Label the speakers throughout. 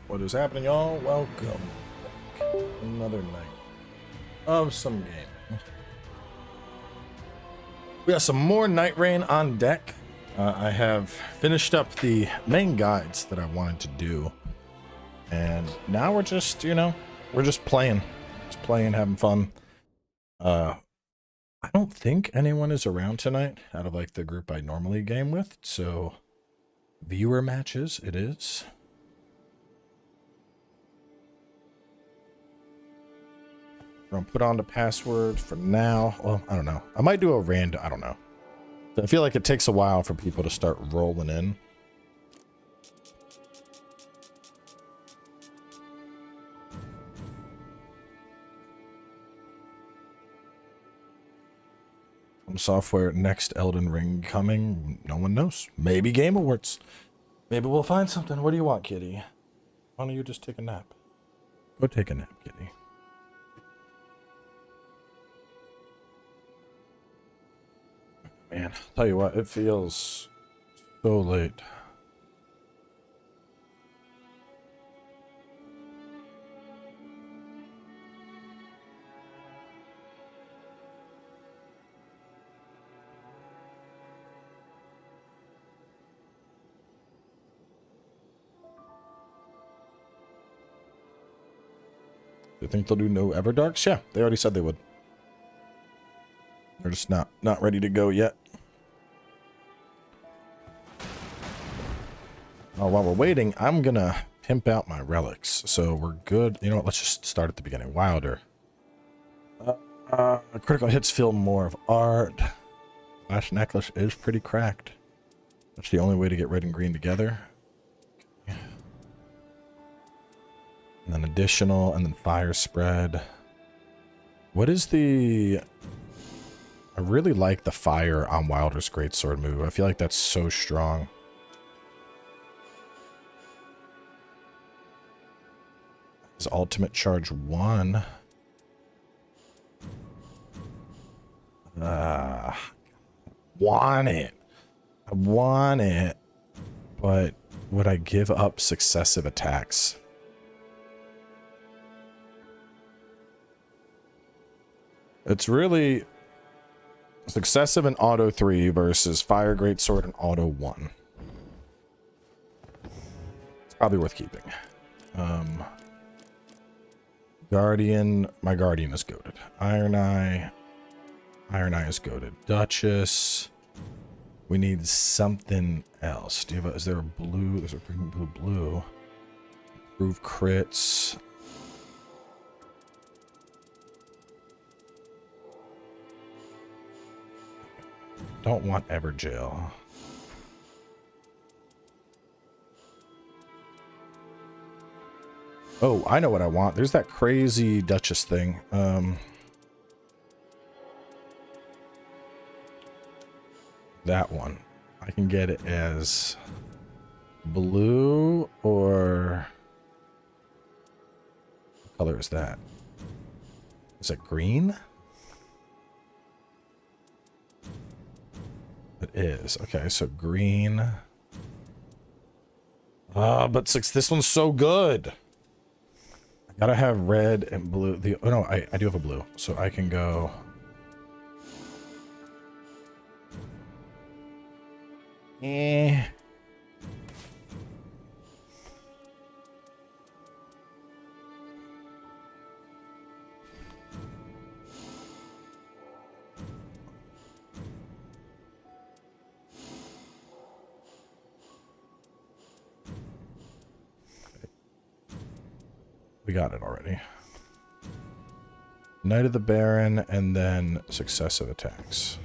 Speaker 1: What is happening, y'all? Welcome. Another night of some game. We got some more Night Rain on deck. I have finished up the main guides that I wanted to do. And now we're just, we're just playing. Just playing, having fun. I don't think anyone is around tonight out of like the group I normally game with. So, viewer matches it is. I'm gonna put on the password for now. Well, I don't know. I might do a random. I don't know. I feel like it takes a while for people to start rolling in. From software, next Elden Ring coming. No one knows. Maybe Game Awards. Maybe we'll find something. What do you want, kitty? Why don't you just take a nap? Go take a nap, kitty. Man, tell you what, it feels so late. Do you think they'll do no Everdarks? Yeah, they already said they would. They're just not ready to go yet. Oh, while we're waiting, I'm gonna pimp out my relics, so we're good. You know what? Let's just start at the beginning. Wilder. Critical hits feel more of art. Last necklace is pretty cracked. That's the only way to get red and green together. Okay. And then additional, and then fire spread. What is the... I really like the fire on Wilder's greatsword move. I feel like that's so strong. His ultimate charge 1. Want it. I want it. But would I give up successive attacks? It's really... successive and auto 3 versus fire greatsword and auto 1. It's probably worth keeping. Guardian, my Guardian is goated. Iron Eye is goated. Duchess, we need something else. Do you have is there a blue? There's a green, blue. Improve crits. Don't want Everjail. Oh, I know what I want. There's that crazy Duchess thing. That one. I can get it as blue or... what color is that? Is it green? It is. Okay, so green. But this one's so good. I gotta have red and blue. Oh no, I do have a blue, so I can go. Eh. We got it already. Knight of the Baron, and then successive attacks.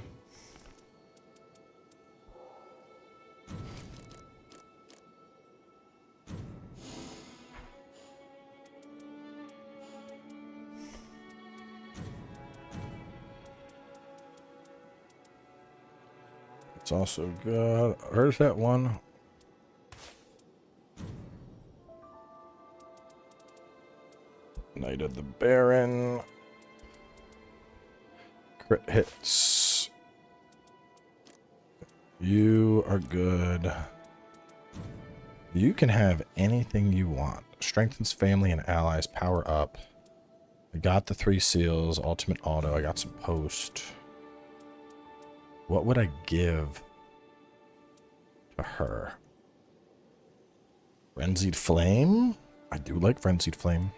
Speaker 1: It's also good. Where's that one? Knight of the Baron. Crit hits. You are good. You can have anything you want. Strengthens family and allies. Power up. I got the 3 seals. Ultimate auto. I got some post. What would I give to her? Frenzied Flame? I do like Frenzied Flame.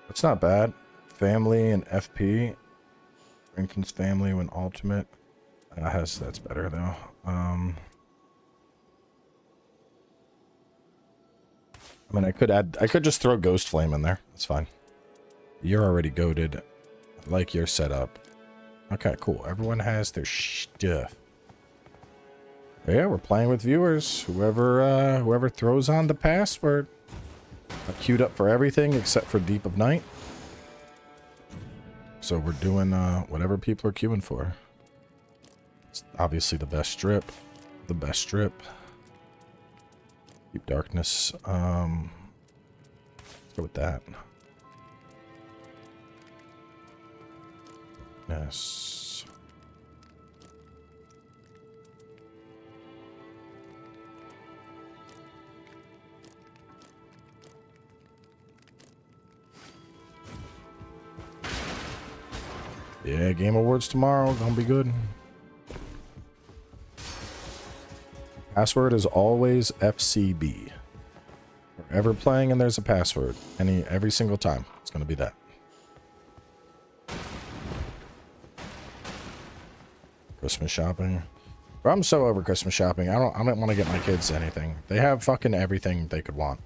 Speaker 1: That's not bad. Family and FP. Strengthens family when ultimate. That's better though. I mean, I could just throw Ghost Flame in there. That's fine. You're already goated. I like your setup. Okay, cool. Everyone has their stuff. Yeah, we're playing with viewers. Whoever throws on the password. I'm queued up for everything except for Deep of Night. So we're doing whatever people are queuing for. It's obviously the best strip. The best strip. Deep Darkness. Let's go with that. Yes. Yeah, Game Awards tomorrow. Gonna be good. Password is always FCB. We're ever playing and there's a password. Every single time. It's gonna be that. Christmas shopping. Bro, I'm so over Christmas shopping. I don't want to get my kids anything. They have fucking everything they could want.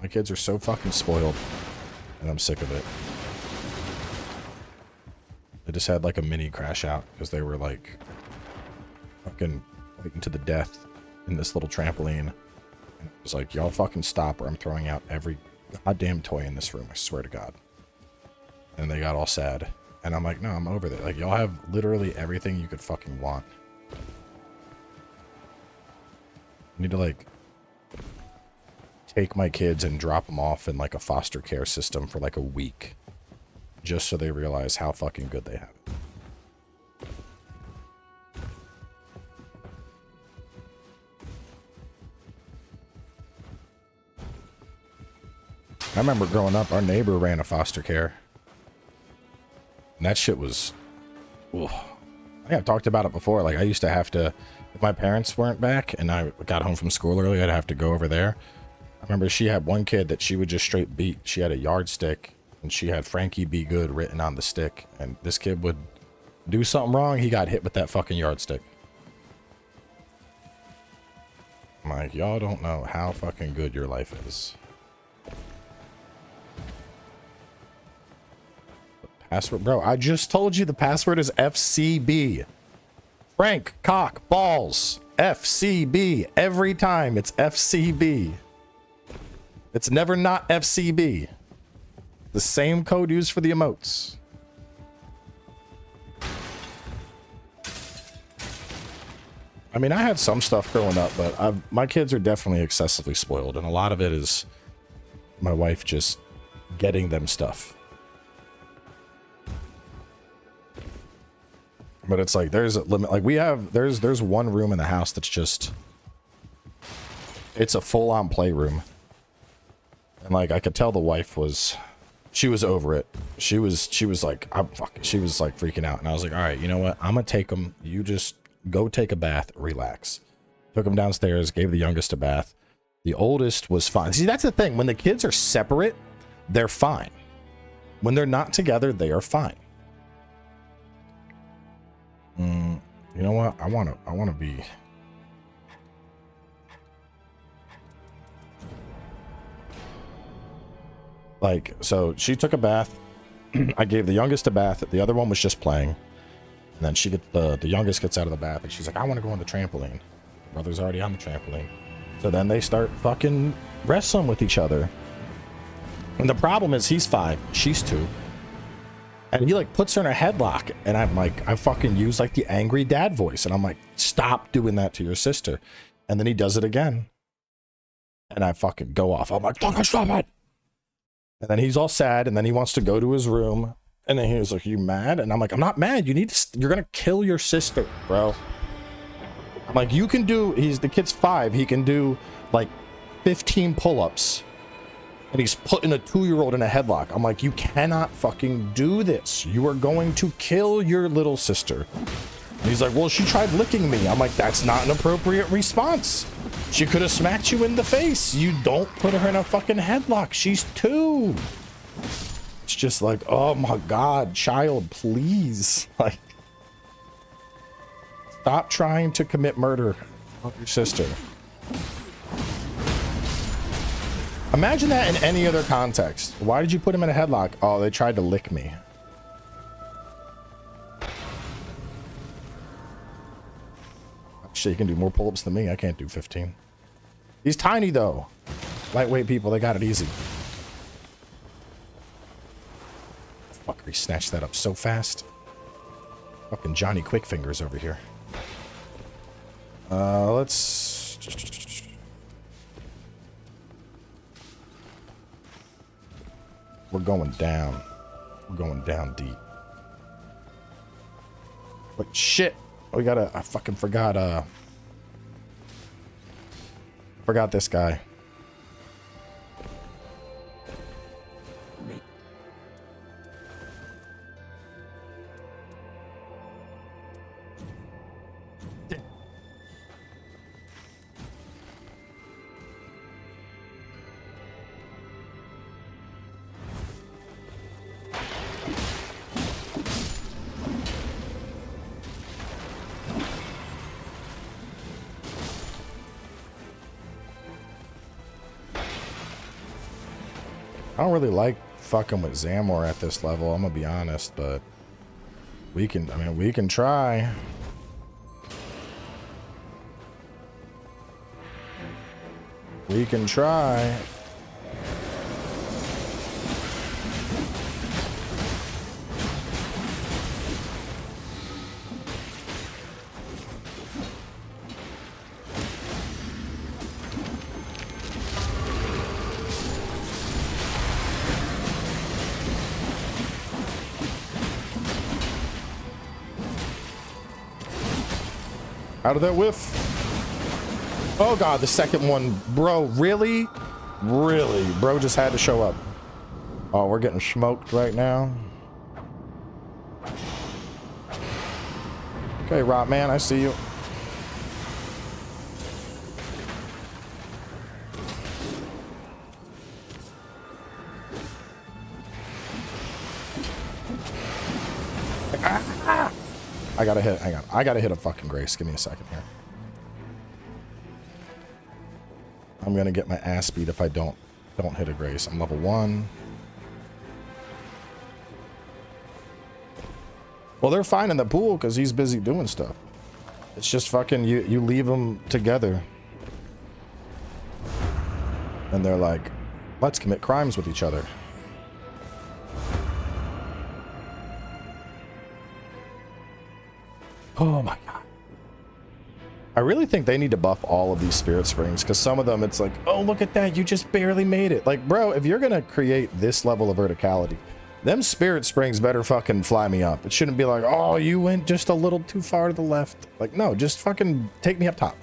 Speaker 1: My kids are so fucking spoiled. And I'm sick of it. They just had like a mini crash out because they were like fucking fighting to the death in this little trampoline. And it was like, y'all fucking stop or I'm throwing out every goddamn toy in this room, I swear to God. And they got all sad. And I'm like, no, I'm over there. Like, y'all have literally everything you could fucking want. I need to like take my kids and drop them off in like a foster care system for like a week. Just so they realize how fucking good they have it. I remember growing up, our neighbor ran a foster care. And that shit was... Ugh. I think I've talked about it before. Like, I used to have to... If my parents weren't back and I got home from school early, I'd have to go over there. I remember she had one kid that she would just straight beat. She had a yardstick. And she had Frankie Be Good written on the stick. And this kid would do something wrong, he got hit with that fucking yardstick. I'm like, y'all don't know how fucking good your life is. The password, bro, I just told you the password is FCB. Frank, cock, balls. FCB. Every time it's FCB. It's never not FCB. The same code used for the emotes. I mean, I had some stuff growing up, but my kids are definitely excessively spoiled, and a lot of it is my wife just getting them stuff. But it's like there's a limit. Like there's one room in the house that's just it's a full-on playroom, and like I could tell the wife was. She was over it. She was like, she was like freaking out. And I was like, all right, you know what? I'm going to take them. You just go take a bath, relax. Took them downstairs, gave the youngest a bath. The oldest was fine. See, that's the thing. When the kids are separate, they're fine. When they're not together, they are fine. You know what? I want to be... Like, so she took a bath. I gave the youngest a bath. The other one was just playing. And then the youngest gets out of the bath and she's like, I want to go on the trampoline. Brother's already on the trampoline. So then they start fucking wrestling with each other. And the problem is he's 5, she's 2. And he like puts her in a headlock. And I'm like, I fucking use like the angry dad voice. And I'm like, stop doing that to your sister. And then he does it again. And I fucking go off. I'm like, fucking stop it. And then he's all sad, and then he wants to go to his room, And then he was like, "You mad?" And I'm like, "I'm not mad. You need to. You're gonna kill your sister, bro." I'm like, "You can do." The kid's 5. He can do like 15 pull-ups, and he's putting a 2-year-old in a headlock. I'm like, "You cannot fucking do this. You are going to kill your little sister." And he's like, "Well, she tried licking me." I'm like, "That's not an appropriate response. She could have smacked you in the face. You don't put her in a fucking headlock. She's 2." It's just like, oh my God, child, please. Like, stop trying to commit murder on your sister. Imagine that in any other context. Why did you put him in a headlock? Oh, they tried to lick me. Shit, you can do more pull-ups than me. I can't do 15. He's tiny, though. Lightweight people, they got it easy. Fucker, he snatched that up so fast. Fucking Johnny Quickfingers over here. Let's... We're going down. We're going down deep. But shit! We gotta... I fucking forgot, forgot this guy. I don't really like fucking with Zamor at this level, I'm gonna be honest, but we can, I mean, we can try. We can try. How did that whiff? Oh God, the second one. Bro, really? Really? Bro just had to show up. Oh, we're getting smoked right now. Okay, Rob man, I see you. I gotta hit, hang on. I gotta hit a fucking Grace. Give me a second here. I'm gonna get my ass beat if I don't hit a Grace. I'm level 1. Well, they're fine in the pool because he's busy doing stuff. It's just fucking, you leave them together. And they're like, let's commit crimes with each other. Oh my God. I really think they need to buff all of these spirit springs because some of them it's like, oh, look at that. You just barely made it. Like, bro, if you're going to create this level of verticality, them spirit springs better fucking fly me up. It shouldn't be like, oh, you went just a little too far to the left. Like, no, just fucking take me up top.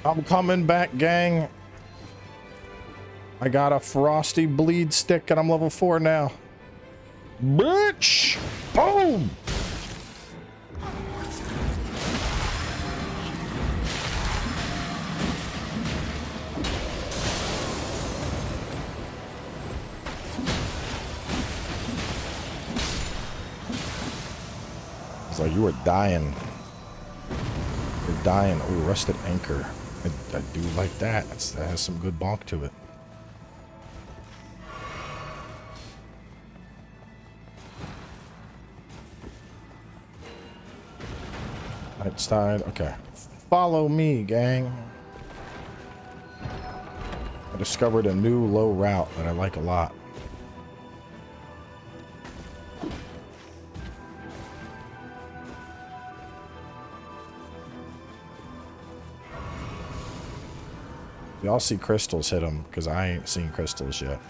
Speaker 1: I'm coming back, gang. I got a frosty bleed stick and I'm level 4 now. Bitch! Boom! It's like you were dying. You're dying. Oh, rusted anchor. I do like that. That has some good bonk to it. Right side. Okay. Follow me, gang. I discovered a new low route that I like a lot. Y'all see crystals hit them because I ain't seen crystals yet.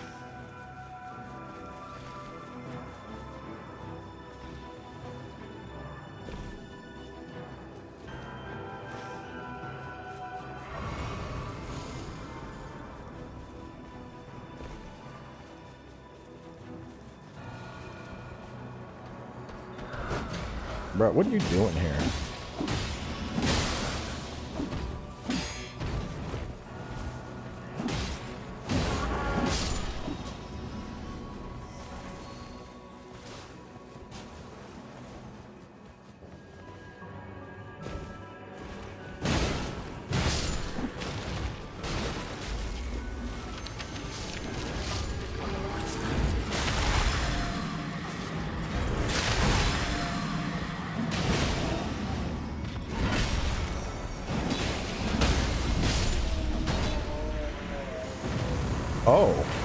Speaker 1: Bro, what are you doing here?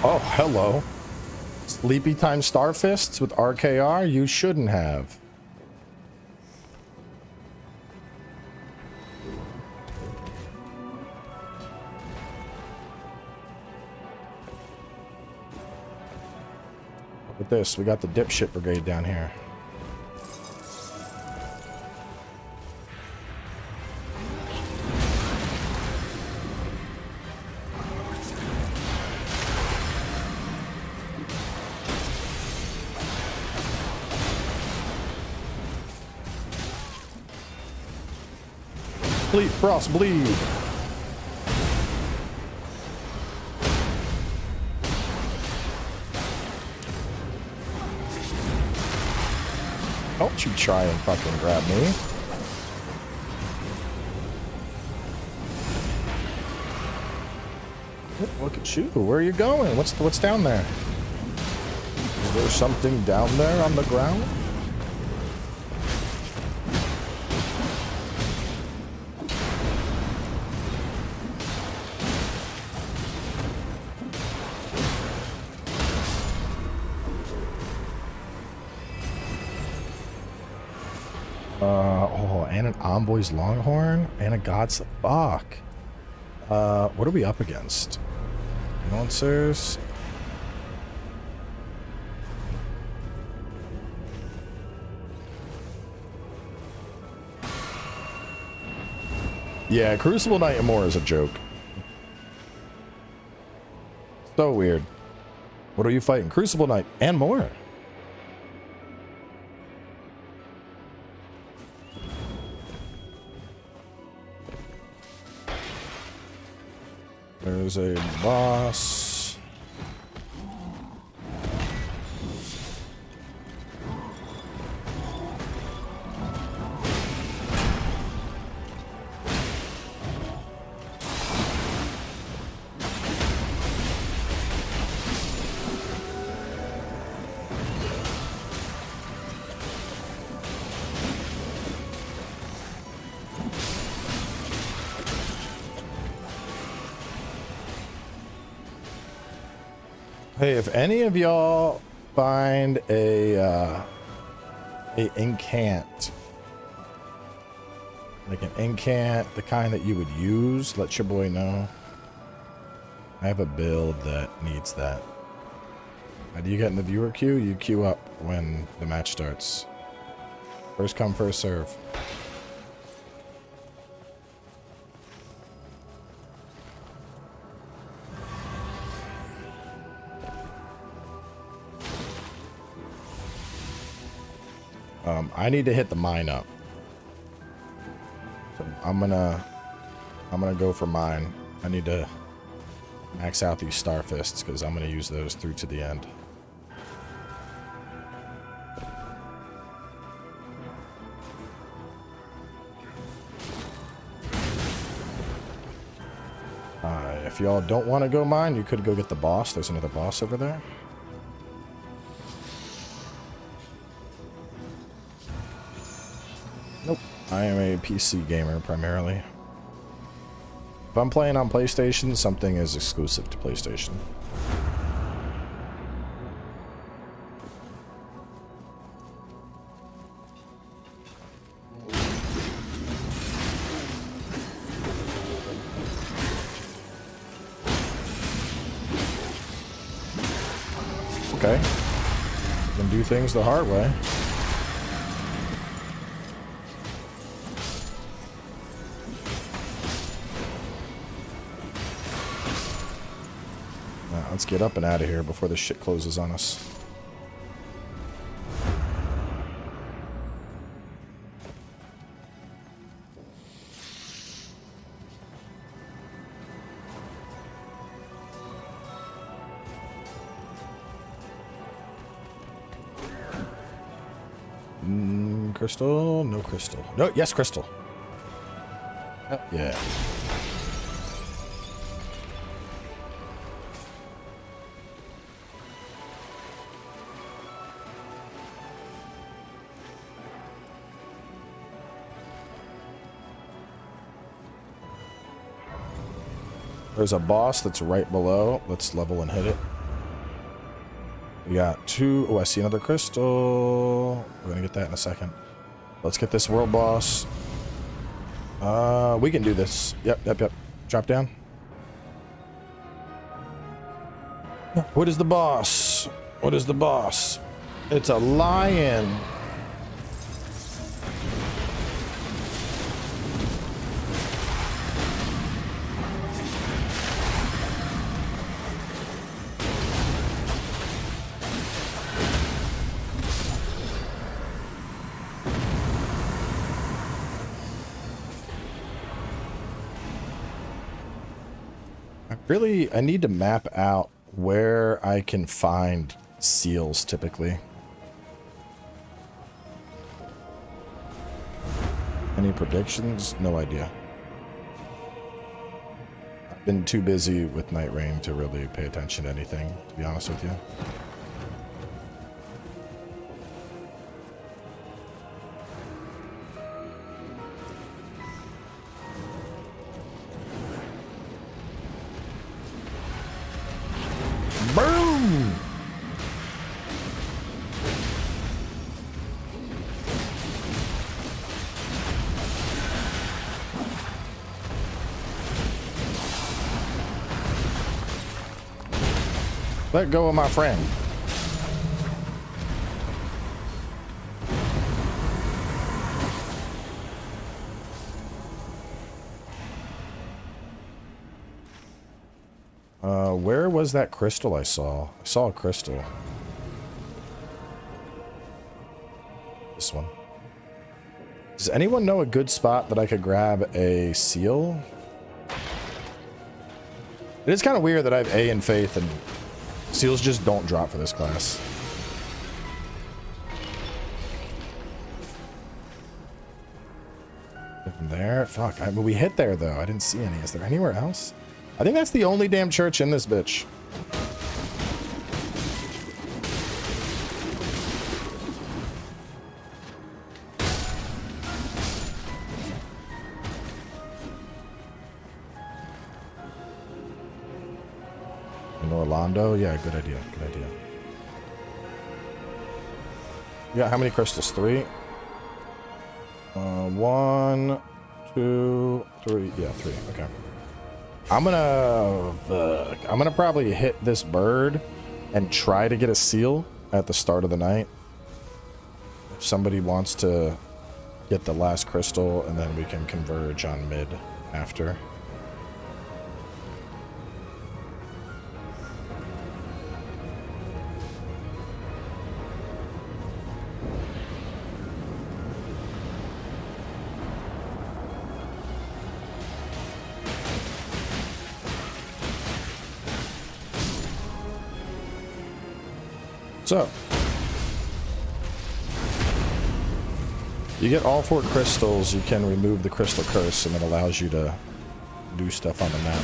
Speaker 1: Oh, hello. Sleepy Time Starfists with RKR? You shouldn't have. Look at this. We got the dipshit brigade down here. Bleed, frost, bleed. Don't you try and fucking grab me. Look at you. Where are you going? What's down there? Is there something down there on the ground? And an Envoy's Longhorn and a God's fuck. What are we up against? Lancers. Yeah, Crucible Knight and more is a joke. So weird. What are you fighting? Crucible Knight and more. There's a boss. Hey, if any of y'all find a incant, like an incant, the kind that you would use, let your boy know. I have a build that needs that. How do you get in the viewer queue? You queue up when the match starts. First come, first serve. I need to hit the mine up. So I'm gonna go for mine. I need to max out these Starfists because I'm gonna use those through to the end. If y'all don't want to go mine, you could go get the boss. There's another boss over there. Nope. I am a PC gamer primarily. If I'm playing on PlayStation, something is exclusive to PlayStation. Okay. You can do things the hard way. Let's get up and out of here before this shit closes on us. crystal, no crystal. No, yes, crystal. Yeah. There's a boss that's right below. Let's level and hit it. We got 2. Oh, I see another crystal. We're gonna get that in a second. Let's get this world boss. We can do this. Yep. Drop down. What is the boss? What is the boss? It's a lion. I need to map out where I can find seals typically. Any predictions? No idea. I've been too busy with Night Rain to really pay attention to anything, to be honest with you. Boom! Let go of my friend. Where was that crystal I saw? I saw a crystal. This one. Does anyone know a good spot that I could grab a seal? It is kind of weird that I have A in Faith and seals just don't drop for this class. There? Fuck. We hit there, though. I didn't see any. Is there anywhere else? I think that's the only damn church in this bitch. In Orlando? Yeah, good idea. Good idea. Yeah, how many crystals? 3? 1, 2, 3. Yeah, 3. Okay. I'm gonna probably hit this bird and try to get a seal at the start of the night. If somebody wants to get the last crystal, and then we can converge on mid after. So, you get all 4 crystals, you can remove the crystal curse, and it allows you to do stuff on the map.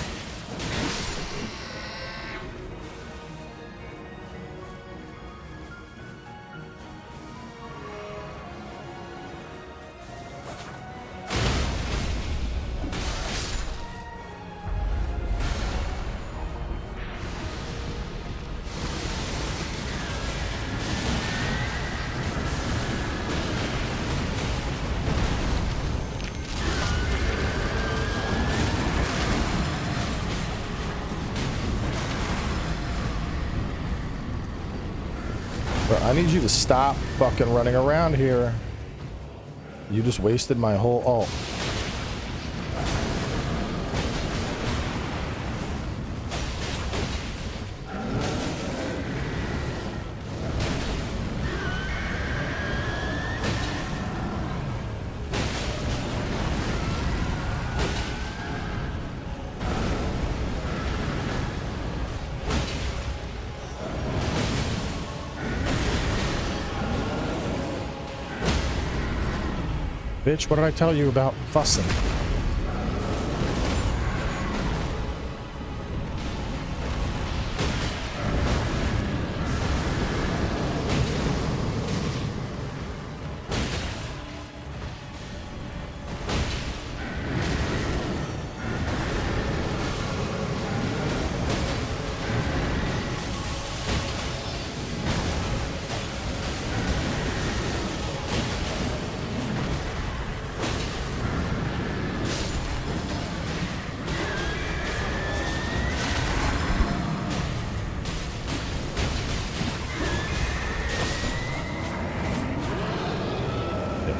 Speaker 1: I need you to stop fucking running around here. You just wasted my whole ult. Bitch, what did I tell you about fussing?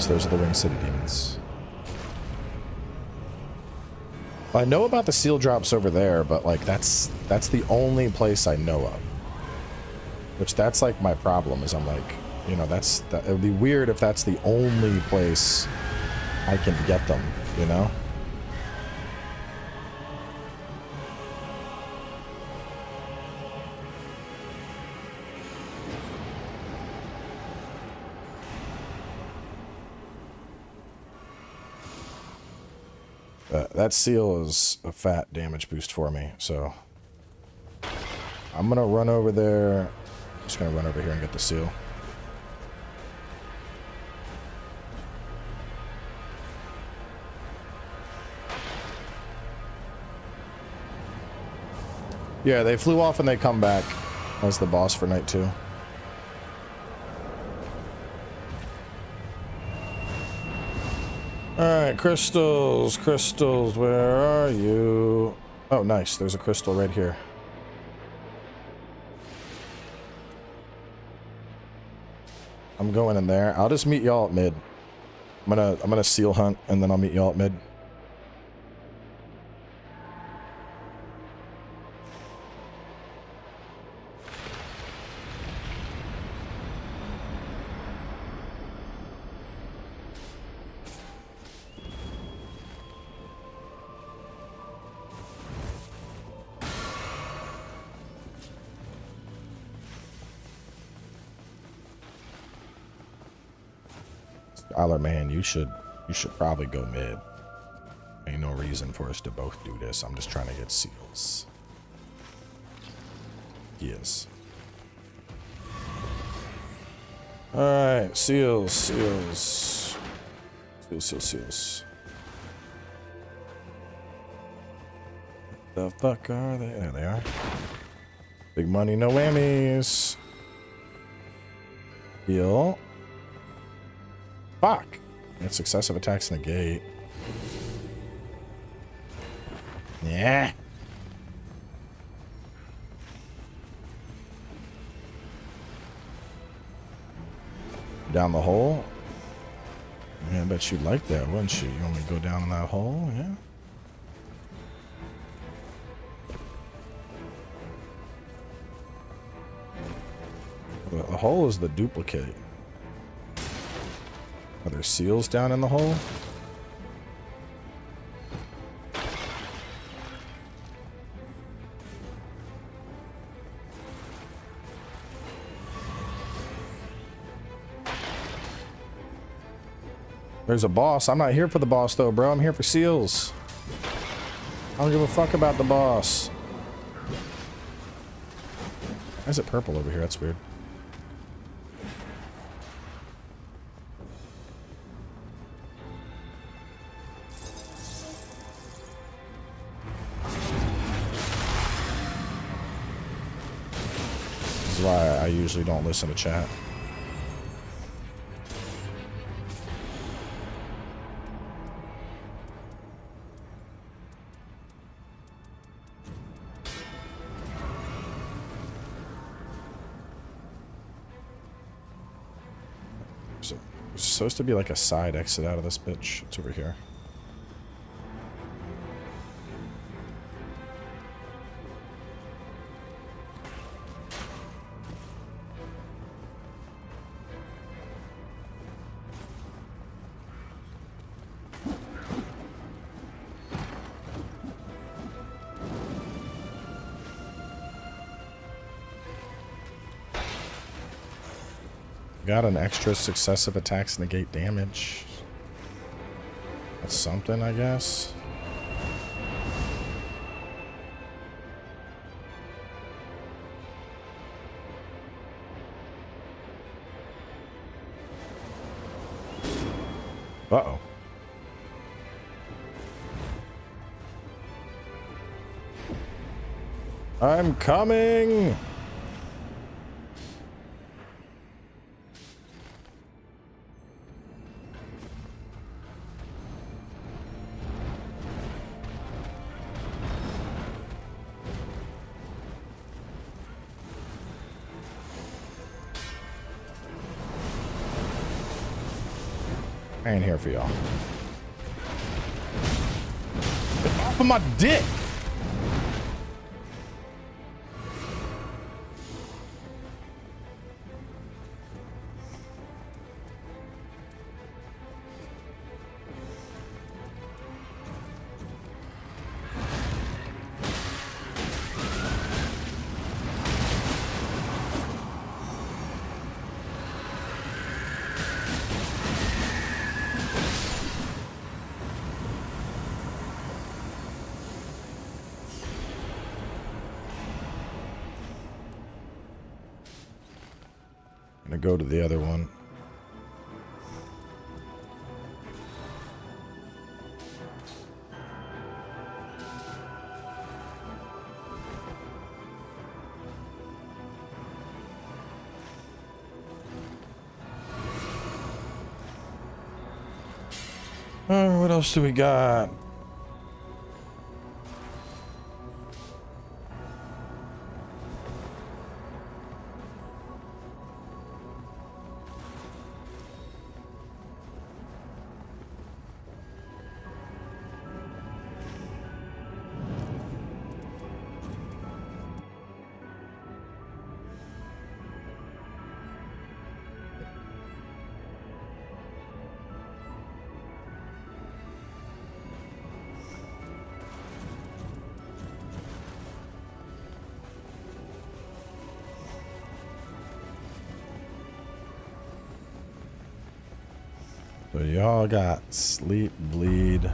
Speaker 1: Those are the Ring City demons. I know about the seal drops over there, but like that's the only place I know of. Which that's like my problem is I'm like, you know, it would be weird if that's the only place I can get them, you know? That seal is a fat damage boost for me, so I'm gonna run over there. I'm just gonna run over here and get the seal. Yeah, they flew off and they come back as the boss for night 2. Alright, crystals, crystals, where are you? Oh, nice, there's a crystal right here. I'm going in there. I'll just meet y'all at mid. I'm gonna seal hunt and then I'll meet y'all at mid. Scholar man, you should probably go mid. Ain't no reason for us to both do this. I'm just trying to get seals. Yes. Alright, seals, seals. Seals, seals, seals. The fuck are they? There they are. Big money, no whammies. Heal. Fuck. That's successive attacks negate. Yeah. Down the hole? Yeah, I bet you'd like that, wouldn't you? You want me to go down in that hole? Yeah. The hole is the duplicate. Are there seals down in the hole? There's a boss. I'm not here for the boss though, bro. I'm here for seals. I don't give a fuck about the boss. Why is it purple over here? That's weird. This is why I usually don't listen to chat. So there's supposed to be like a side exit out of this bitch. It's over here. Got an extra successive attacks negate damage. That's something, I guess. Uh-oh. I'm coming! I ain't here for y'all. Get off of my dick! I'm gonna go to the other one. What else do we got? So y'all got sleep, bleed, and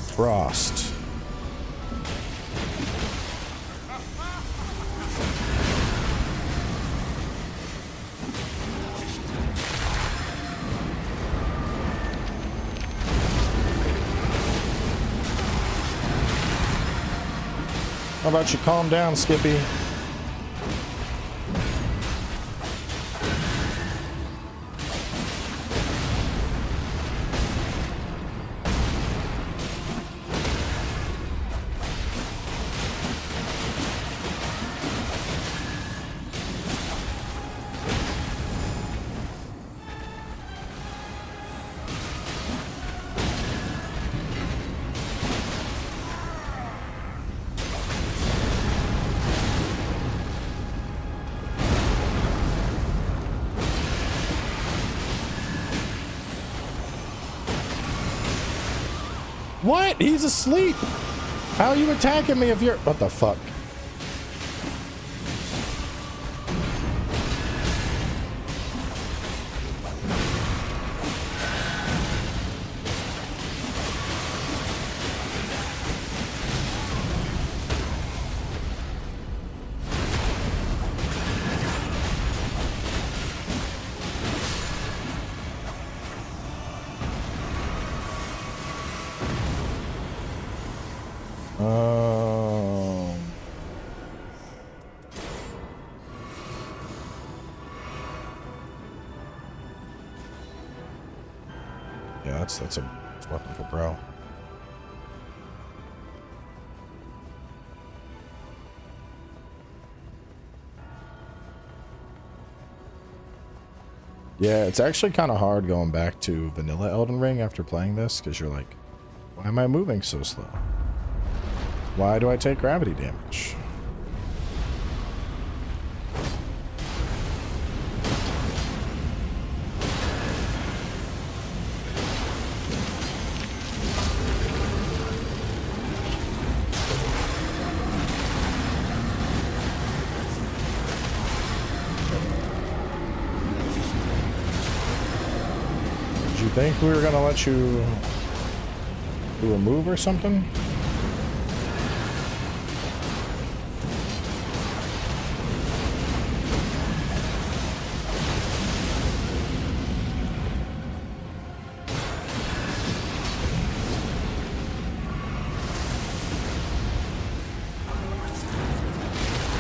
Speaker 1: frost. How about you calm down, Skippy? What? He's asleep. How are you attacking me if you're... What the fuck? Yeah, that's a weapon for bro. Yeah, it's actually kind of hard going back to vanilla Elden Ring after playing this, because you're like, why am I moving so slow? Why do I take gravity damage? think we were gonna let you do a move or something?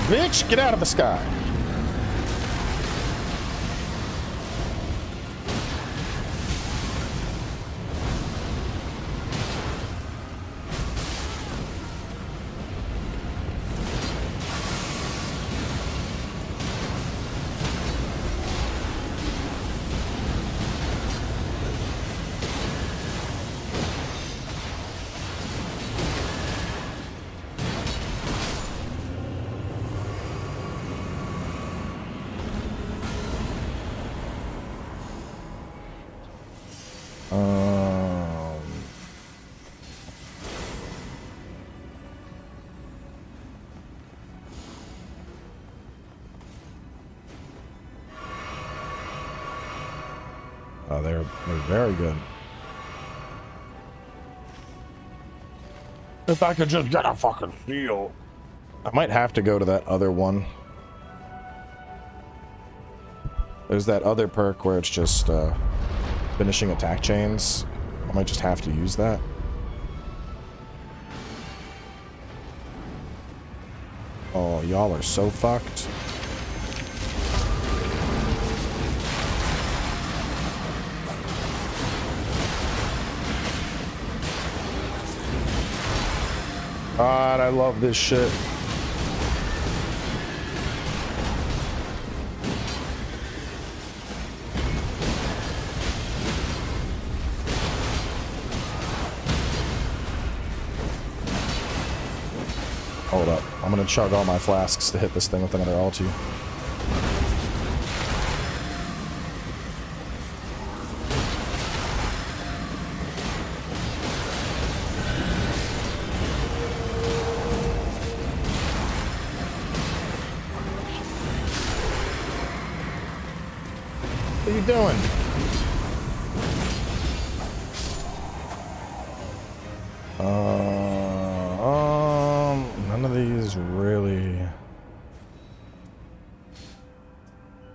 Speaker 1: Bitch, get out of the sky. They're very good. If I could just get a fucking steal. I might have to go to that other one. There's that other perk where it's just finishing attack chains. I might just have to use that. Oh, y'all are so fucked. God, I love this shit. Hold up. I'm gonna chug all my flasks to hit this thing with another ulti. What are you doing? None of these really.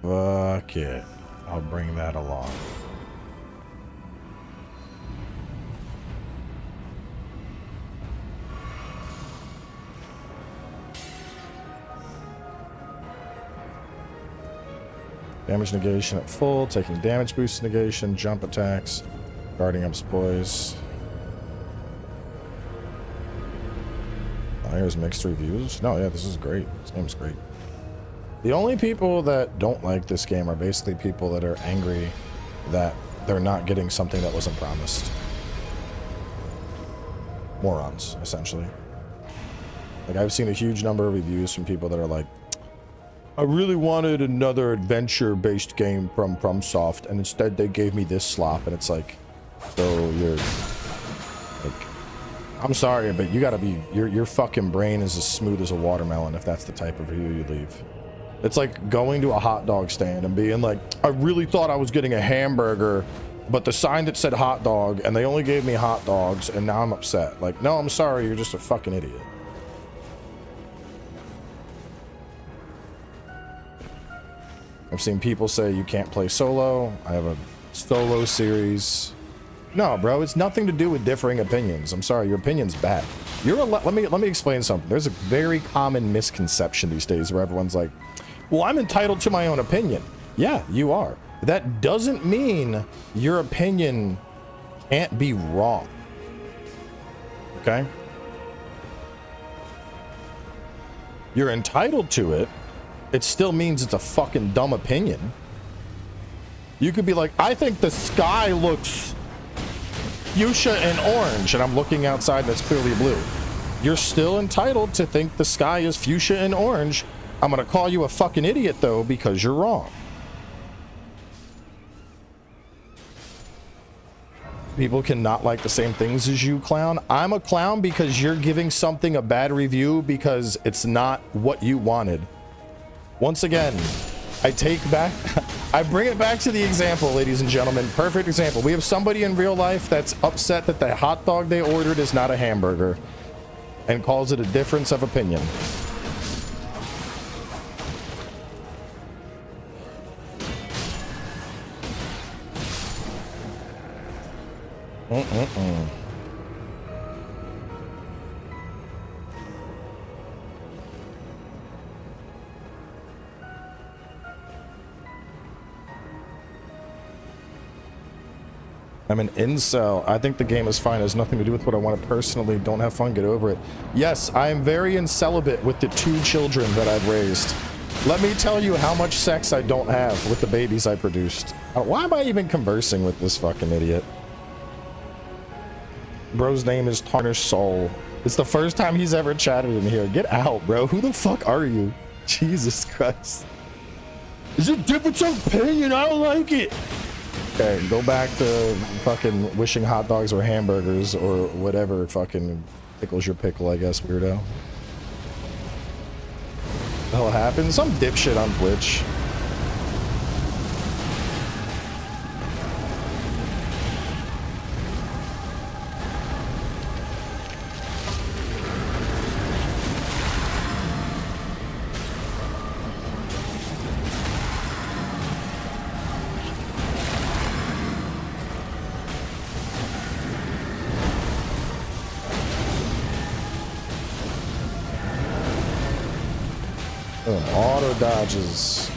Speaker 1: Fuck it. I'll bring that along. Damage negation at full, taking damage boost negation, jump attacks, guarding up's poise. Oh, here's mixed reviews. No, yeah, this is great. This game's great. The only people that don't like this game are basically people that are angry that they're not getting something that wasn't promised. Morons, essentially. Like, I've seen a huge number of reviews from people that are like, I really wanted another adventure-based game from FromSoft, and instead they gave me this slop, and it's like, so you're, like, I'm sorry, but you gotta be, your fucking brain is as smooth as a watermelon if that's the type of review you leave. It's like going to a hot dog stand and being like, I really thought I was getting a hamburger, but the sign that said hot dog, and they only gave me hot dogs, and now I'm upset. Like, no, I'm sorry, you're just a fucking idiot. I've seen people say you can't play solo. I have a solo series. No, bro, it's nothing to do with differing opinions. I'm sorry, your opinion's bad. Let me explain something. There's a very common misconception these days where everyone's like, well, I'm entitled to my own opinion. Yeah, you are. That doesn't mean your opinion can't be wrong. Okay? You're entitled to it. It still means it's a fucking dumb opinion. You could be like, I think the sky looks fuchsia and orange, and I'm looking outside and it's clearly blue. You're still entitled to think the sky is fuchsia and orange. I'm gonna call you a fucking idiot though, because you're wrong. People cannot like the same things as you, clown. I'm a clown because you're giving something a bad review because it's not what you wanted. Once again, I take back I bring it back to the example, ladies and gentlemen. Perfect example. We have somebody in real life that's upset that the hot dog they ordered is not a hamburger and calls it a difference of opinion. I'm an incel. I think the game is fine. It has nothing to do with what I want to personally. Don't have fun. Get over it. Yes, I am very incelibate with the 2 children that I've raised. Let me tell you how much sex I don't have with the babies I produced. Why am I even conversing with this fucking idiot? Bro's name is Tarnished Soul. It's the first time he's ever chatted in here. Get out, bro. Who the fuck are you? Jesus Christ. It's a difference of opinion. I don't like it. Okay, go back to fucking wishing hot dogs were hamburgers or whatever fucking tickles your pickle, I guess, weirdo. What the hell happened? Some dipshit on Twitch. Auto dodges.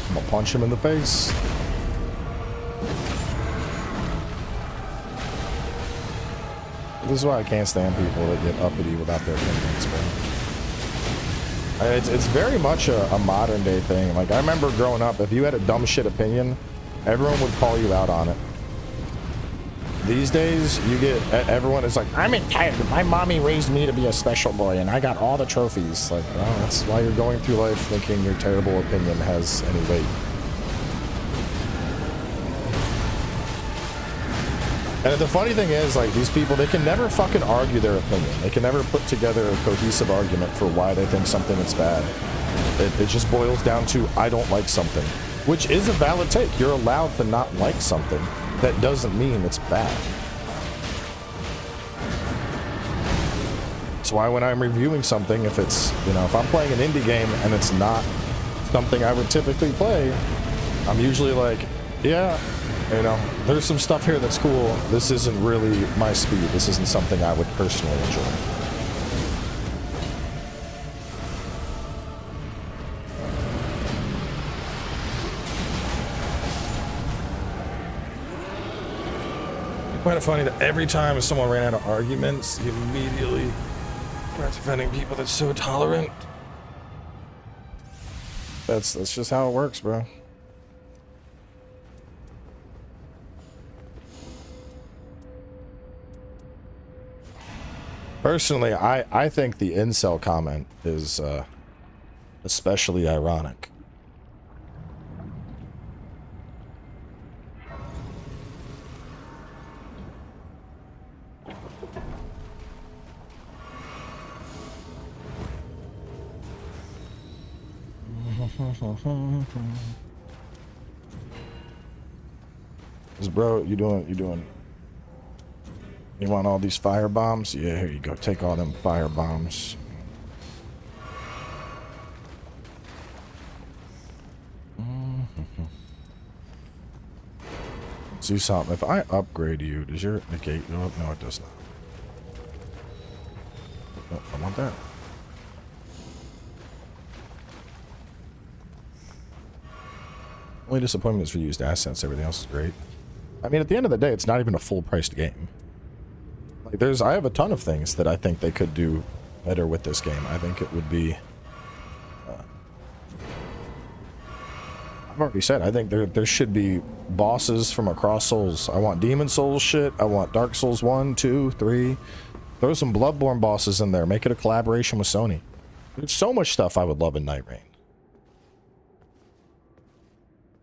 Speaker 1: I'm gonna punch him in the face. This is why I can't stand people that get uppity without their opinions, man. It's very much a modern day thing. Like, I remember growing up, if you had a dumb shit opinion, everyone would call you out on it. These days, you get, everyone is like, I'm entitled. My mommy raised me to be a special boy, and I got all the trophies. Like, well, that's why you're going through life thinking your terrible opinion has any weight. And the funny thing is, like, these people, they can never fucking argue their opinion. They can never put together a cohesive argument for why they think something is bad. It just boils down to, I don't like something. Which is a valid take. You're allowed to not like something. That doesn't mean it's bad. That's why when I'm reviewing something, if it's, you know, if I'm playing an indie game and it's not something I would typically play, I'm usually like, yeah, you know, there's some stuff here that's cool. This isn't really my speed. This isn't something I would personally enjoy. It's kind of funny that every time someone ran out of arguments, he immediately starts defending people that's so tolerant. That's just how it works, bro. Personally, I think the incel comment is especially ironic. Bro, you doing you want all these fire bombs? Yeah, here you go. Take all them fire bombs. See something. If I upgrade you, does your negate go up? No, it does not. Oh, I want that. Only disappointment is for used assets. Everything else is great. I mean, at the end of the day, it's not even a full-priced game. Like, I have a ton of things that I think they could do better with this game. I think it would be... I've already said, I think there should be bosses from across Souls. I want Demon Souls shit. I want Dark Souls 1, 2, 3. Throw some Bloodborne bosses in there. Make it a collaboration with Sony. There's so much stuff I would love in Night Rain.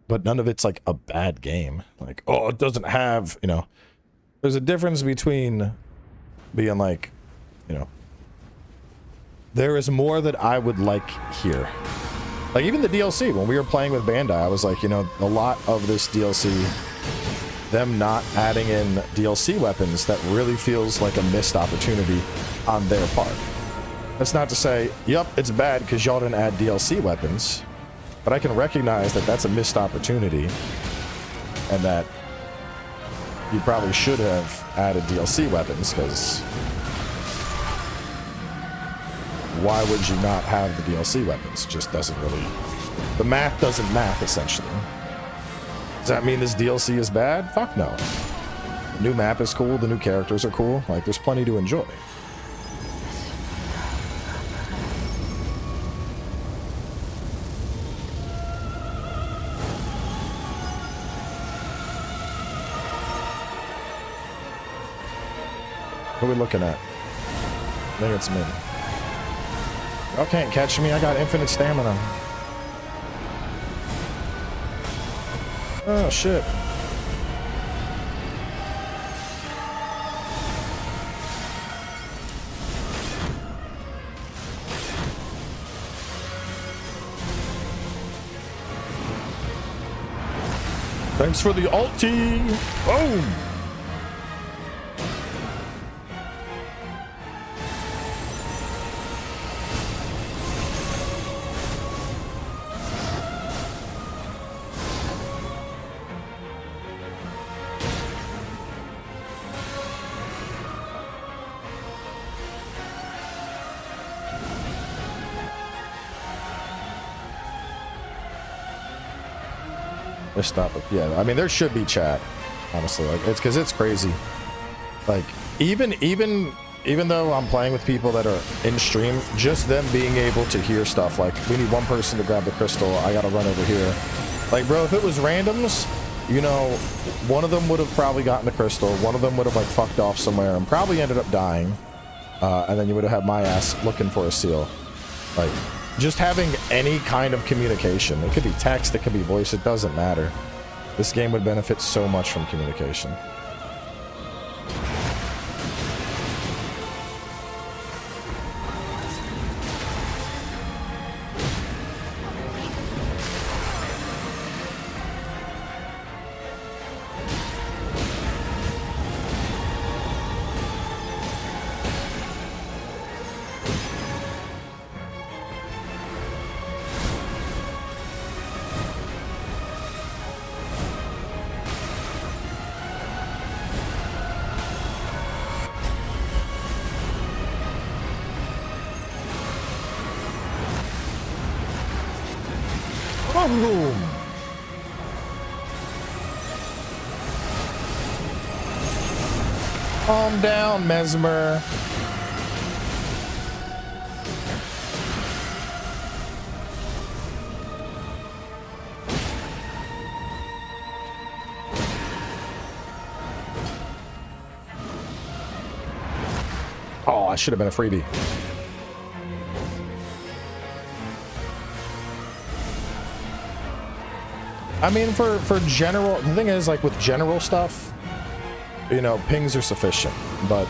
Speaker 1: But none of it's like a bad game. Like, oh, it doesn't have, you know. There's a difference between being like, you know, there is more that I would like here. Like even the DLC, when we were playing with Bandai, I was like, you know, a lot of this DLC, them not adding in DLC weapons, that really feels like a missed opportunity on their part. That's not to say, yep, it's bad because y'all didn't add DLC weapons, but I can recognize that that's a missed opportunity and that you probably should have added DLC weapons, because why would you not have the DLC weapons? It just doesn't really... The math doesn't math, essentially. Does that mean this DLC is bad? Fuck no. The new map is cool, the new characters are cool, like there's plenty to enjoy. What are we looking at? I think it's me. Y'all can't catch me. I got infinite stamina. Oh, shit. Thanks for the ulti. Boom. Let's stop it. Yeah, I mean, there should be chat, honestly. Like, it's because it's crazy. Like, even though I'm playing with people that are in stream, just them being able to hear stuff like, we need one person to grab the crystal, I gotta run over here. Like, bro, if it was randoms, you know, one of them would have probably gotten the crystal, one of them would have like fucked off somewhere and probably ended up dying, and then you would have had my ass looking for a seal. Like, just having any kind of communication. It could be text, it could be voice, it doesn't matter. This game would benefit so much from communication. Boom. Calm down, Mesmer. Oh, I should have been a freebie. I mean, for general, the thing is, like, with general stuff, you know, pings are sufficient, but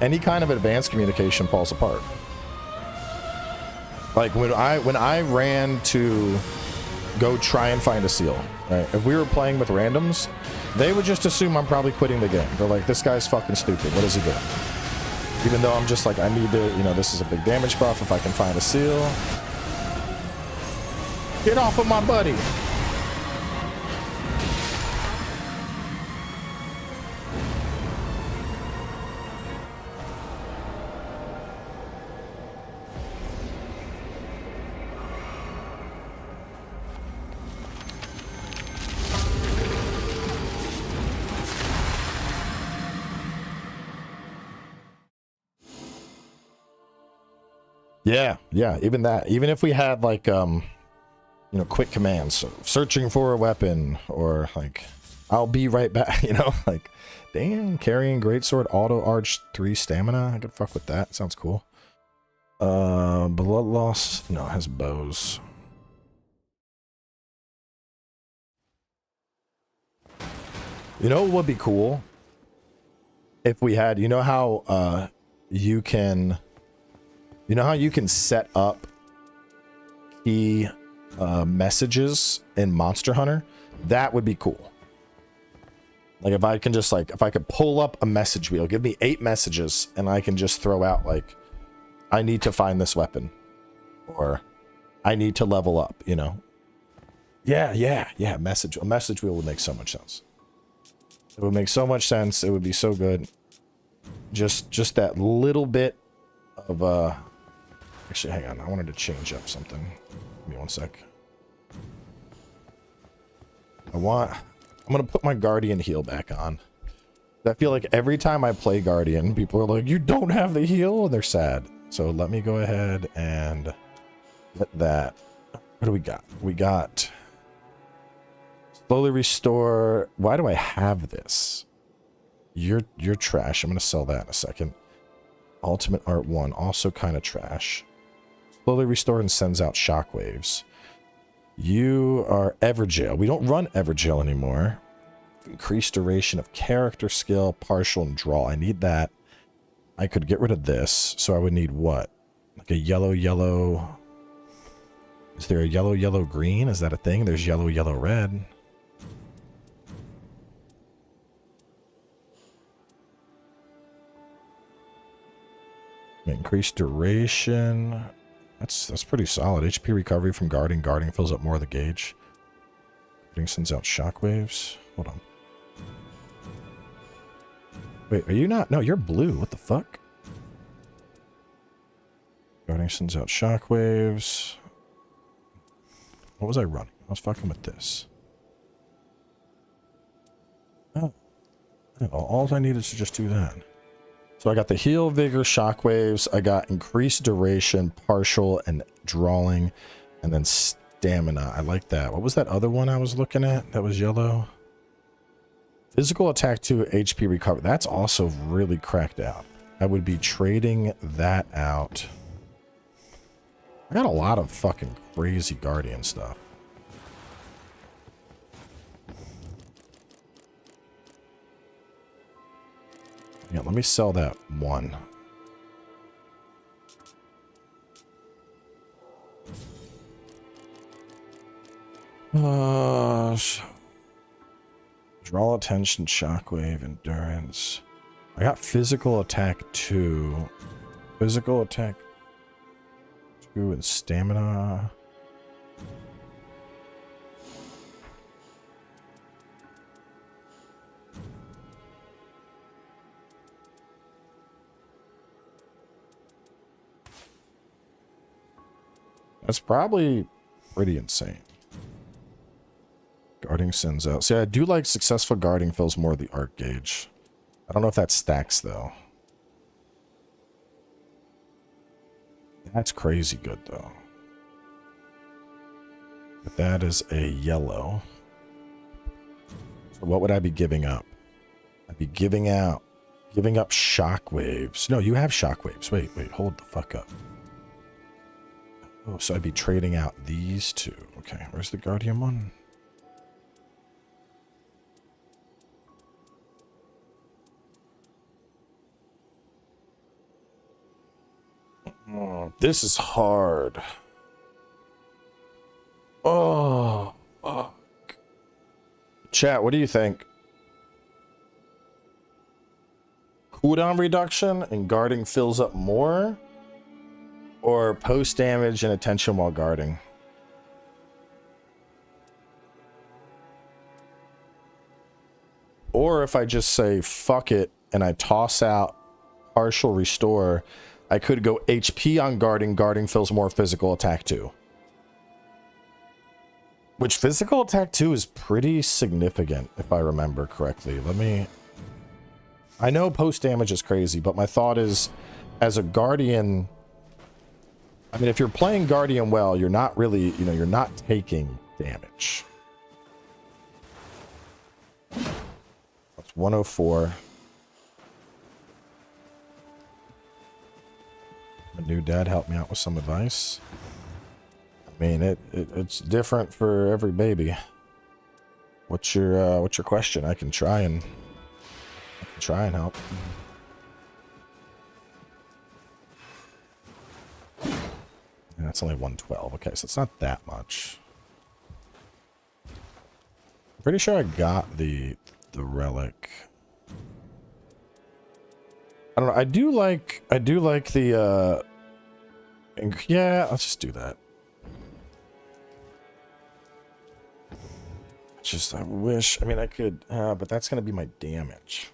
Speaker 1: any kind of advanced communication falls apart. Like, when I ran to go try and find a seal, right? If we were playing with randoms, they would just assume I'm probably quitting the game. They're like, this guy's fucking stupid. What is he doing? Even though I'm just like, I need to, you know, this is a big damage buff. If I can find a seal. Get off of my buddy. Yeah, even that. Even if we had, like, you know, quick commands, so searching for a weapon, or, like, I'll be right back, you know? Like, damn, carrying greatsword, auto arch 3 stamina. I could fuck with that. Sounds cool. Blood loss. No, it has bows. You know what would be cool? If we had, you know how you can set up key messages in Monster Hunter? That would be cool. Like if I can just like, if I could pull up a message wheel, give me 8 messages and I can just throw out like, I need to find this weapon or I need to level up, you know? Yeah. A message wheel would make so much sense. It would make so much sense. It would be so good. Just that little bit of actually hang on, I wanted to change up something. Give me one sec. I'm gonna put my Guardian heal back on. I feel like every time I play Guardian, people are like, you don't have the heal, and they're sad. So let me go ahead and let that. What do we got? We got slowly restore. Why do I have this? You're trash. I'm gonna sell that in a second. Ultimate Art 1, also kind of trash. Slowly restore and sends out shockwaves. You are Everjail. We don't run Everjail anymore. Increased duration of character skill, partial, and draw. I need that. I could get rid of this, so I would need what? Like a yellow. Is there a yellow green? Is that a thing? There's yellow red. Increased duration. That's pretty solid. HP recovery from guarding. Guarding fills up more of the gauge. Guarding sends out shockwaves. Hold on. Wait, are you not? No, you're blue. What the fuck? Guarding sends out shockwaves. What was I running? I was fucking with this. Oh. All I needed is to just do that. So I got the heal, vigor, shockwaves. I got increased duration, partial, and drawing, and then stamina. I like that. What was that other one I was looking at that was yellow? Physical attack 2, HP recover. That's also really cracked out. I would be trading that out. I got a lot of fucking crazy Guardian stuff. Yeah, let me sell that one. Draw attention, shockwave, endurance. I got physical attack 2. Physical attack 2 and stamina. That's probably pretty insane. Guarding sends out. See, I do like successful guarding fills more of the art gauge. I don't know if that stacks, though. That's crazy good, though. But that is a yellow. So what would I be giving up? I'd be giving up shockwaves. No, you have shockwaves. Wait, hold the fuck up. Oh, so I'd be trading out these two. Okay, where's the Guardian one? Oh, this is hard. Oh, fuck. Chat, what do you think? Cooldown reduction and guarding fills up more? Or post damage and attention while guarding? Or if I just say fuck it and I toss out partial restore, I could go HP on guarding. Guarding fills more physical attack 2. Which physical attack 2 is pretty significant, if I remember correctly. I know post damage is crazy, but my thought is, as a Guardian, I mean, if you're playing Guardian well, you're not really, you're not taking damage. That's 104. My new dad helped me out with some advice. I mean, it's different for every baby. What's your question? I can try and help. And that's only 112. Okay, so it's not that much. I'm pretty sure I got the relic. I don't know. I do like the yeah, let's just do that. Just I wish, I mean I could but that's gonna be my damage.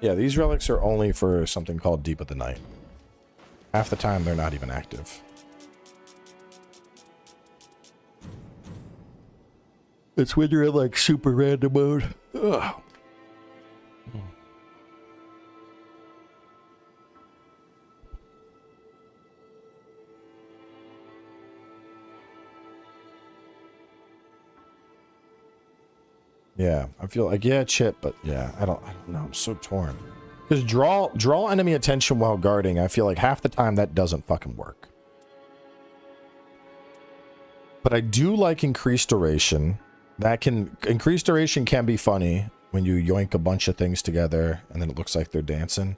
Speaker 1: Yeah, these relics are only for something called Deep of the Night. Half the time they're not even active. It's when you're in like super random mode. Ugh. Yeah, I feel like, yeah, chip, but yeah, I don't know. I'm so torn. Because draw enemy attention while guarding, I feel like half the time that doesn't fucking work. But I do like increased duration. Increased duration can be funny when you yoink a bunch of things together and then it looks like they're dancing.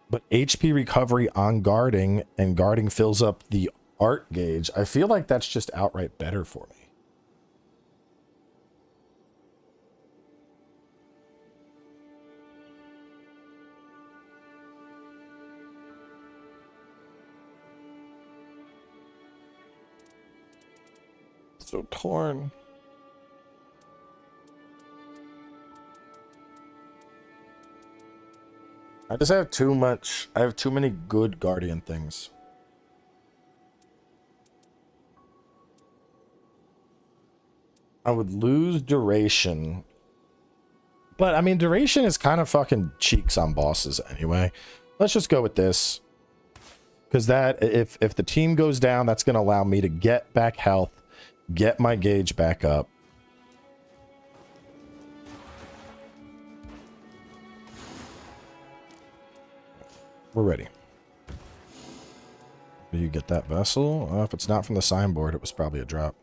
Speaker 1: But HP recovery on guarding, and guarding fills up the art gauge. I feel like that's just outright better for me. So torn. I just have too much. I have too many good guardian things. I would lose duration. But I mean, duration is kind of fucking cheeks on bosses anyway. Let's just go with this. Because that, if the team goes down, that's going to allow me to get back health, get my gauge back up. We're ready. Do you get that vessel? If it's not from the signboard, it was probably a drop.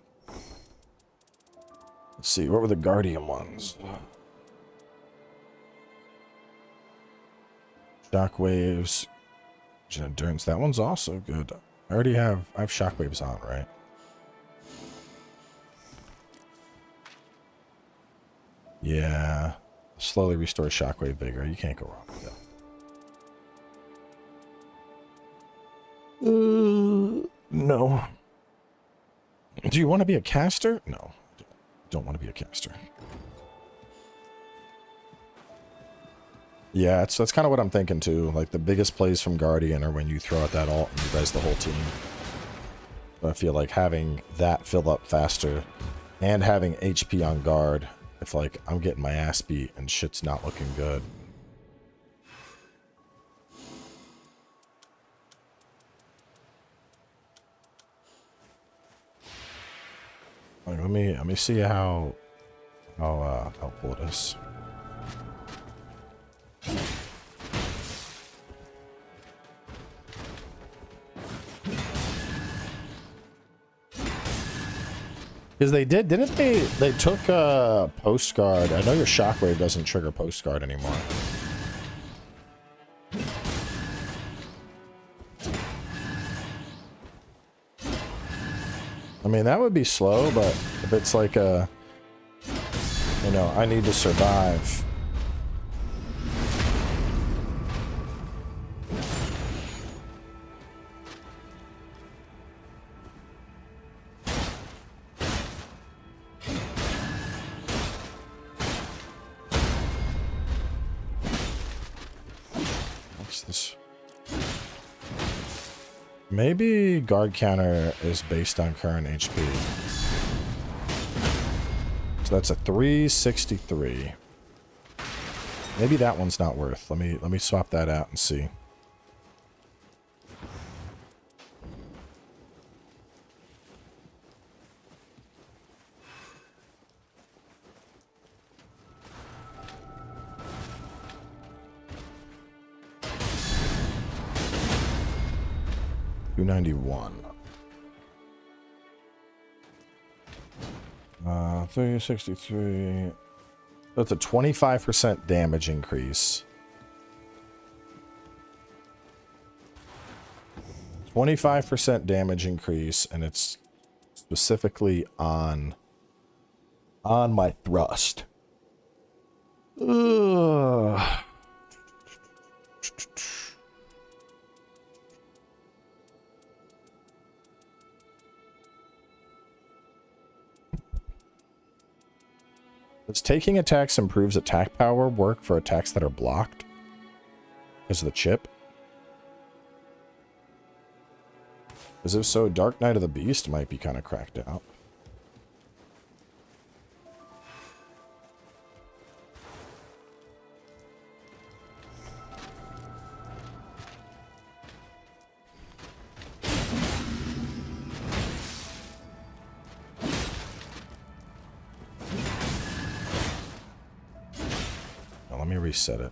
Speaker 1: Let's see, what were the guardian ones? Shockwaves. Endurance. That one's also good. I have shockwaves on, right? Yeah. Slowly restore shockwave vigor. You can't go wrong with that. No. Do you want to be a caster? No. Don't want to be a caster. Yeah, that's kind of what I'm thinking too. Like the biggest plays from Guardian are when you throw out that ult and you res the whole team. I feel like having that fill up faster and having HP on guard, if like I'm getting my ass beat and shit's not looking good. Like, let me see how helpful it is. Because didn't they took post guard. I know your shockwave doesn't trigger post guard anymore. I mean, that would be slow, but if it's like a, you know, I need to survive. What's this? Maybe guard counter is based on current HP. So that's a 363. Maybe that one's not worth. Let me swap that out and see. 291. 363. That's a 25% damage increase. 25% damage increase, and it's specifically on my thrust. Ugh. Does taking attacks improves attack power work for attacks that are blocked? Because of the chip? Because if so, Dark Knight of the Beast might be kind of cracked out. Now, let me reset it.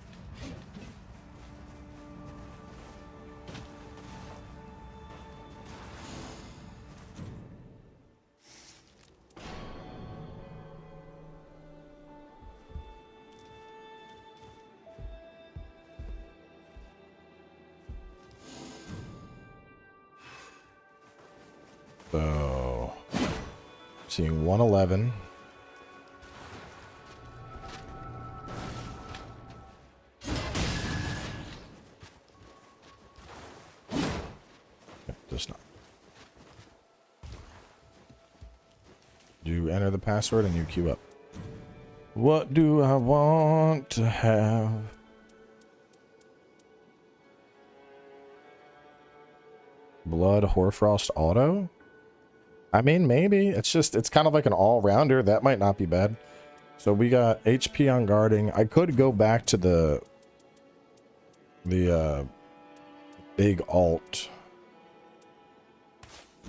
Speaker 1: So, seeing 111. Okay, does not. You enter the password and you queue up. What do I want to have? Blood Hoarfrost Auto? I mean, maybe. It's kind of like an all-rounder. That might not be bad. So we got HP on guarding. I could go back to the big alt.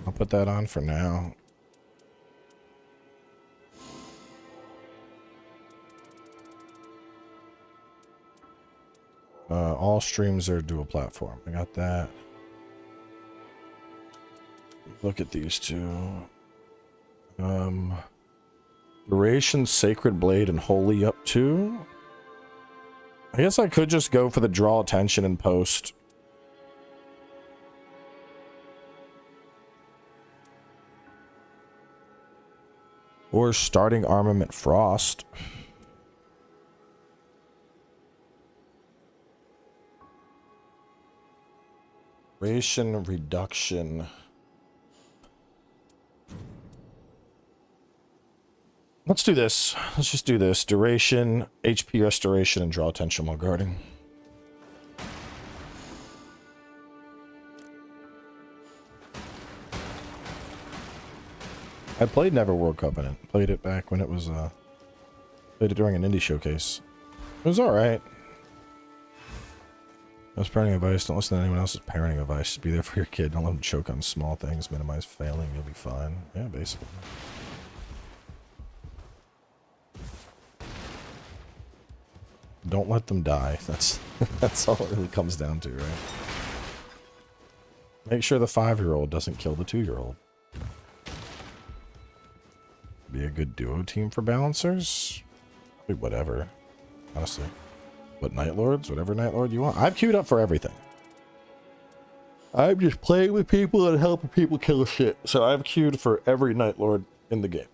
Speaker 1: I'll put that on for now. All streams are dual platform. I got that. Look at these two. Duration, Sacred Blade, and Holy up to. I guess I could just go for the draw attention and post. Or starting armament Frost. Duration reduction. Let's do this. Let's just do this. Duration, HP restoration, and draw attention while guarding. I played Neverworld Covenant. Played it back when it was, played it during an indie showcase. It was alright. That's parenting advice. Don't listen to anyone else's parenting advice. Just be there for your kid. Don't let them choke on small things. Minimize failing. You'll be fine. Yeah, basically. Don't let them die. That's all it really comes down to, right? Make sure the 5-year-old doesn't kill the 2-year-old. Be a good duo team for balancers? Whatever. Honestly. What Night Lords? Whatever Night Lord you want. I've queued up for everything. I'm just playing with people and helping people kill shit. So I've queued for every Night Lord in the game.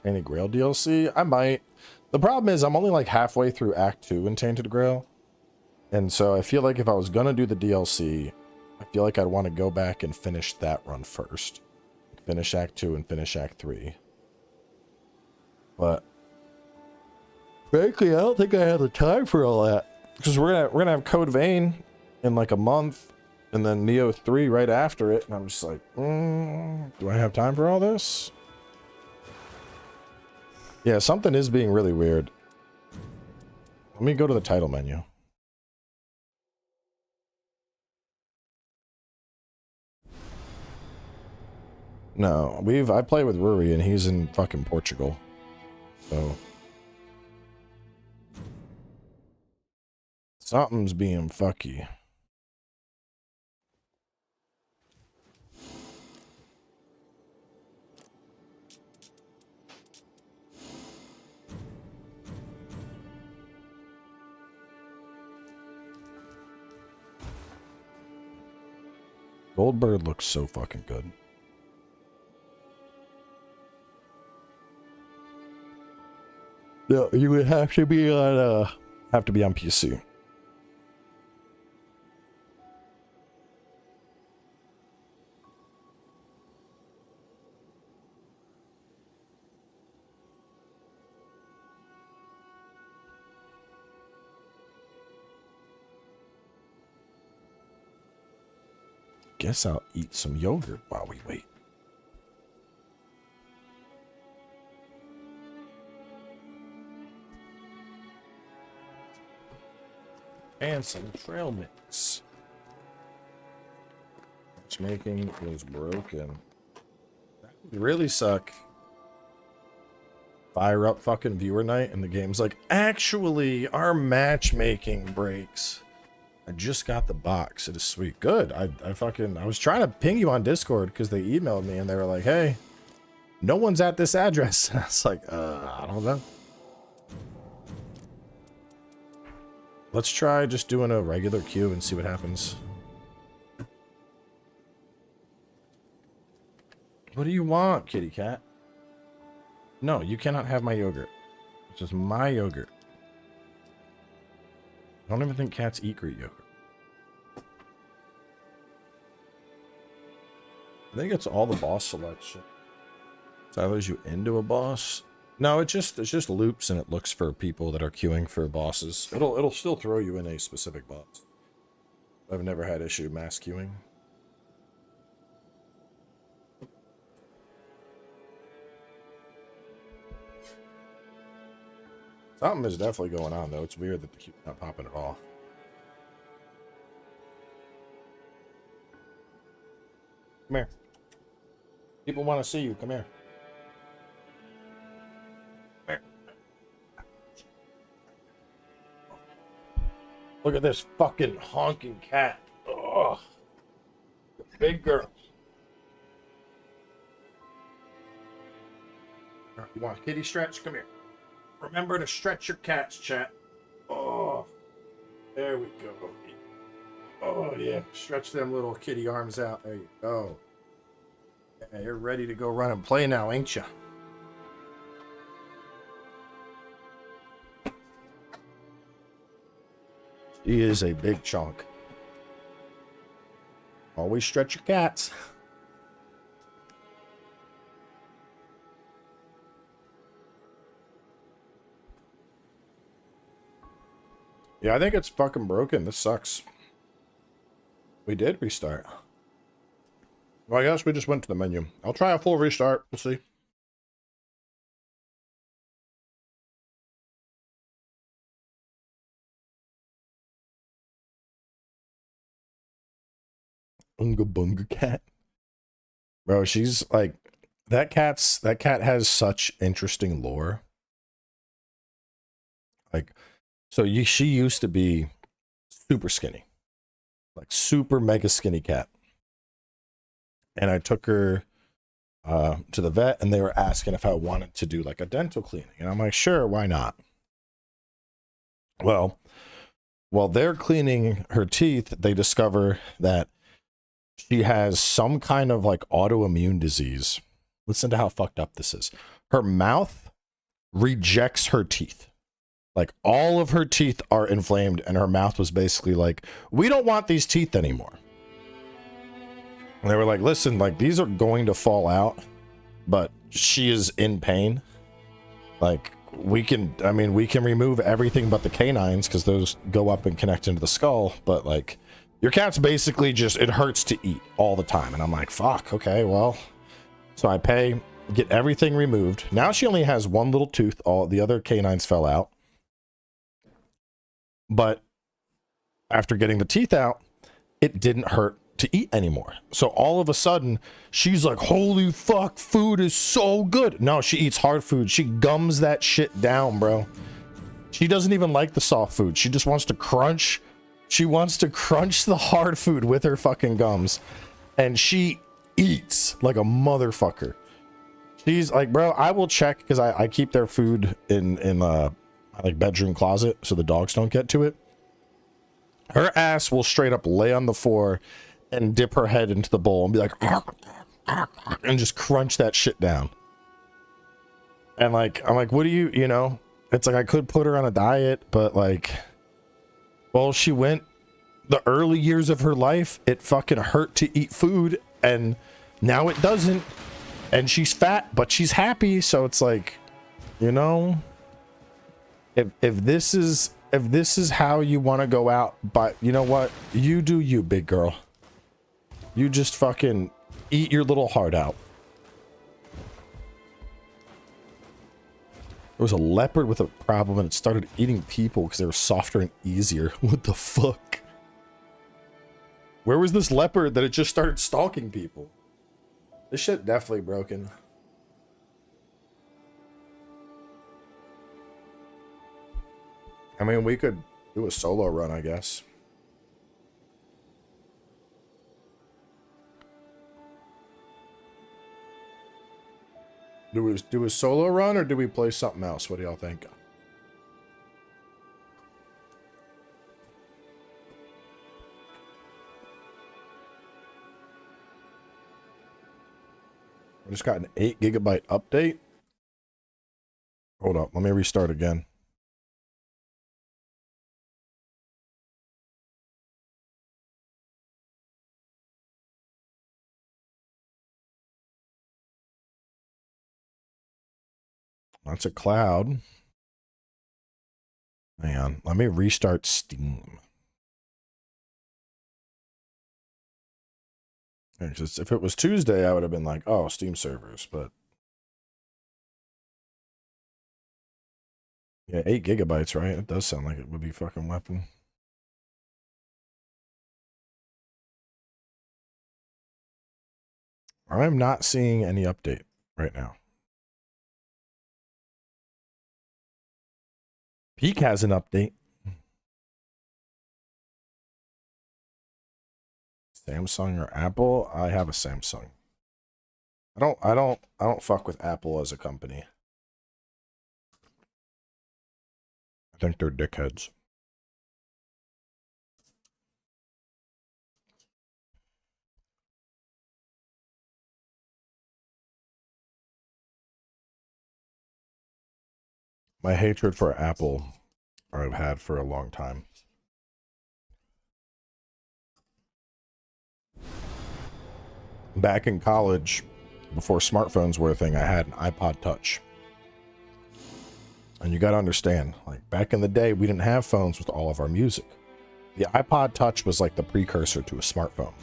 Speaker 1: Tainted Grail DLC? I might. The problem is I'm only like halfway through Act 2 in Tainted Grail. And so I feel like if I was going to do the DLC, I feel like I'd want to go back and finish that run first. Finish Act 2 and finish Act 3. But frankly, I don't think I have the time for all that. Because we're gonna have Code Vein in like a month, and then Neo 3 right after it, and I'm just like, do I have time for all this? Yeah, something is being really weird. Let me go to the title menu. No, I play with Ruri and he's in fucking Portugal. So something's being fucky. Goldbird looks so fucking good. No, you would have to be on PC. Guess I'll eat some yogurt while we wait. And some trail mix. Matchmaking was broken. That would really suck. Fire up fucking viewer night and the game's like, actually, our matchmaking breaks. I just got the box. It is sweet. Good. I was trying to ping you on Discord because they emailed me and they were like, hey, no one's at this address. I was like, I don't know. Let's try just doing a regular queue and see what happens. What do you want, kitty cat? No, you cannot have my yogurt. It's just my yogurt. I don't even think cats eat Greek yogurt. I think it's all the boss selection. Silos you into a boss. No, it just loops and it looks for people that are queuing for bosses. It'll still throw you in a specific boss. I've never had issue mass queuing. Something is definitely going on though. It's weird that the queue's not popping at all. Come here. People want to see you. Come here. Look at this fucking honking cat. Ugh. Big girl. You want a kitty stretch? Come here. Remember to stretch your cats, chat. Oh, there we go. Oh, yeah. Stretch them little kitty arms out. There you go. Yeah, you're ready to go run and play now, ain't you? She is a big chunk. Always stretch your cats. Yeah, I think it's fucking broken. This sucks. We did restart. Well, I guess we just went to the menu. I'll try a full restart. We'll see. Unga bunga cat. Bro, she's like that cat has such interesting lore. Like, so she used to be super skinny. Like super mega skinny cat. And I took her to the vet and they were asking if I wanted to do like a dental cleaning. And I'm like, sure, why not? Well, while they're cleaning her teeth, they discover that she has some kind of like autoimmune disease. Listen to how fucked up this is. Her mouth rejects her teeth. Like all of her teeth are inflamed and her mouth was basically like, we don't want these teeth anymore. And they were like, listen, like these are going to fall out, but she is in pain. Like we can remove everything but the canines because those go up and connect into the skull. But like your cat's basically just, it hurts to eat all the time. And I'm like, fuck, okay, well. So I pay, get everything removed. Now she only has one little tooth. All the other canines fell out. But after getting the teeth out, it didn't hurt to eat anymore. So all of a sudden, she's like, holy fuck, food is so good. No, she eats hard food. She gums that shit down, bro. She doesn't even like the soft food. She just wants to crunch. She wants to crunch the hard food with her fucking gums. And she eats like a motherfucker. She's like, bro, I will check, because I keep their food in like bedroom closet so the dogs don't get to it. Her ass will straight up lay on the floor and dip her head into the bowl and be like, and just crunch that shit down. And like, I'm like, what do you know? It's like, I could put her on a diet, but like, well, she went the early years of her life, it fucking hurt to eat food, and now it doesn't. And she's fat, but she's happy. So it's like, you know, if this is how you want to go out, but you know what? You do you, big girl. You just fucking eat your little heart out. There was a leopard with a problem and it started eating people because they were softer and easier. What the fuck? Where was this leopard that it just started stalking people? This shit definitely broken. I mean, we could do a solo run, I guess. Do we do a solo run or do we play something else? What do y'all think? I just got an 8 GB update. Hold up, let me restart again. That's a cloud. Hang on, let me restart Steam. If it was Tuesday, I would have been like, oh, Steam servers, but yeah, 8 GB, right? It does sound like it would be fucking weapon. I'm not seeing any update right now. Peak has an update. Samsung or Apple? I have a Samsung. I don't fuck with Apple as a company. I think they're dickheads. My hatred for Apple I've had for a long time. Back in college, before smartphones were a thing, I had an iPod Touch. And you got to understand, like back in the day, we didn't have phones with all of our music. The iPod Touch was like the precursor to a smartphone.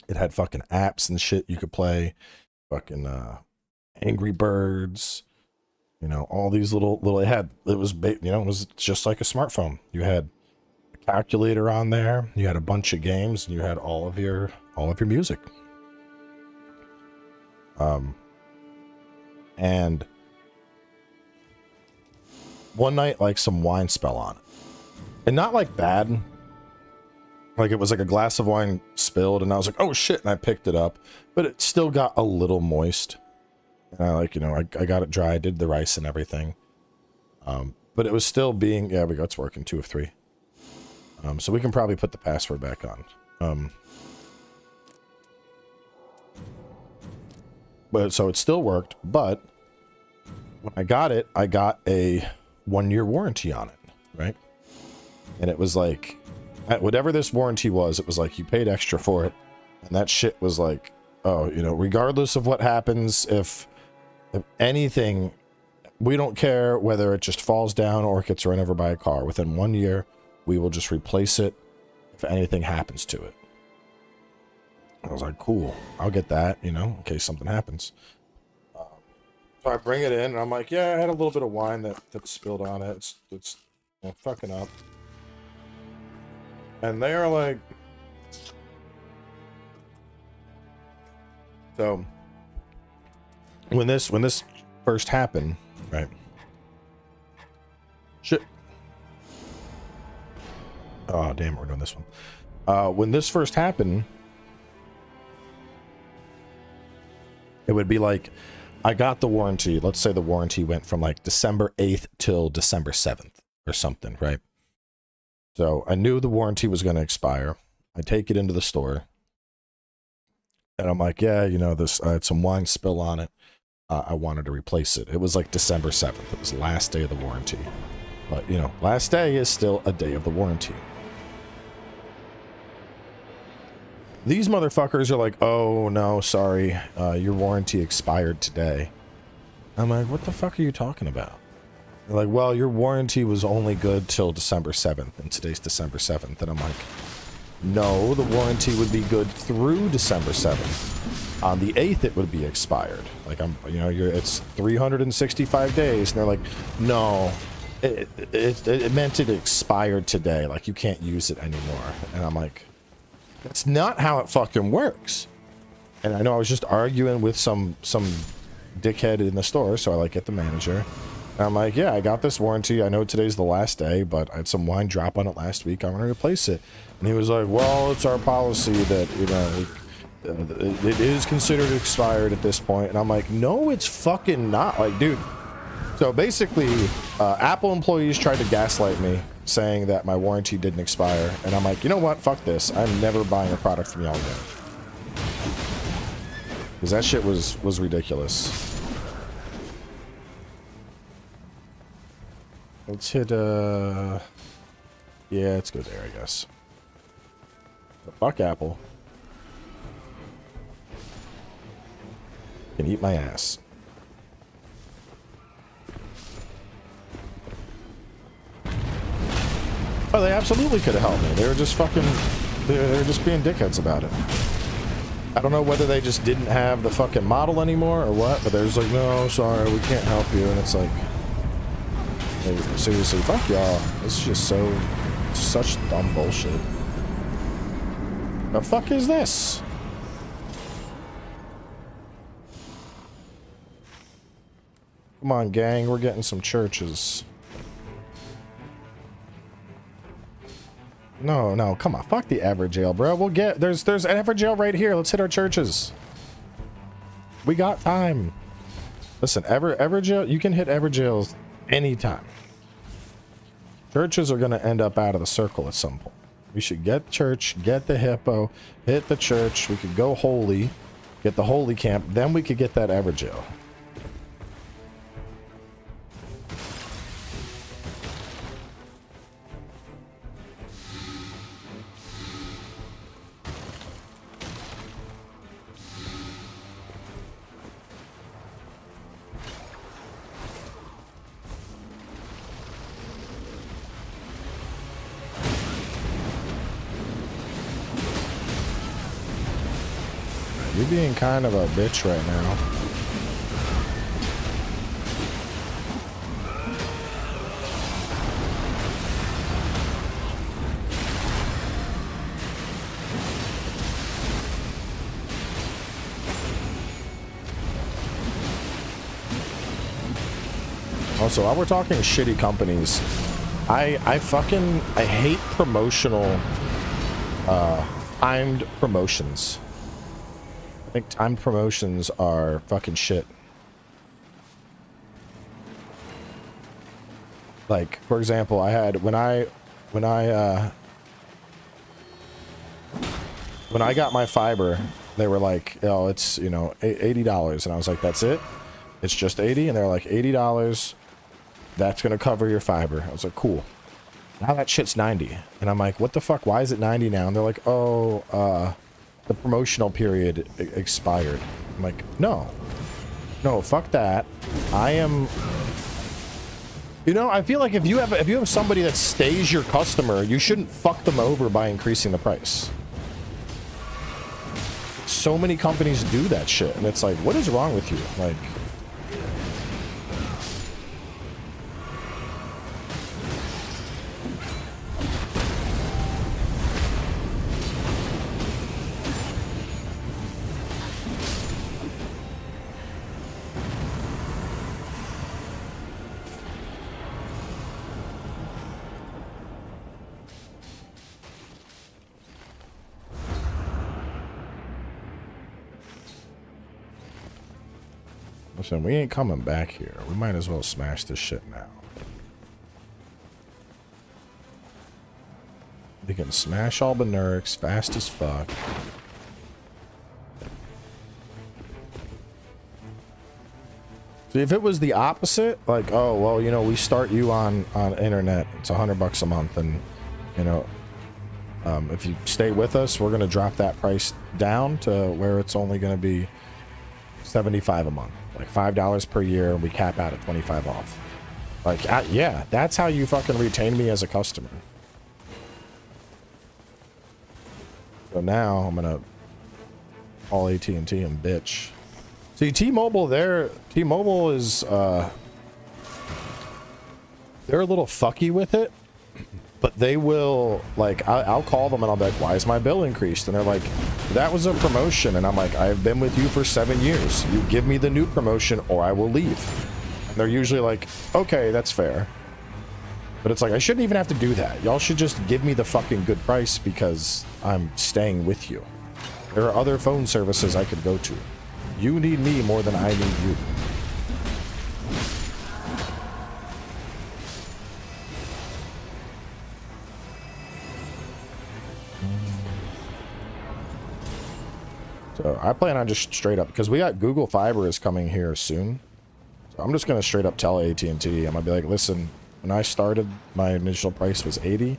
Speaker 1: It had fucking apps and shit you could play, fucking Angry Birds, you know, all these little it was just like a smartphone. You had a calculator on there, you had a bunch of games, and you had all of your music. And one night, like, some wine spell on it, and not like bad, like it was like a glass of wine spilled, and I was like, oh shit, and I picked it up, but it still got a little moist. And I got it dry, I did the rice and everything, but it was still being, yeah, we go, it's working, 2 of 3. So we can probably put the password back on. But so it still worked, but when I got it, I got a 1-year warranty on it, right? And it was like, whatever this warranty was, it was like you paid extra for it, and that shit was like, oh, you know, regardless of what happens, if anything, we don't care whether it just falls down or it gets run over by a car. Within 1 year, we will just replace it if anything happens to it. I was like, cool, I'll get that, you know, in case something happens. So I bring it in, and I'm like, yeah, I had a little bit of wine that spilled on it. It's you know, fucking up. And they are like, So when this first happened, right? Shit. Oh damn, we're doing this one. When this first happened, it would be like, I got the warranty. Let's say the warranty went from like December 8th till December 7th or something, right? So I knew the warranty was going to expire. I take it into the store. And I'm like, yeah, you know, this, I had some wine spill on it. I wanted to replace it. It was like December 7th. It was the last day of the warranty. But, you know, last day is still a day of the warranty. These motherfuckers are like, oh, no, sorry. Your warranty expired today. I'm like, what the fuck are you talking about? They're like, well, your warranty was only good till December 7th, and today's December 7th. And I'm like, no, the warranty would be good through December 7th. On the 8th, it would be expired. Like, you know, it's 365 days. And they're like, no, it meant it expired today. Like, you can't use it anymore. And I'm like, that's not how it fucking works. And I know I was just arguing with some dickhead in the store, so I like get the manager. And I'm like, yeah, I got this warranty. I know today's the last day, but I had some wine drop on it last week. I'm gonna replace it. And he was like, well, it's our policy that, you know, it is considered expired at this point. And I'm like, no, it's fucking not. Like, dude. So basically, Apple employees tried to gaslight me, saying that my warranty didn't expire. And I'm like, you know what? Fuck this. I'm never buying a product from y'all again. Because that shit was ridiculous. Let's hit, yeah, let's go there, I guess. But fuck Apple. Can eat my ass. Oh, they absolutely could have helped me. They were just fucking, they were just being dickheads about it. I don't know whether they just didn't have the fucking model anymore or what, but they're just like, no, sorry, we can't help you. And it's like, hey, seriously, fuck y'all. This is just such dumb bullshit. The fuck is this? Come on, gang, we're getting some churches. No, come on, fuck the Everjail, bro. We'll get, there's an Everjail right here. Let's hit our churches. We got time. Listen, Everjail, you can hit Everjails anytime. Churches are gonna end up out of the circle at some point. We should get church, get the hippo, hit the church. We could go holy, get the holy camp, then we could get that Everjail. You're being kind of a bitch right now. Also, while we're talking shitty companies, I hate promotional timed promotions. I think timed promotions are fucking shit. Like, for example, I had when I got my fiber, they were like, oh, it's, you know, $80, and I was like, that's it? It's just 80? And they're like, $80, that's gonna cover your fiber. I was like, cool. Now that shit's 90, and I'm like, what the fuck? Why is it 90 now? And they're like, oh, the promotional period expired. I'm like, no, fuck that. I am, you know, I feel like if you have somebody that stays your customer, you shouldn't fuck them over by increasing the price. So many companies do that shit, and it's like, what is wrong with you? Like, So we ain't coming back here. We might as well smash this shit now. We can smash all the nerks fast as fuck. See, if it was the opposite, like, oh, well, you know, we start you on internet, it's $100 a month, and, you know, if you stay with us, we're going to drop that price down to where it's only going to be $75 a month. Like $5 per year, and we cap out at 25 off. Like, yeah, that's how you fucking retain me as a customer. So now I'm gonna call AT&T and bitch. See, T-Mobile is they're a little fucky with it, but they will, like, I'll call them and I'll be like, why is my bill increased? And they're like, that was a promotion. And I'm like, I've been with you for 7 years. You give me the new promotion or I will leave. And they're usually like, okay, that's fair. But it's like, I shouldn't even have to do that. Y'all should just give me the fucking good price because I'm staying with you. There are other phone services I could go to. You need me more than I need you. So I plan on just straight up, because we got Google Fiber is coming here soon. So I'm just going to straight up tell AT&T. I'm going to be like, listen, when I started, my initial price was $80.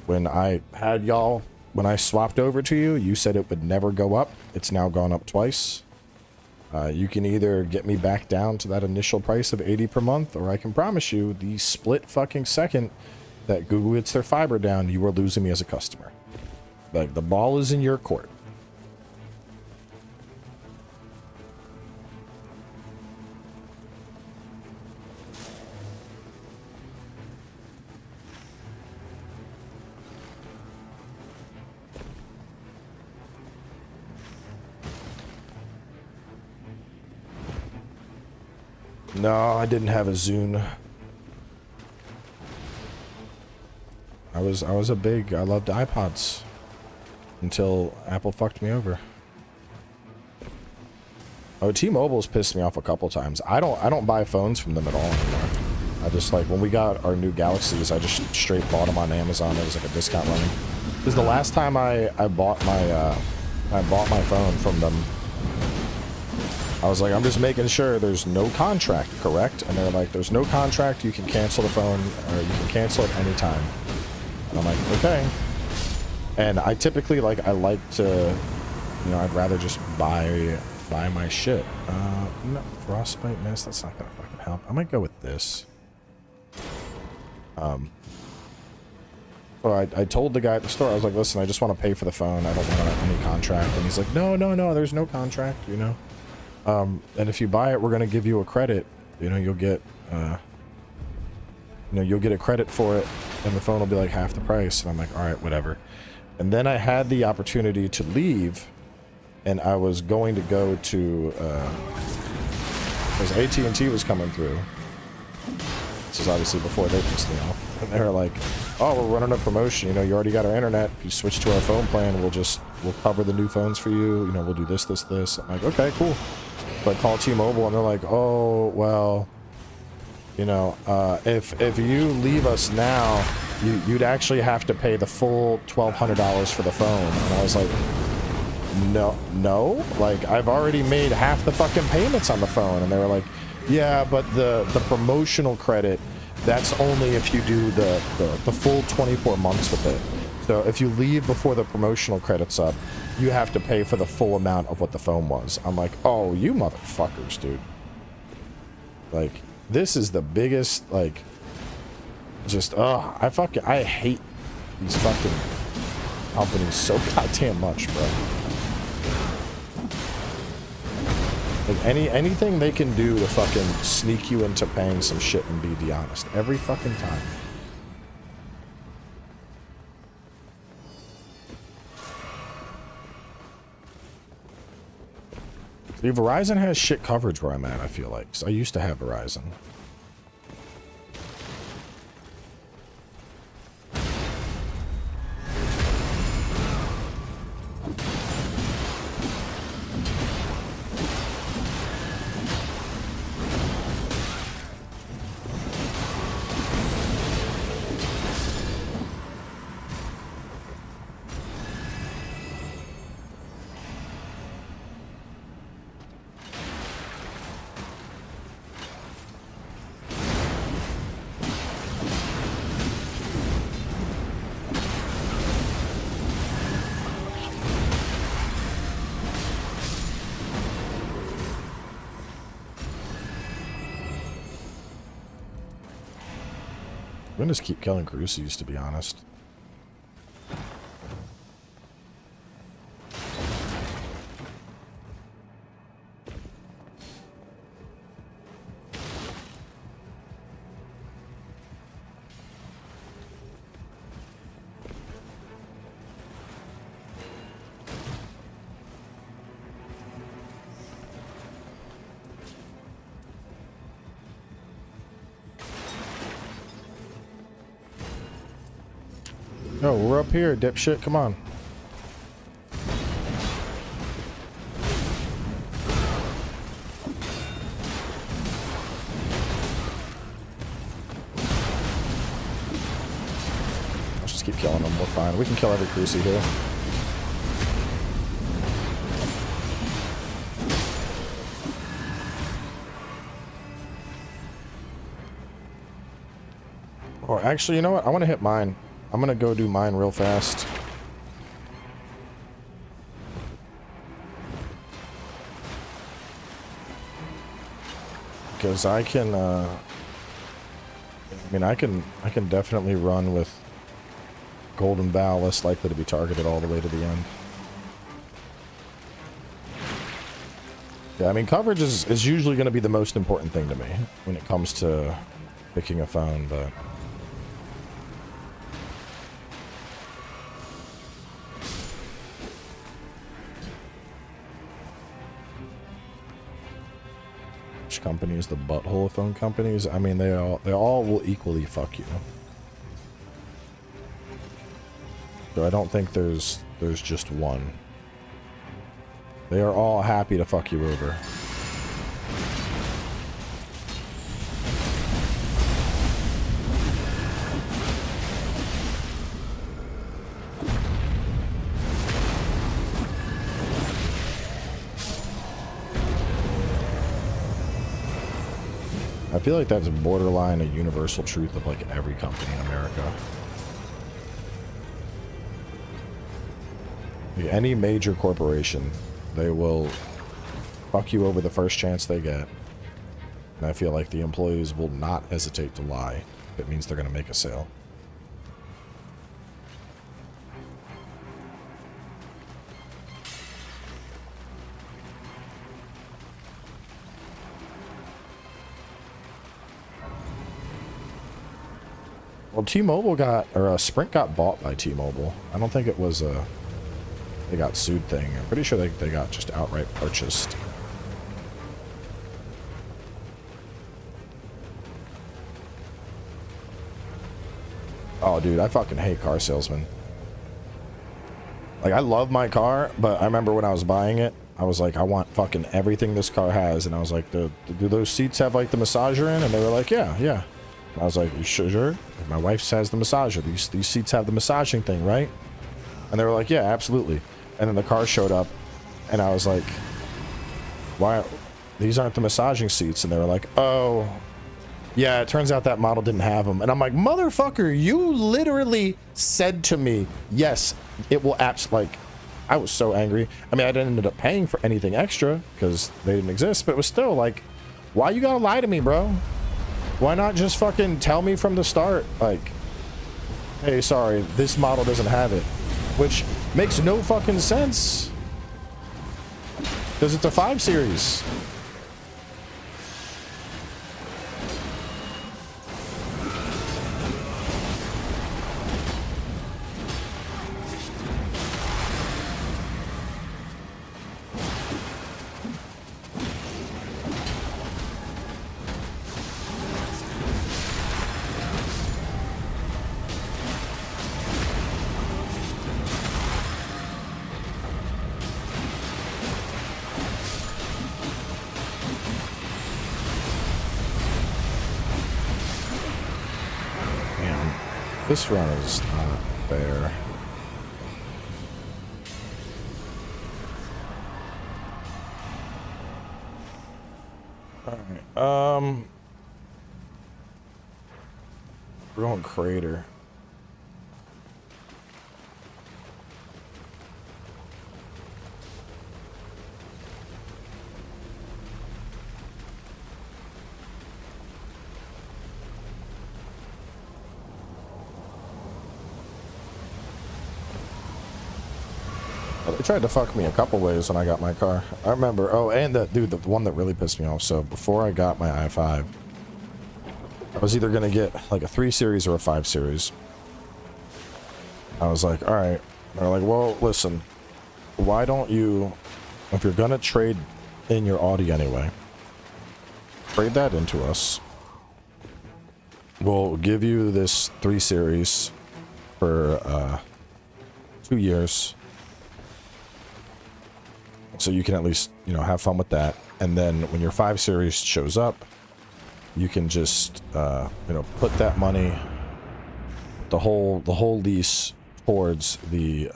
Speaker 1: When I had y'all, when I swapped over to you, you said it would never go up. It's now gone up twice. You can either get me back down to that initial price of $80 per month, or I can promise you the split fucking second that Google gets their fiber down, you are losing me as a customer. Like, the ball is in your court. No, I didn't have a Zune. I loved iPods until Apple fucked me over. Oh, T-Mobile's pissed me off a couple times. I don't buy phones from them at all anymore. I just, like, when we got our new Galaxies, I just straight bought them on Amazon. It was like a discount running. Because the last time I bought my phone from them, I was like, I'm just making sure there's no contract, correct? And they're like, there's no contract, you can cancel the phone, or you can cancel it anytime. And I'm like, okay. And I typically, like, I like to, you know, I'd rather just buy my shit. No, frostbite mist, that's not gonna fucking help. I might go with this. So I told the guy at the store, I was like, listen, I just want to pay for the phone, I don't want any contract. And he's like, no, there's no contract, you know? And if you buy it, we're going to give you a credit. You know, you'll get a credit for it, and the phone will be like half the price. And I'm like, all right, whatever. And then I had the opportunity to leave, and I was going to go to, because AT&T was coming through. This is obviously before they pissed me off. And they were like, oh, we're running a promotion. You know, you already got our internet. If you switch to our phone plan, we'll cover the new phones for you. You know, we'll do this. I'm like, okay, cool. So I call T-Mobile, and they're like, oh, well, you know, if you leave us now, you'd actually have to pay the full $1,200 for the phone. And I was like, no, like, I've already made half the fucking payments on the phone. And they were like, yeah, but the promotional credit, that's only if you do the full 24 months with it. So if you leave before the promotional credit's up, you have to pay for the full amount of what the phone was. I'm like, oh, you motherfuckers, dude. Like, this is the biggest, like, just, I hate these fucking companies so goddamn much, bro. Like, anything they can do to fucking sneak you into paying some shit and be honest. Every fucking time. See, Verizon has shit coverage where I'm at, I feel like. 'Cause I used to have Verizon. I'm gonna just keep killing Crucies, to be honest. Oh, we're up here, dipshit. Come on. Let's just keep killing them. We're fine. We can kill every Crucie here. Or actually, you know what? I want to hit mine. I'm gonna go do mine real fast. Because I can, I mean, I can definitely run with Golden Bow, less likely to be targeted all the way to the end. Yeah, I mean, coverage is usually going to be the most important thing to me when it comes to picking a phone, but... companies, the butthole phone companies, I mean, they all will equally fuck you. So I don't think there's just one. They are all happy to fuck you over. I feel like that's borderline a universal truth of like every company in America. Like any major corporation, they will fuck you over the first chance they get. And I feel like the employees will not hesitate to lie if it means they're going to make a sale. Well, T-Mobile got, or Sprint got bought by T-Mobile. I don't think it was a, they got sued thing. I'm pretty sure they got just outright purchased. Oh, dude, I fucking hate car salesmen. Like, I love my car, but I remember when I was buying it, I was like, I want fucking everything this car has. And I was like, do those seats have, like, the massager in? And they were like, yeah, yeah. I was like, you sure? My wife says the massager. These seats have the massaging thing, right? And they were like, yeah, absolutely. And then the car showed up, and I was like, why? These aren't the massaging seats. And they were like, oh, yeah, it turns out that model didn't have them. And I'm like, motherfucker, you literally said to me, yes, it will like, I was so angry. I mean, I didn't end up paying for anything extra because they didn't exist, but it was still like, why you gotta lie to me, bro? Why not just fucking tell me from the start, like, hey, sorry, this model doesn't have it, which makes no fucking sense because it's a 5 Series. This run is not fair. Alright, we're going crater. They tried to fuck me a couple ways when I got my car. I remember. Oh, and the dude, the one that really pissed me off. So before I got my i5, I was either gonna get like a 3 Series or a 5 Series. I was like, all right. They're like, well, listen, why don't you, if you're gonna trade in your Audi anyway, trade that into us. We'll give you this 3 Series for 2 years, so you can at least, you know, have fun with that. And then when your 5 Series shows up, you can just you know, put that money, the whole lease towards the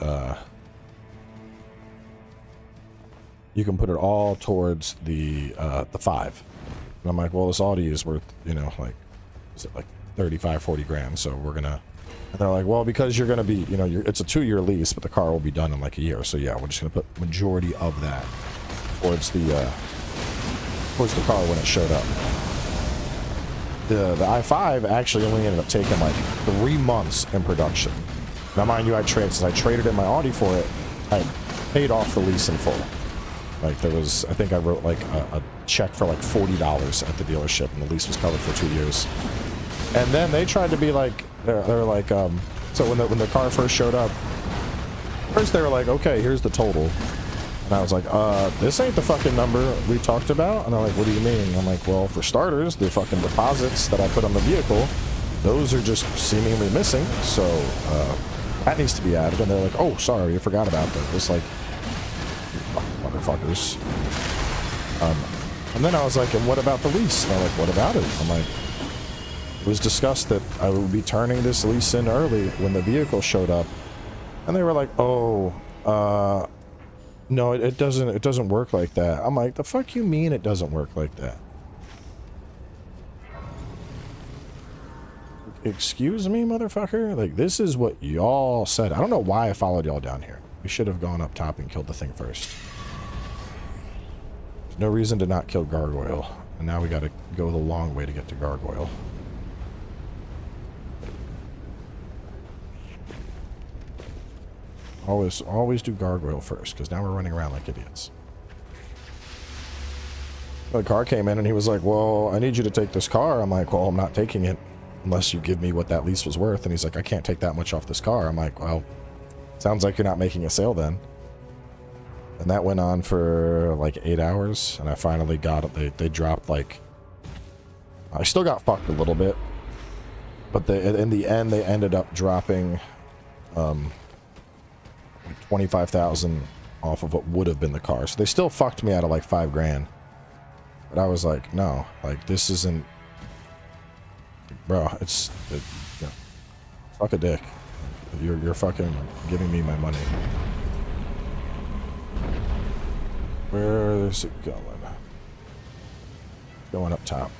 Speaker 1: you can put it all towards the 5. And I'm like, well, this Audi is worth, you know, like, is it like 35, 40 grand? So we're gonna, and they're like, well, because you're gonna be, you know, it's a 2-year lease, but the car will be done in like a year. So yeah, we're just gonna put majority of that towards the car when it showed up. The i5 actually only ended up taking like 3 months in production. Now, mind you, since I traded in my Audi for it, I paid off the lease in full. Like, there was, I think I wrote like a check for like $40 at the dealership, and the lease was covered for 2 years. And then they tried to be like, they're like, so when the car first showed up, first they were like, okay, here's the total. And I was like, this ain't the fucking number we talked about. And they're like, what do you mean? And I'm like, well, for starters, the fucking deposits that I put on the vehicle, those are just seemingly missing. So, that needs to be added. And they're like, oh, sorry, I forgot about that. It's like, motherfuckers. And then I was like, and what about the lease? And they're like, what about it? I'm like, it was discussed that I would be turning this lease in early when the vehicle showed up. And they were like, oh, no, it doesn't work like that. I'm like, the fuck you mean it doesn't work like that? Excuse me, motherfucker? Like, this is what y'all said. I don't know why I followed y'all down here. We should have gone up top and killed the thing first. There's no reason to not kill Gargoyle. And now we gotta go the long way to get to Gargoyle. Always do Gargoyle first, because now we're running around like idiots. The car came in and he was like, well, I need you to take this car. I'm like, well, I'm not taking it unless you give me what that lease was worth. And he's like, I can't take that much off this car. I'm like, well, sounds like you're not making a sale then. And that went on for like 8 hours. And I finally got it. They dropped like, I still got fucked a little bit. But in the end, they ended up dropping 25,000 off of what would have been the car. So they still fucked me out of like 5 grand. But I was like, no, like this isn't, bro, you know, fuck a dick. You're fucking giving me my money. Where is it going? Going up top.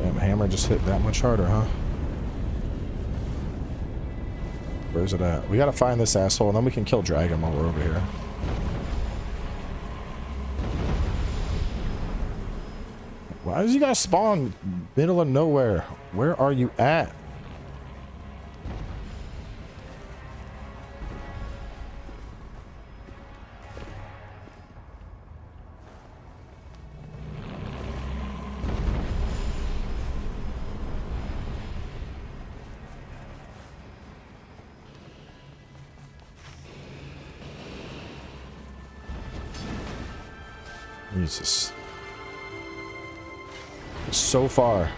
Speaker 1: Damn, hammer just hit that much harder, huh? Where's it at? We gotta find this asshole, and then we can kill Dragon while we're over here. Why does you guys spawn middle of nowhere? Where are you at? Jesus. So far.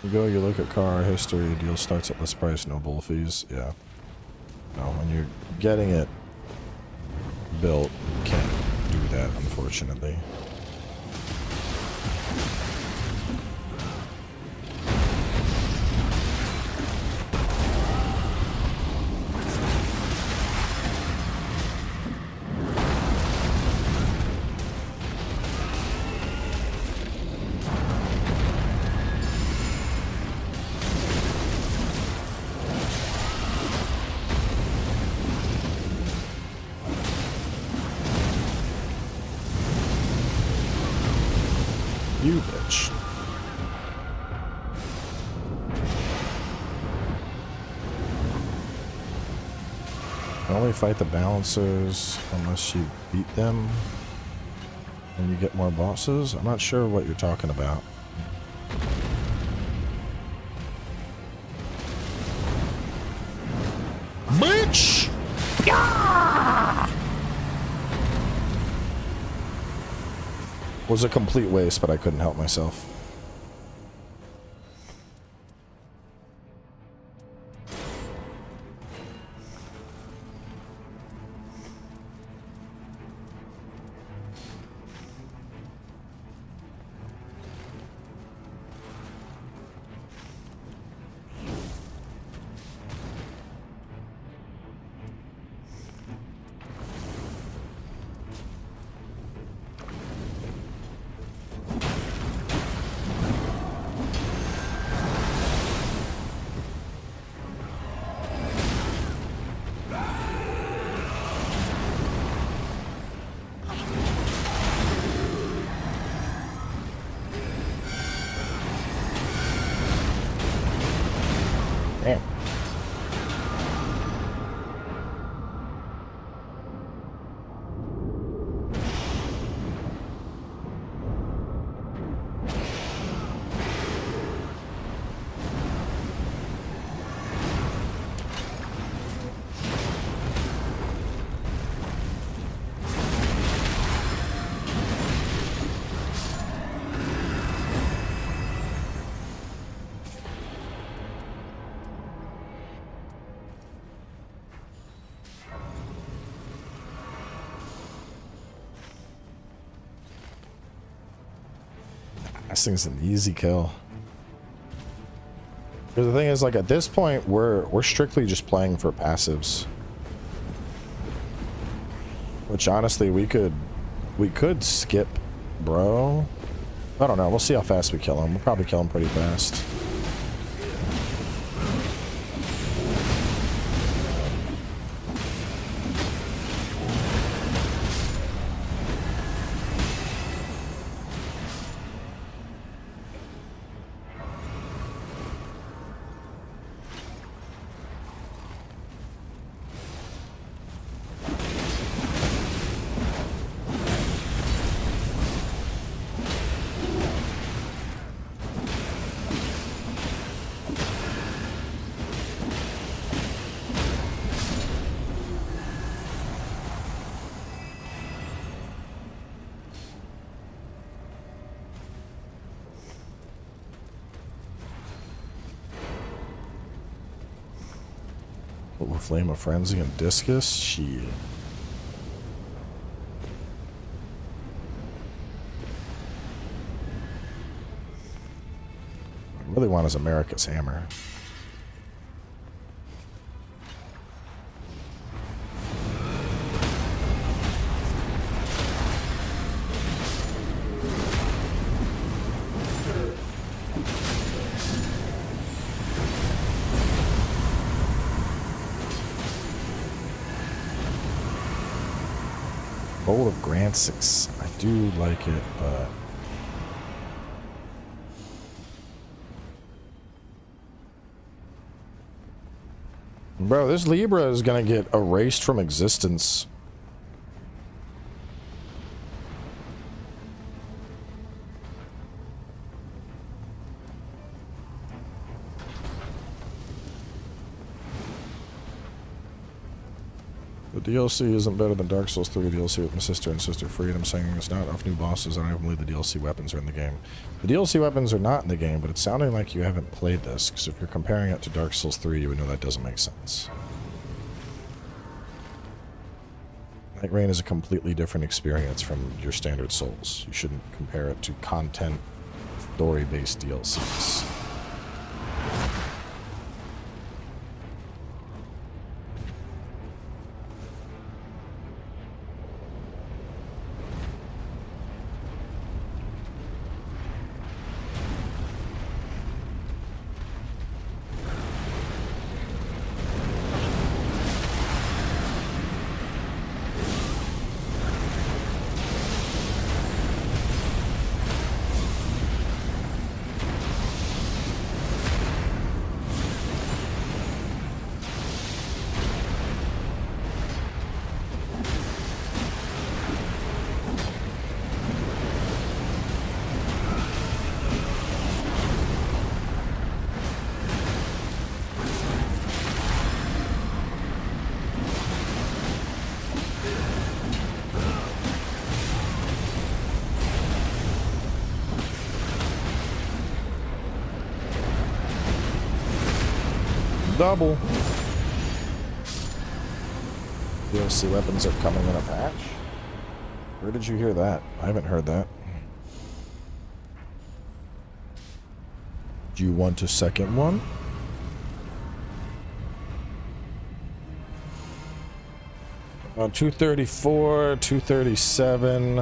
Speaker 1: You go, you look at car history, deal starts at list price, no bull fees. Yeah. No, when you're getting it built, you can't do that, unfortunately. only fight the balancers unless you beat them and you get more bosses. I'm not sure what you're talking about. Bitch! Yeah! Was a complete waste, but I couldn't help myself. Damn. This thing's an easy kill. Because the thing is, like, at this point, we're strictly just playing for passives. Which honestly we could skip, bro. I don't know. We'll see how fast we kill him. We'll probably kill him pretty fast. Flame of Frenzy and Discus? Shit. What I really want is America's Hammer. Bowl of Grand Six. I do like it, but bro, this Libra is gonna get erased from existence. The DLC isn't better than Dark Souls 3 DLC with my sister and Sister Freedom saying it's not enough new bosses. I don't even believe the DLC weapons are in the game. The DLC weapons are not in the game, but it's sounding like you haven't played this, because if you're comparing it to Dark Souls 3, you would know that doesn't make sense. Night Rain is a completely different experience from your standard Souls. You shouldn't compare it to content, story-based DLCs. double. DLC weapons are coming in a patch. Where did you hear that? I haven't heard that. Do you want a second one? About 234, 237.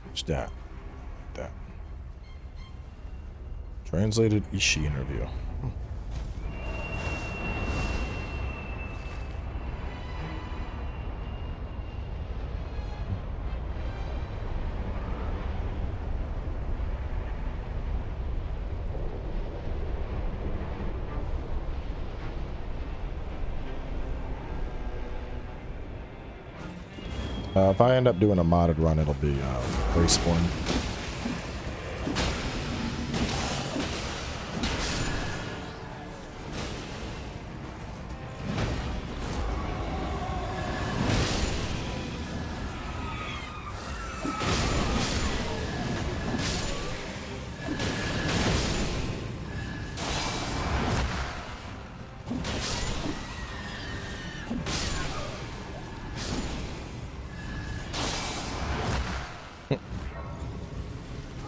Speaker 1: What's that? That. Translated Ishii interview. If I end up doing a modded run, it'll be Respawn.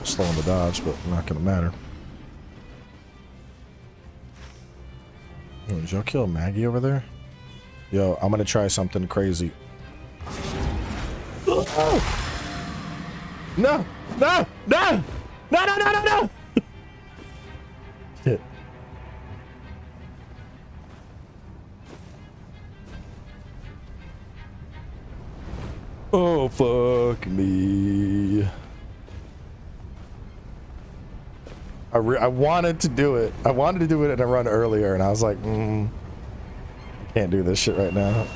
Speaker 1: Slowing the dodge, but not gonna matter. Yo, did y'all kill Maggie over there? Yo, I'm gonna try something crazy. Oh! No! No! No! No! No! No! No! No! Shit. Oh, fuck me. I wanted to do it. I wanted to do it in a run earlier, and I was like, I can't do this shit right now.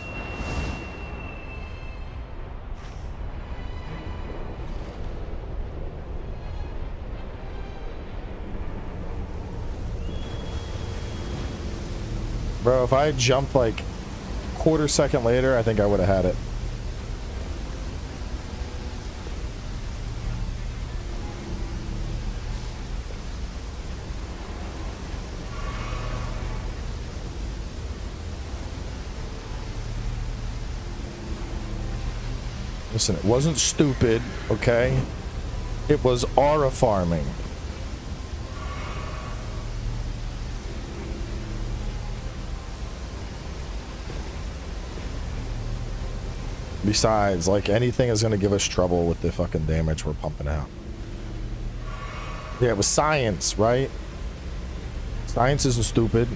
Speaker 1: Bro, if I had jumped like quarter second later, I think I would have had it. Listen, it wasn't stupid, okay? It was aura farming. Besides, like, anything is gonna give us trouble with the fucking damage we're pumping out. Yeah, it was science, right? Science isn't stupid.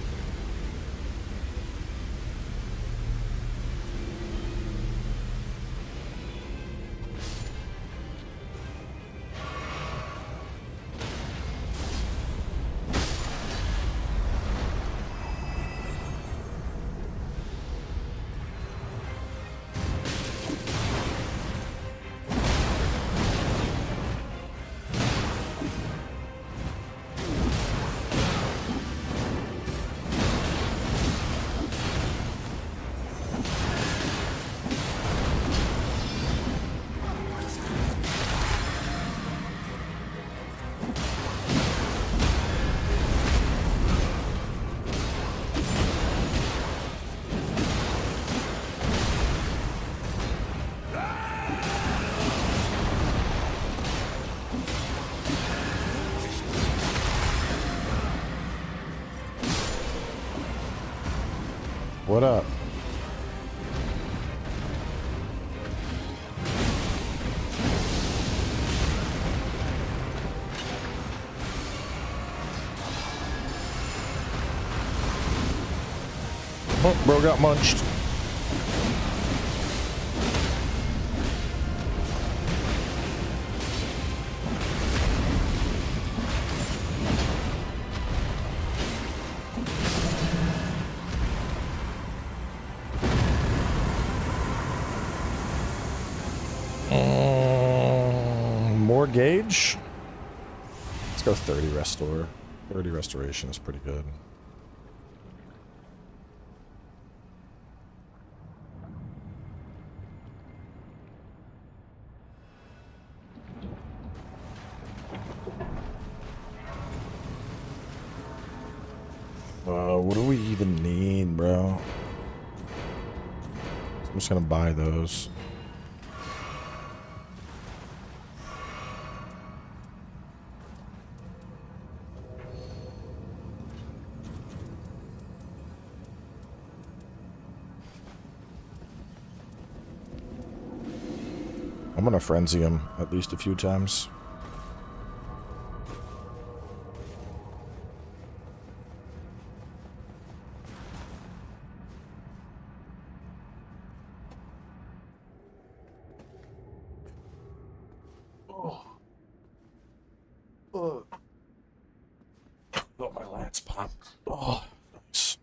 Speaker 1: What up? Oh, bro got munched. More gauge. Let's go 30 restore. 30 restoration is pretty good. What do we even need, bro? I'm just gonna buy those. I'm gonna frenzy him at least a few times. Oh, my lance popped. Oh, nice.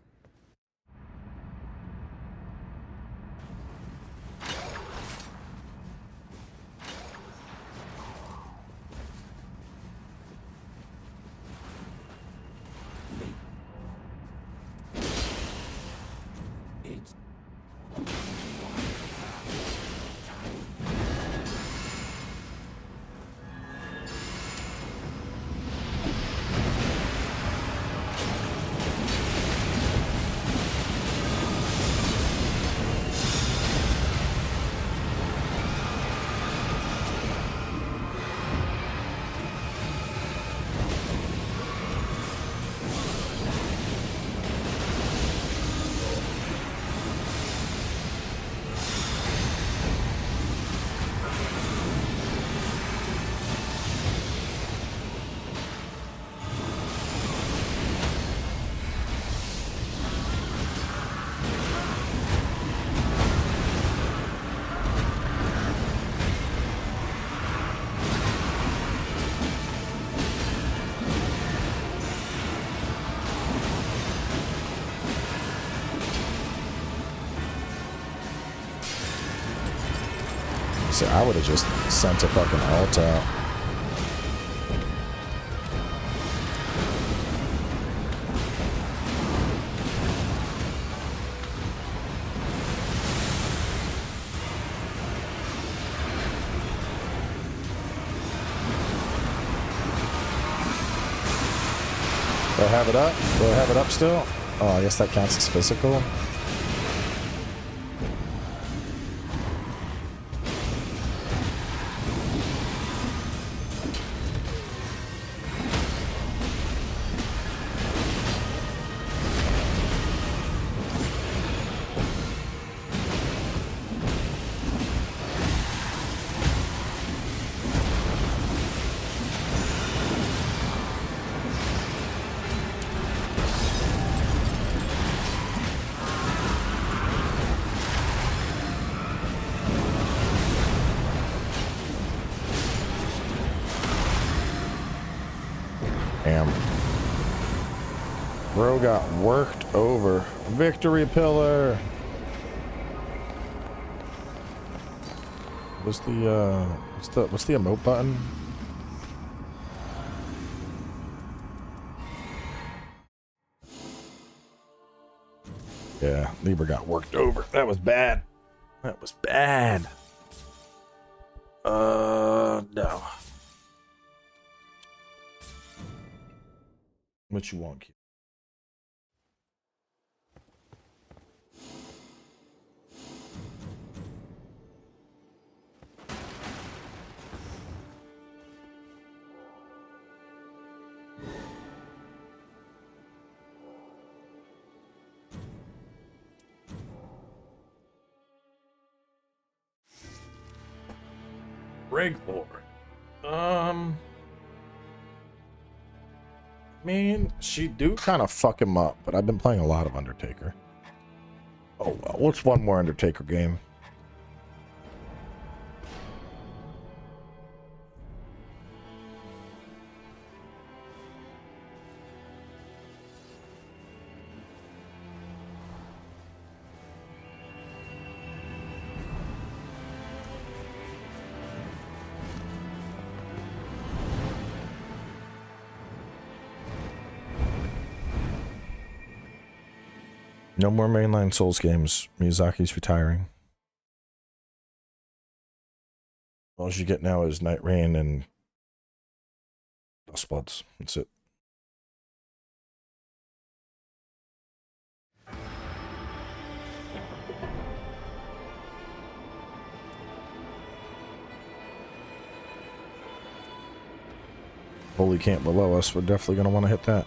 Speaker 1: So I would have just sent a fucking alt out. Do I have it up? Do I have it up still? Oh, I guess that counts as physical. Damn. Bro got worked over. Victory pillar. What's the emote button? Yeah, Libra got worked over. That was bad. That was bad. No. What you want, kid? Rig Lord. I mean, she do kind of fuck him up, but I've been playing a lot of Undertaker. Oh well, what's one more Undertaker game? No more mainline Souls games. Miyazaki's retiring. All you get now is Night Rain and Dust Bloods. That's it. bully camp below us, we're definitely going to want to hit that.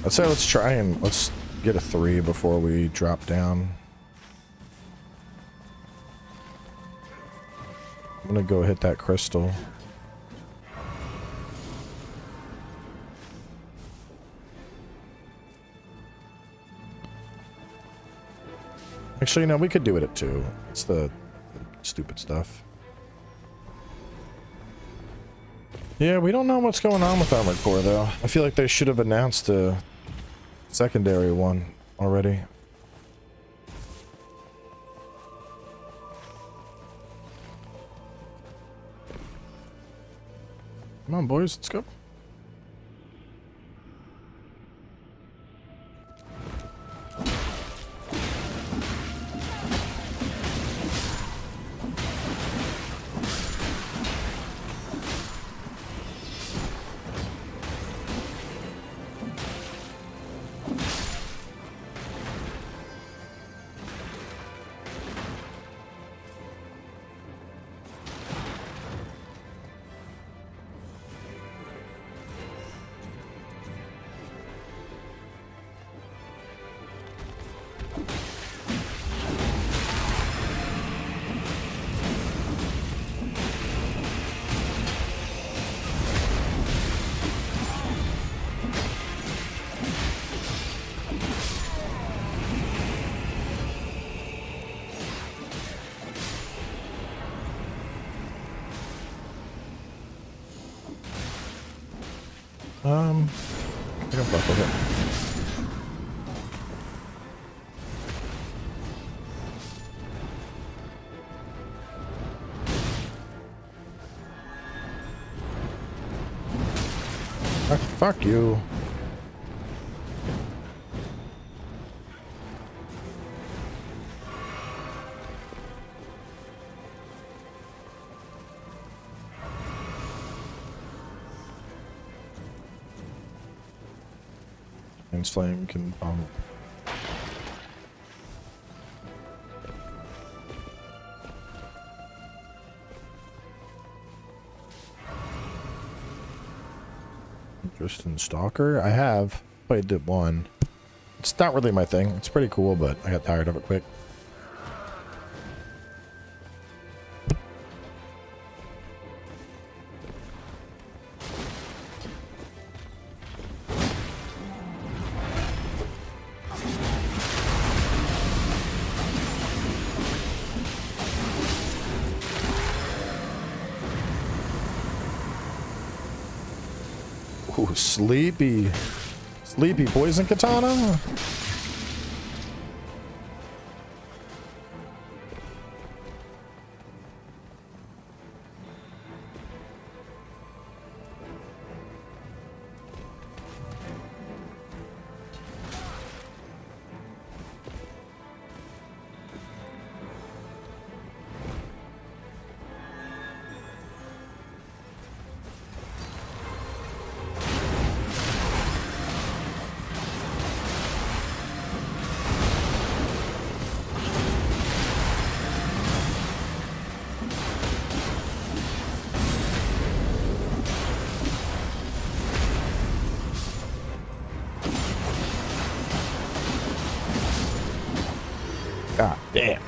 Speaker 1: I'd say let's try and let's get a 3 before we drop down. I'm gonna go hit that crystal. Actually, no, we could do it at 2. It's the stupid stuff. Yeah, we don't know what's going on with Armored Core, though. I feel like they should have announced a secondary one already. Come on, boys, let's go. I think I'm fucked with it. Fuck you. Flame can bump. Interest in Stalker? I have played it 1. It's not really my thing. It's pretty cool, but I got tired of it quick. Ooh, sleepy poison katana. God damn.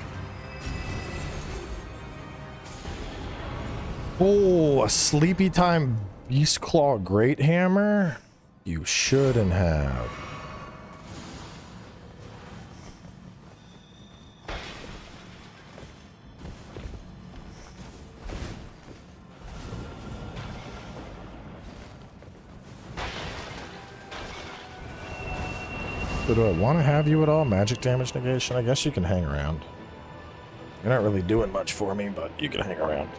Speaker 1: Oh, a sleepy time beast claw great hammer? You shouldn't have. So do I want to have you at all? Magic damage negation? I guess you can hang around. You're not really doing much for me, but you can hang around.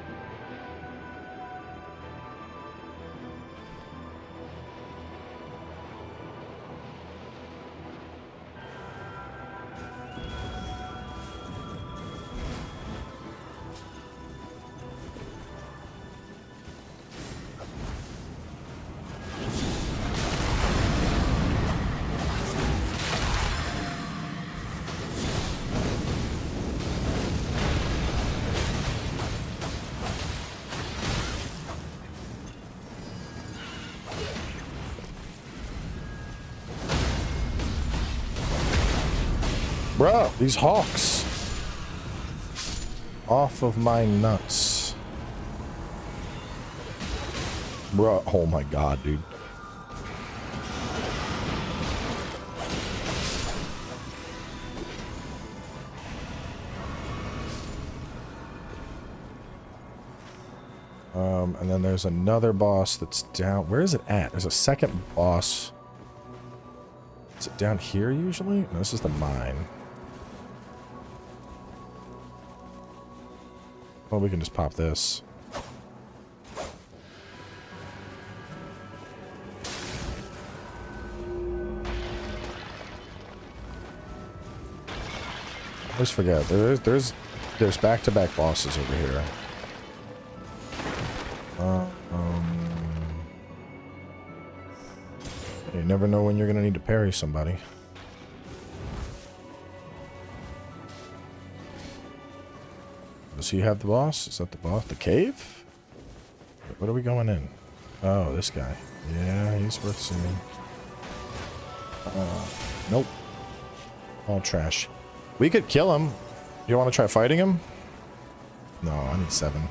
Speaker 1: Bruh, these hawks. Off of my nuts. Bruh, oh my god, dude. And then there's another boss that's down. Where is it at? There's a second boss. Is it down here usually? No, this is the mine. Well, we can just pop this. I always forget. There's back-to-back bosses over here. You never know when you're gonna need to parry somebody. Does he have the boss? Is that the boss? The cave? What are we going in? Oh, this guy. Yeah, he's worth seeing. Nope. All trash. We could kill him. You want to try fighting him? No, I need 7.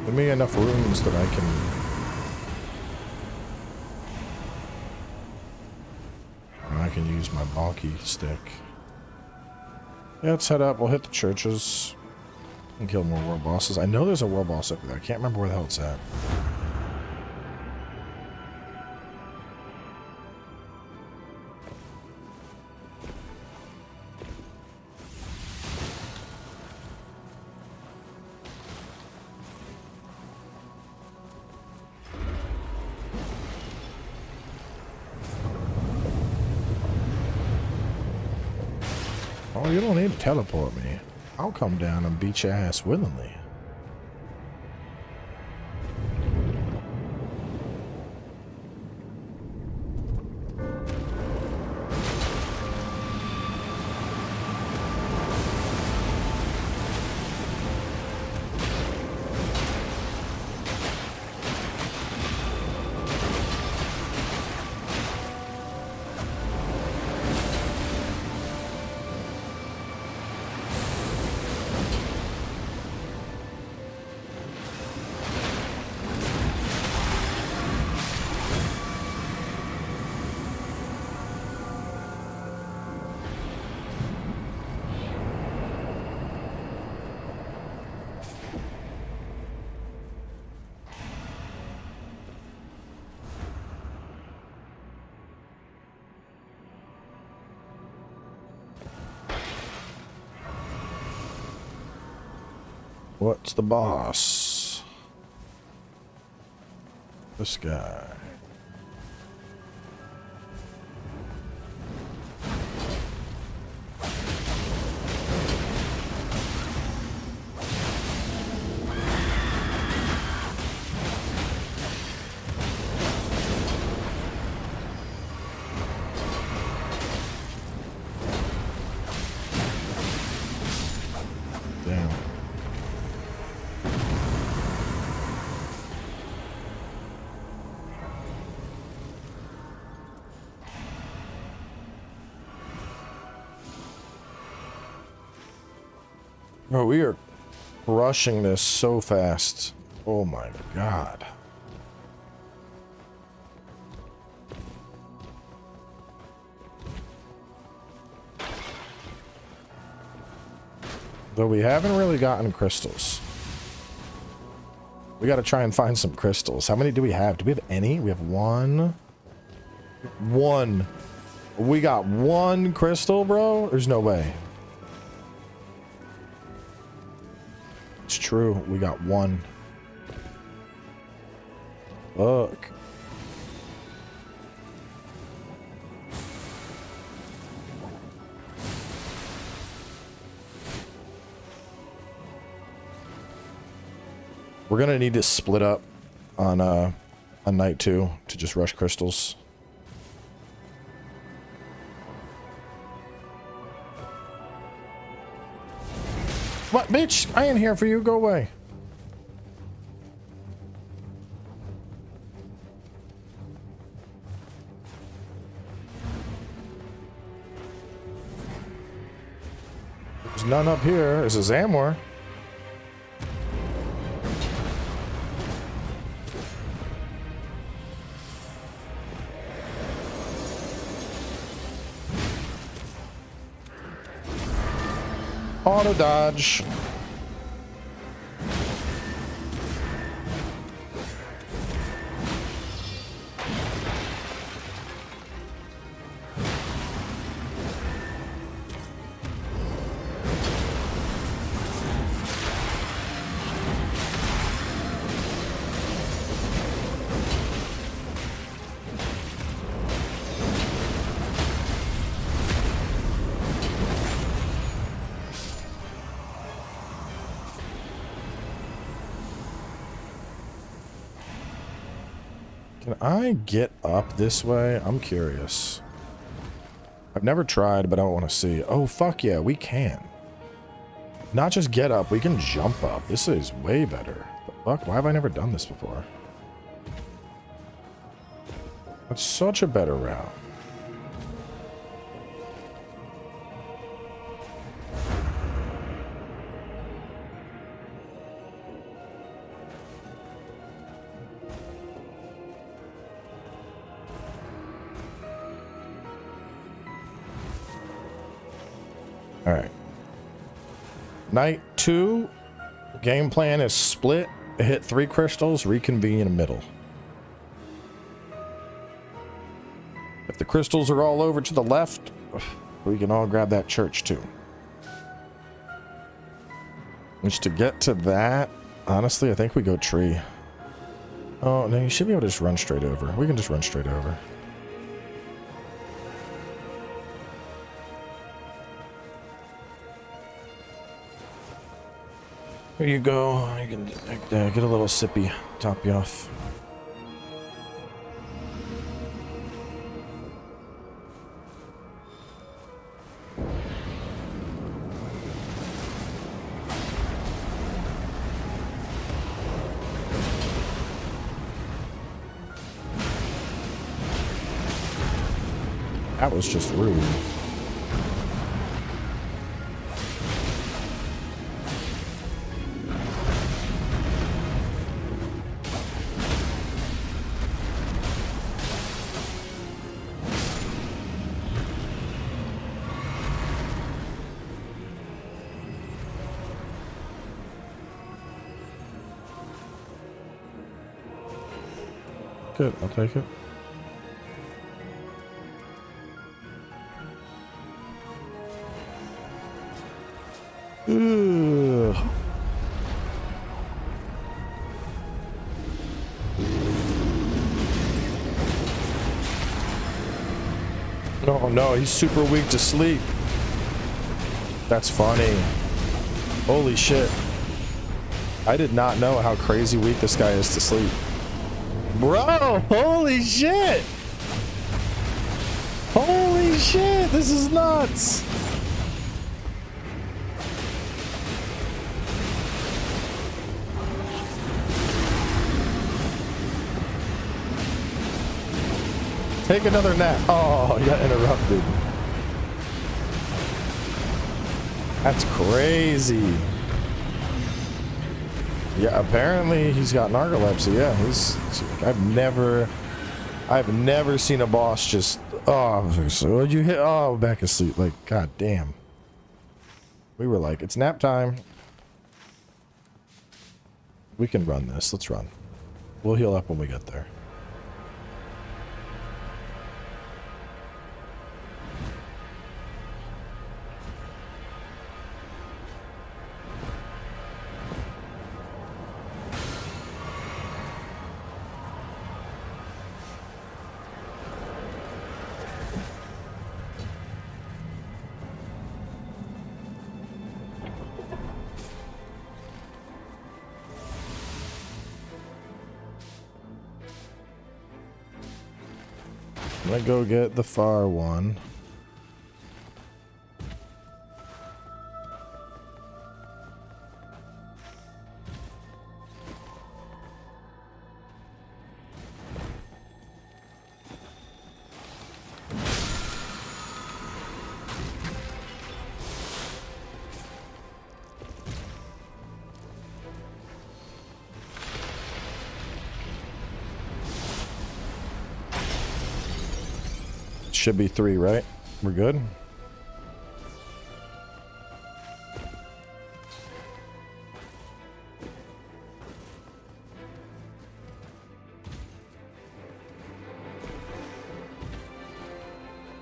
Speaker 1: Give me enough runes that I can use my bulky stick. Yeah, let's head up. We'll hit the churches and kill more world bosses. I know there's a world boss up there. I can't remember where the hell it's at. Oh, you don't need to teleport me. I'll come down and beat your ass willingly. What's the boss? This guy. Damn. Oh, we are rushing this so fast. Oh my god. Though we haven't really gotten crystals. We gotta try and find some crystals. How many do we have? Do we have any? We have one. One. We got one crystal, bro? There's no way. It's true. We got one. Look. We're gonna need to split up on night 2 to just rush crystals. What, bitch? I ain't here for you. Go away. There's none up here. There's a Zamor. Auto dodge. Can I get up this way? I'm curious. I've never tried, but I want to see. Oh, fuck yeah, we can. Not just get up, we can jump up. This is way better. The fuck? Why have I never done this before? That's such a better route. All right. Night 2, game plan is split, hit 3 crystals, reconvene in the middle. If the crystals are all over to the left, we can all grab that church too. Which to get to that, honestly, I think we go tree. Oh, no, you should be able to just run straight over. We can just run straight over. Here you go. You can get a little sippy, top you off. That was just rude. Good, I'll take it. Ugh. Oh no, he's super weak to sleep. That's funny. Holy shit. I did not know how crazy weak this guy is to sleep. Bro, holy shit! Holy shit, this is nuts! Take another nap. Oh, you got interrupted. That's crazy. Yeah, apparently he's got narcolepsy. Yeah, I've never seen a boss just, oh, so you hit, oh, back asleep. Like, god damn. We were like, it's nap time. We can run this. Let's run. We'll heal up when we get there. I'm gonna go get the far one. Should be 3, right? We're good.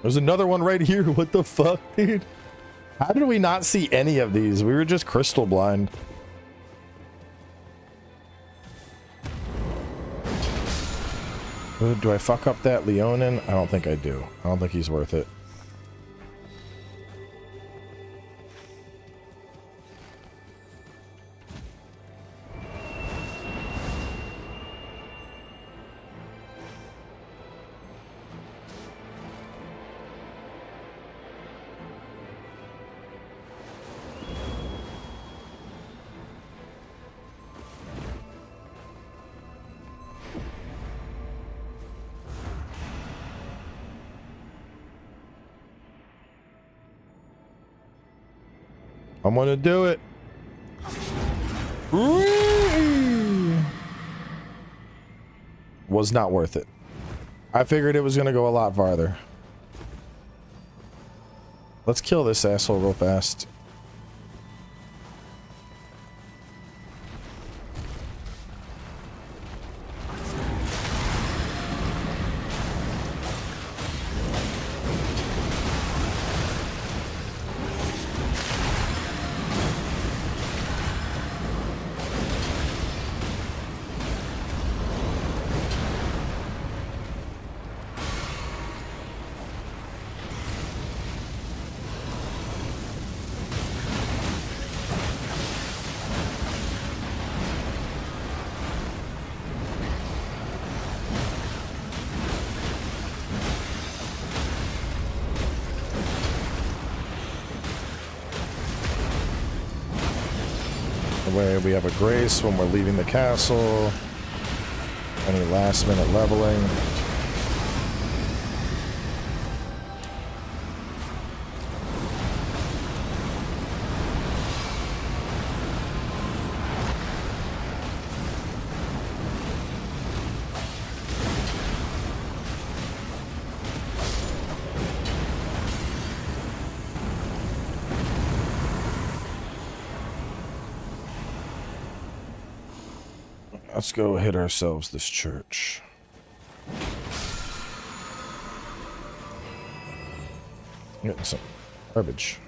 Speaker 1: There's another one right here. What the fuck, dude? How did we not see any of these? We were just crystal blind. Do I fuck up that Leonin? I don't think I do. I don't think he's worth it. I'm gonna do it. Was not worth it. I figured it was gonna go a lot farther. Let's kill this asshole real fast. We have a grace when we're leaving the castle. Any last minute leveling. Let's go hit ourselves this church. Getting some garbage.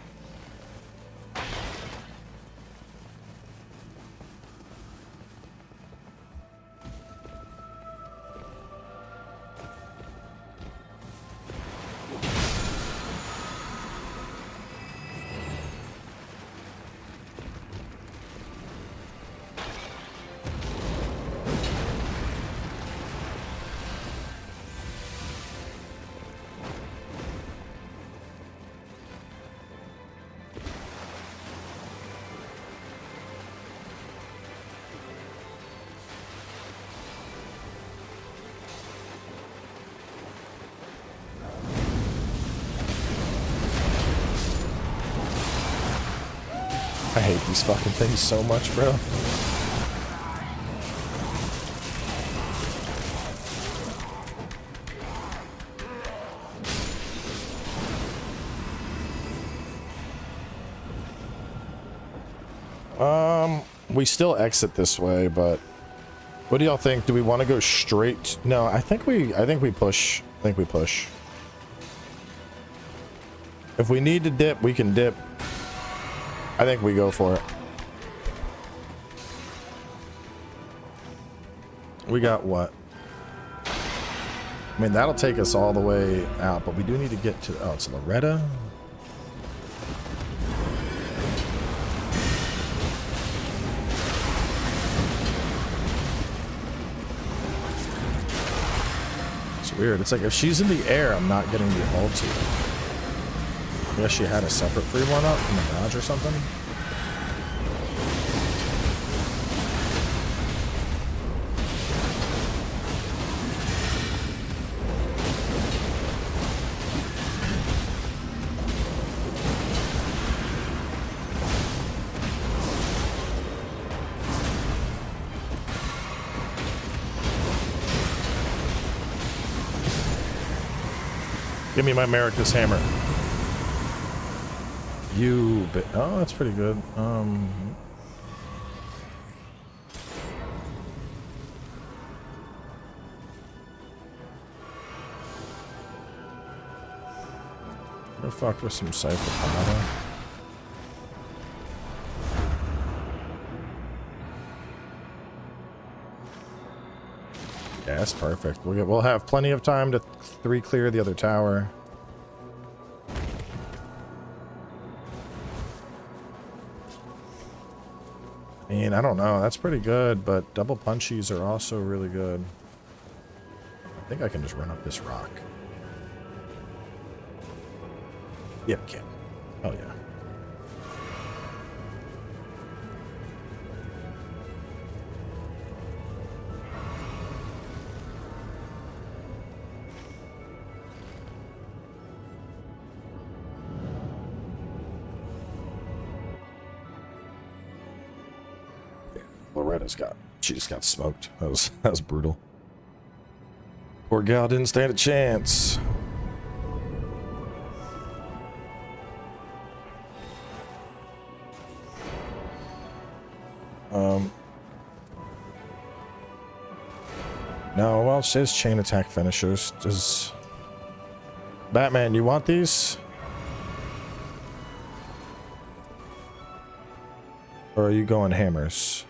Speaker 1: I hate these fucking things so much, bro. We still exit this way, but what do y'all think? Do we want to go straight? No, I think we push. I think we push. If we need to dip, we can dip. I think we go for it. We got what? I mean, that'll take us all the way out, but we do need to get to... Oh, it's Loretta? So weird. It's like if she's in the air, I'm not getting the ulti. I guess she had a separate free one up in the dodge or something. Give me my Maricus hammer. You bit. Oh, that's pretty good. Go fuck with some Cypher Powder. Yeah, that's perfect. We'll have plenty of time to 3 clear the other tower. I mean, I don't know. That's pretty good, but double punchies are also really good. I think I can just run up this rock. Yep, can. Oh yeah. She just got smoked. That was brutal. Poor gal didn't stand a chance. No, well, it says chain attack finishers. Does Batman, you want these? Or are you going hammers?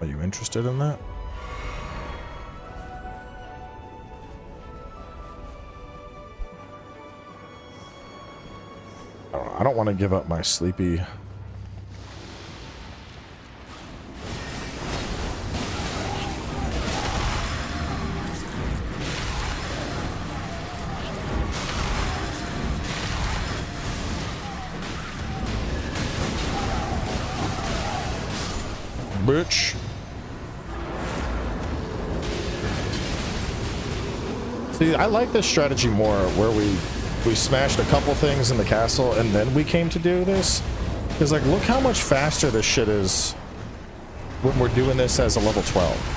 Speaker 1: Are you interested in that? I don't want to give up my sleepy. Bitch. See, I like this strategy more, where we smashed a couple things in the castle and then we came to do this. Because, like, look how much faster this shit is when we're doing this as a level 12.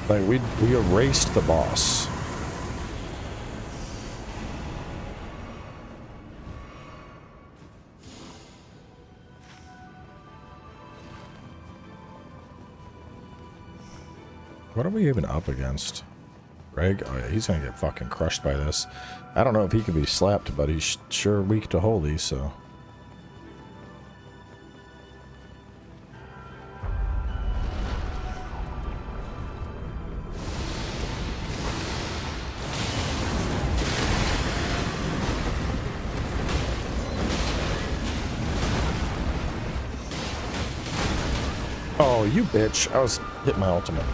Speaker 1: Like, we erased the boss. What are we even up against? Greg? Oh yeah, he's gonna get fucking crushed by this. I don't know if he can be slapped, but he's sure weak to holy, so. Oh, you bitch. I was hitting my ultimate.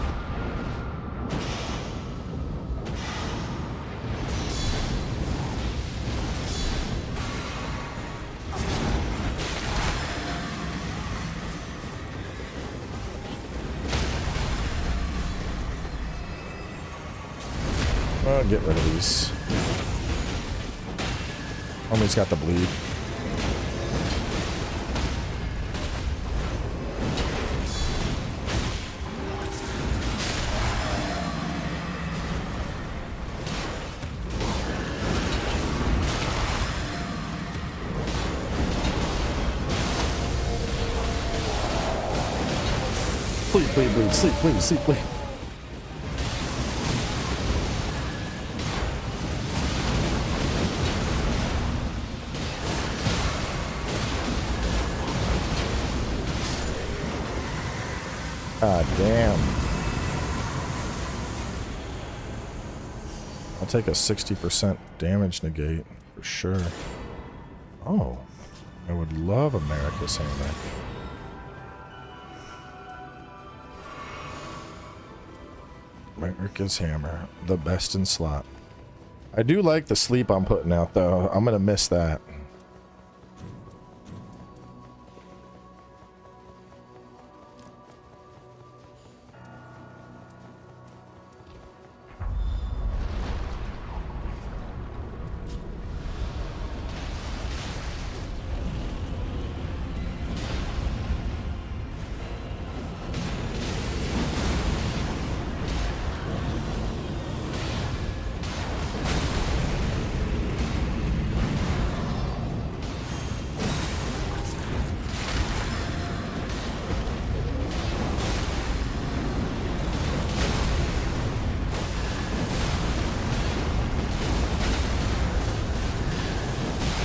Speaker 1: Well, get rid of these. Homie's got the bleed. Sleep, bleed, sleep, bleed, sleep, bleed. God damn. I'll take a 60% damage negate for sure. Oh, I would love America's Hammer. America's Hammer, the best in slot. I do like the sleep I'm putting out though. I'm gonna miss that.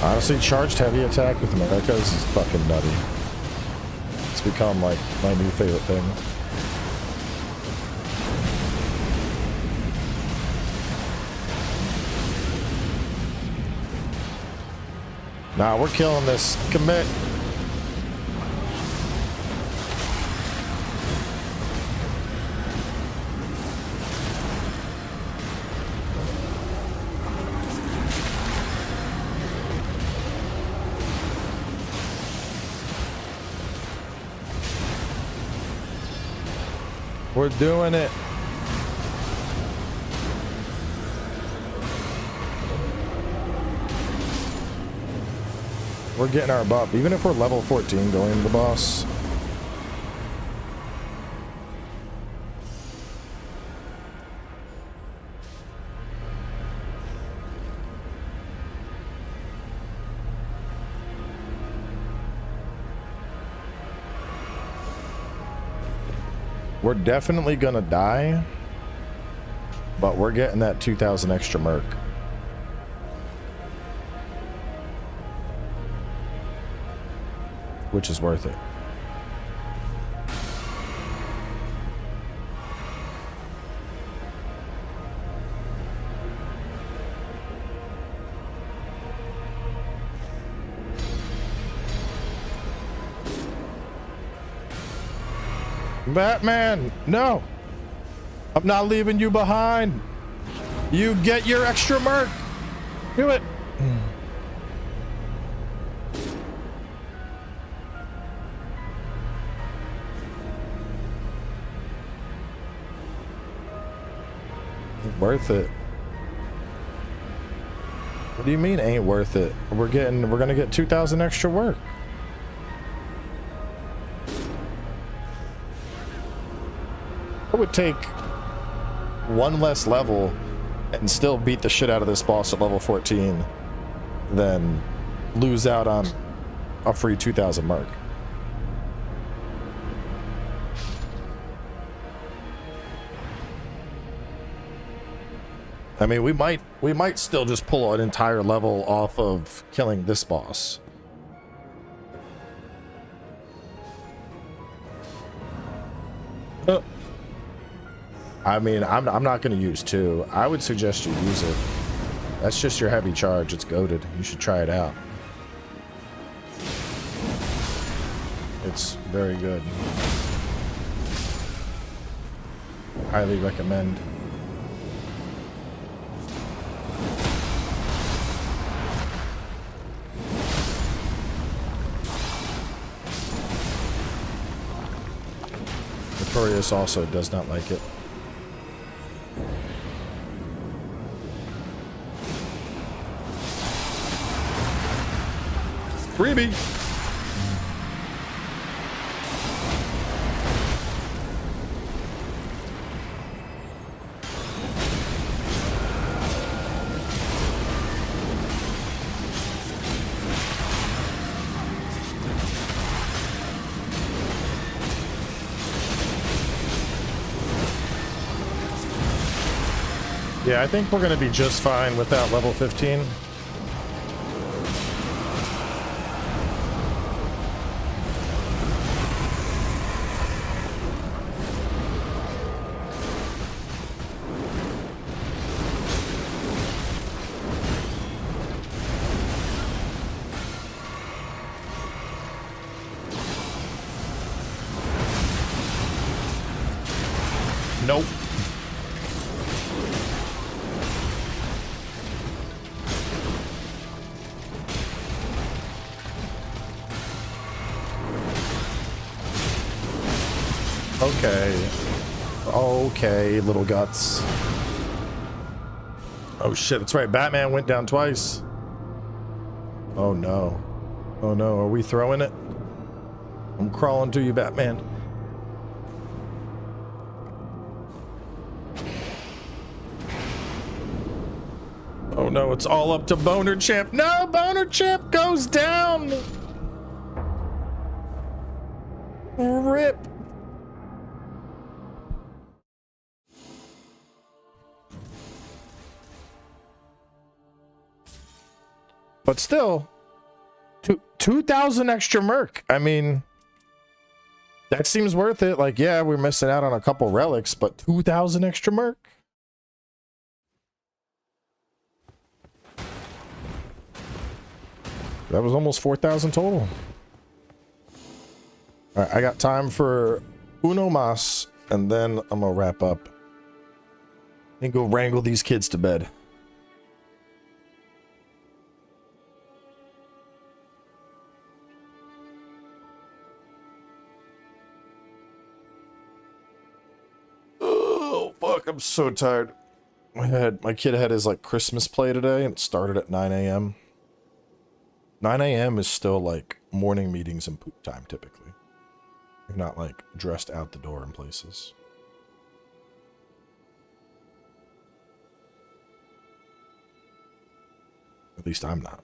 Speaker 1: Honestly, charged heavy attack with Americas is fucking nutty. It's become like my new favorite thing. Nah, we're killing this. Commit. We're doing it. We're getting our buff. Even if we're level 14 going to the boss. We're definitely gonna die, but we're getting that 2,000 extra merc. Which is worth it. Batman, no. I'm not leaving you behind. You get your extra merc. Do it. Worth it. What do you mean ain't worth it? We're gonna get 2,000 extra work. I would take one less level and still beat the shit out of this boss at level 14 than lose out on a free 2,000 mark. I mean, we might still just pull an entire level off of killing this boss. I mean, I'm not going to use 2. I would suggest you use it. That's just your heavy charge. It's goated. You should try it out. It's very good. Highly recommend. Notorious also does not like it. Freebie! Yeah, I think we're going to be just fine without level 15. Nope. Okay. Okay, little guts. Oh shit, that's right. Batman went down twice. Oh no. Oh no, are we throwing it? I'm crawling to you, Batman. Oh no, it's all up to Boner Champ. No, Boner Champ goes down. Rip. But still, 2,000 extra merc. I mean, that seems worth it. Like, yeah, we're missing out on a couple relics, but 2,000 extra merc. That was almost 4,000 total. All right, I got time for uno mas, and then I'm gonna wrap up and go wrangle these kids to bed. Oh fuck, I'm so tired. My kid had his like Christmas play today, and it started at 9 a.m. 9 a.m. is still like morning meetings and poop time typically. You're not like dressed out the door in places. At least I'm not.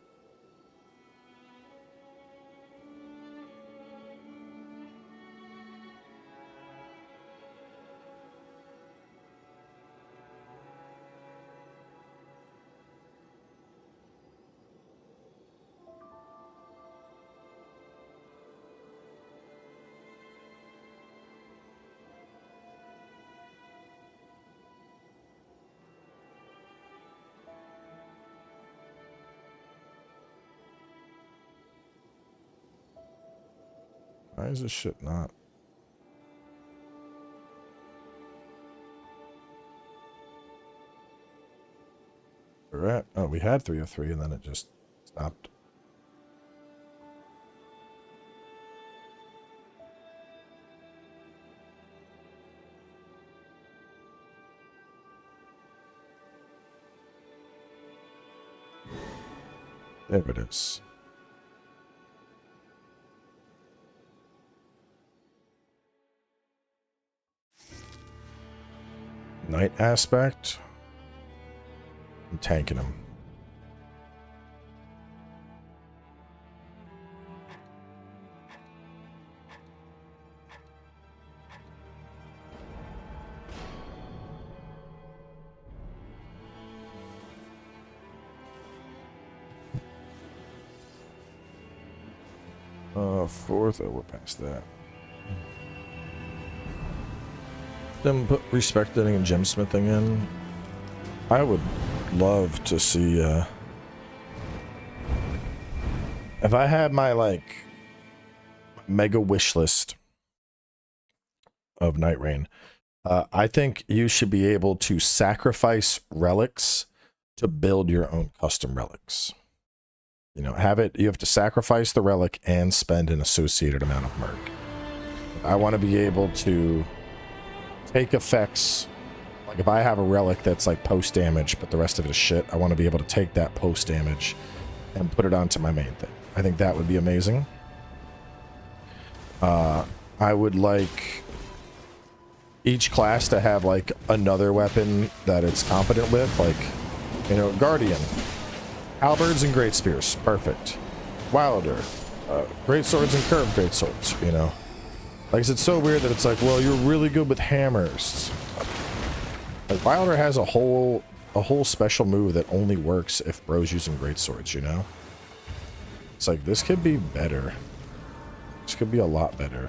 Speaker 1: Why is this shit not? We're at, oh, we had 3 of 3 and then it just stopped. There it is. Night aspect. I'm tanking him. Fourth, oh, we're past that. Then put respecting and gemsmithing in. I would love to see if I had my like mega wish list of Night Rain. I think you should be able to sacrifice relics to build your own custom relics. You know, you have to sacrifice the relic and spend an associated amount of merc. I want to be able to take effects, like if I have a relic that's like post damage, but the rest of it is shit, I want to be able to take that post damage and put it onto my main thing. I think that would be amazing. I would like each class to have like another weapon that it's competent with, like, you know, Guardian. Halberds and great spears, perfect. Wilder, great swords and curved great swords, you know. Like, it's so weird that it's like, well, you're really good with hammers. Like, Wilder has a whole special move that only works if bro's using great swords, you know. It's like, this could be better. This could be a lot better.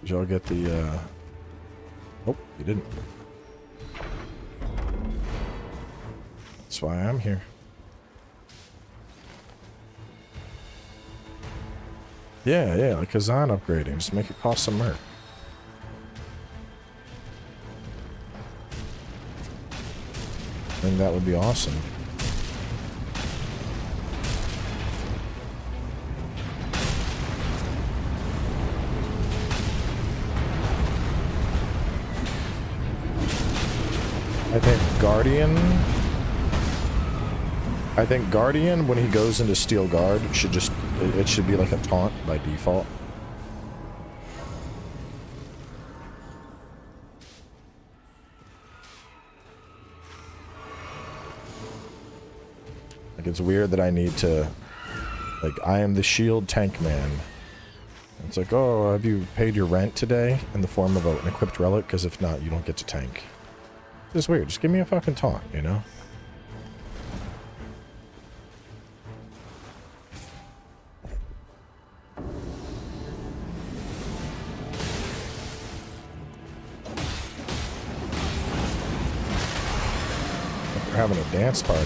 Speaker 1: Did y'all get the? Nope, you didn't. That's why I'm here. Yeah, like Kazan upgrading. Just make it cost some merc. think that would be awesome. I think Guardian, when he goes into Steel Guard, should just, it should be like a taunt by default. Like, it's weird that I need to, like, I am the shield tank man. It's like, oh, have you paid your rent today in the form of an equipped relic? Because if not, you don't get to tank. It's weird. Just give me a fucking taunt, you know? We're having a dance party.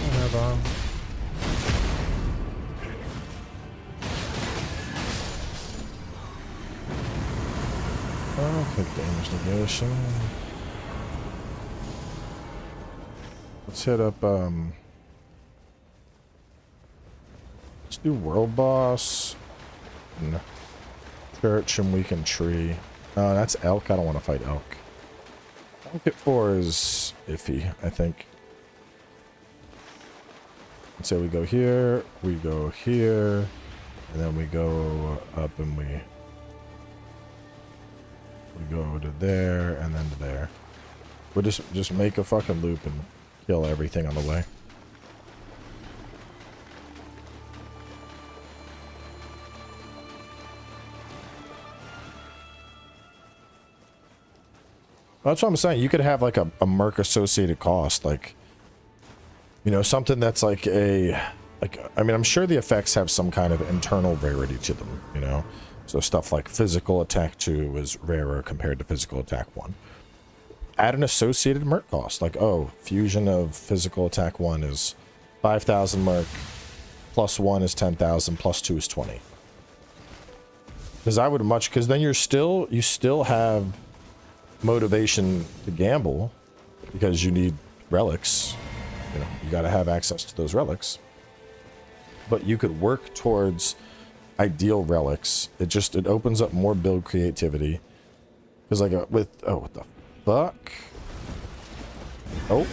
Speaker 1: Whatever. Oh, quick damage negation. Let's hit up, let's do World Boss. No. Church and Weakened Tree. That's Elk. I don't want to fight Elk. Elk at 4 is iffy, I think. Let's say we go here, and then we go up and we go to there, and then to there. We'll just make a fucking loop and kill everything on the way. That's what I'm saying. You could have like a merc associated cost, like, you know, something that's like I mean, I'm sure the effects have some kind of internal rarity to them, you know? So stuff like physical attack 2 is rarer compared to physical attack 1. Add an associated merc cost, like, oh, fusion of physical attack 1 is 5,000 merc, plus 1 is 10,000, plus 2 is 20. Because I would because then you still have motivation to gamble because you need relics. You know, you got to have access to those relics. But you could work towards ideal relics. It opens up more build creativity. Because like what the fuck? Oh.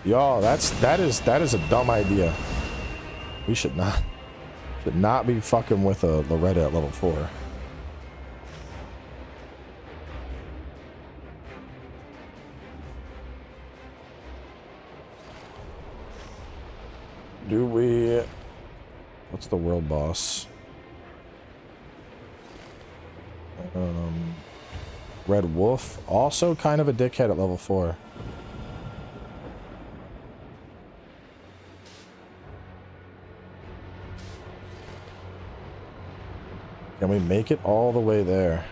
Speaker 1: Y'all, that is a dumb idea. We should not be fucking with a Loretta at level 4. Do we... What's the world boss? Red Wolf. Also kind of a dickhead at level 4. Can we make it all the way there?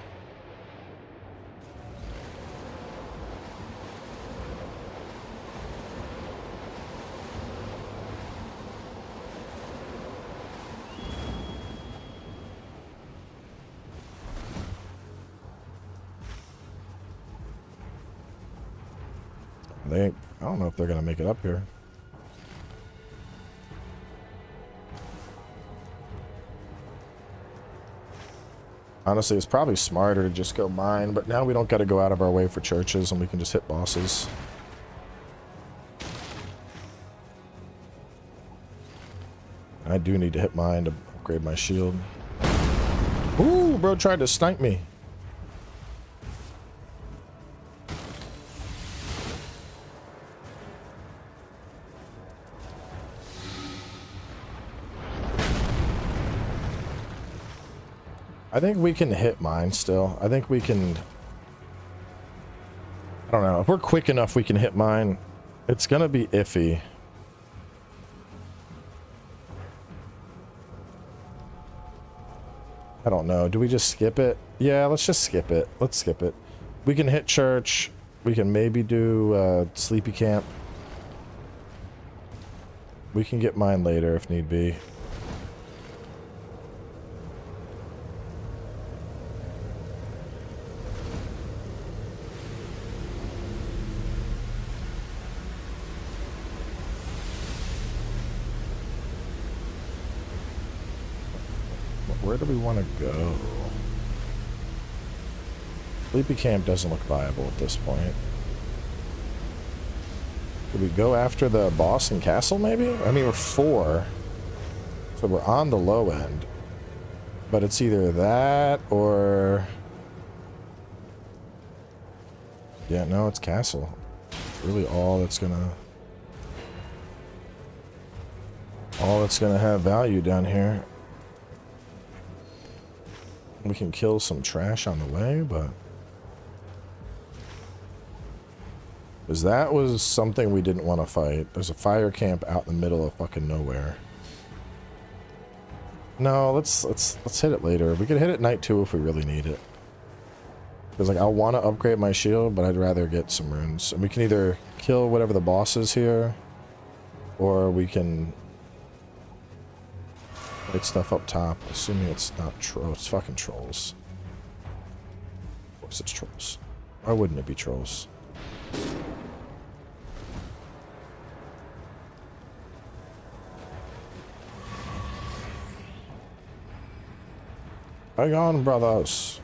Speaker 1: I don't know if they're gonna make it up here. Honestly, it's probably smarter to just go mine, but now we don't got to go out of our way for churches and we can just hit bosses. I do need to hit mine to upgrade my shield. Ooh, bro tried to snipe me. I think we can hit mine still. I think we can... I don't know. If we're quick enough, we can hit mine. It's gonna be iffy. I don't know. Do we just skip it? Yeah, let's just skip it. Let's skip it. We can hit church. We can maybe do sleepy camp. We can get mine later if need be. where do we want to go? Sleepy Camp doesn't look viable at this point. Could we go after the boss and castle, maybe? I mean, we're 4. So we're on the low end. But it's either that or... Yeah, no, it's castle. It's really all that's gonna have value down here. We can kill some trash on the way, but... Because that was something we didn't want to fight. There's a fire camp out in the middle of fucking nowhere. No, let's hit it later. We could hit it night 2 if we really need it. Because like I want to upgrade my shield, but I'd rather get some runes. And we can either kill whatever the boss is here, or we can fight stuff up top. Assuming it's not trolls. It's fucking trolls. Of course it's trolls. Why wouldn't it be trolls? Hang on, brothers.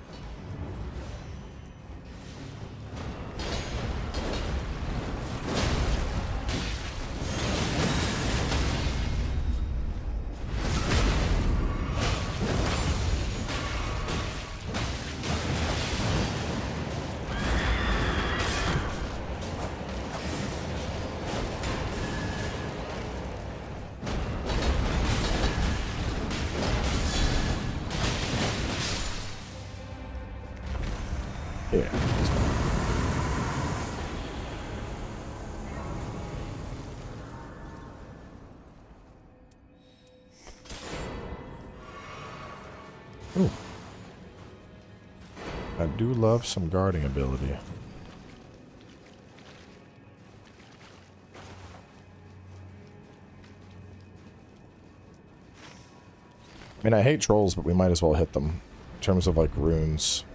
Speaker 1: Yeah. Ooh. I do love some guarding ability. I mean, I hate trolls, but we might as well hit them in terms of like runes.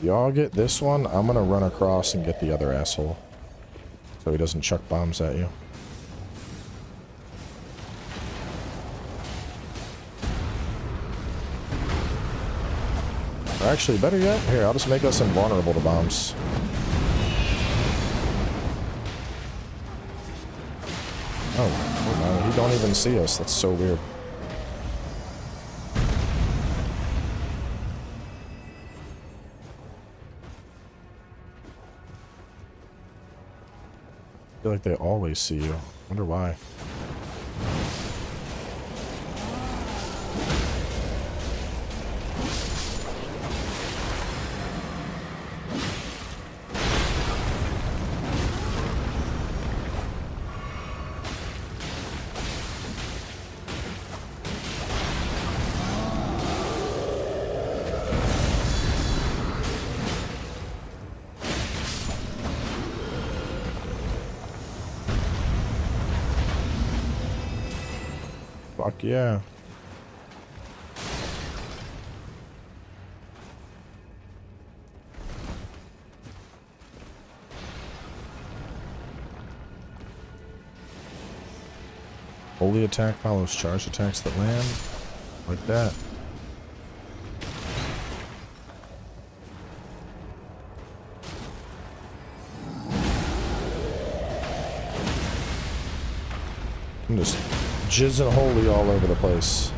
Speaker 1: Y'all get this one, I'm gonna run across and get the other asshole. So he doesn't chuck bombs at you. Or actually, better yet, here, I'll just make us invulnerable to bombs. Oh, no, he don't even see us. That's so weird. I feel like they always see you. Wonder why. Fuck yeah. Holy attack follows charge attacks that land. Like that. I'm just jizzing holy all over the place.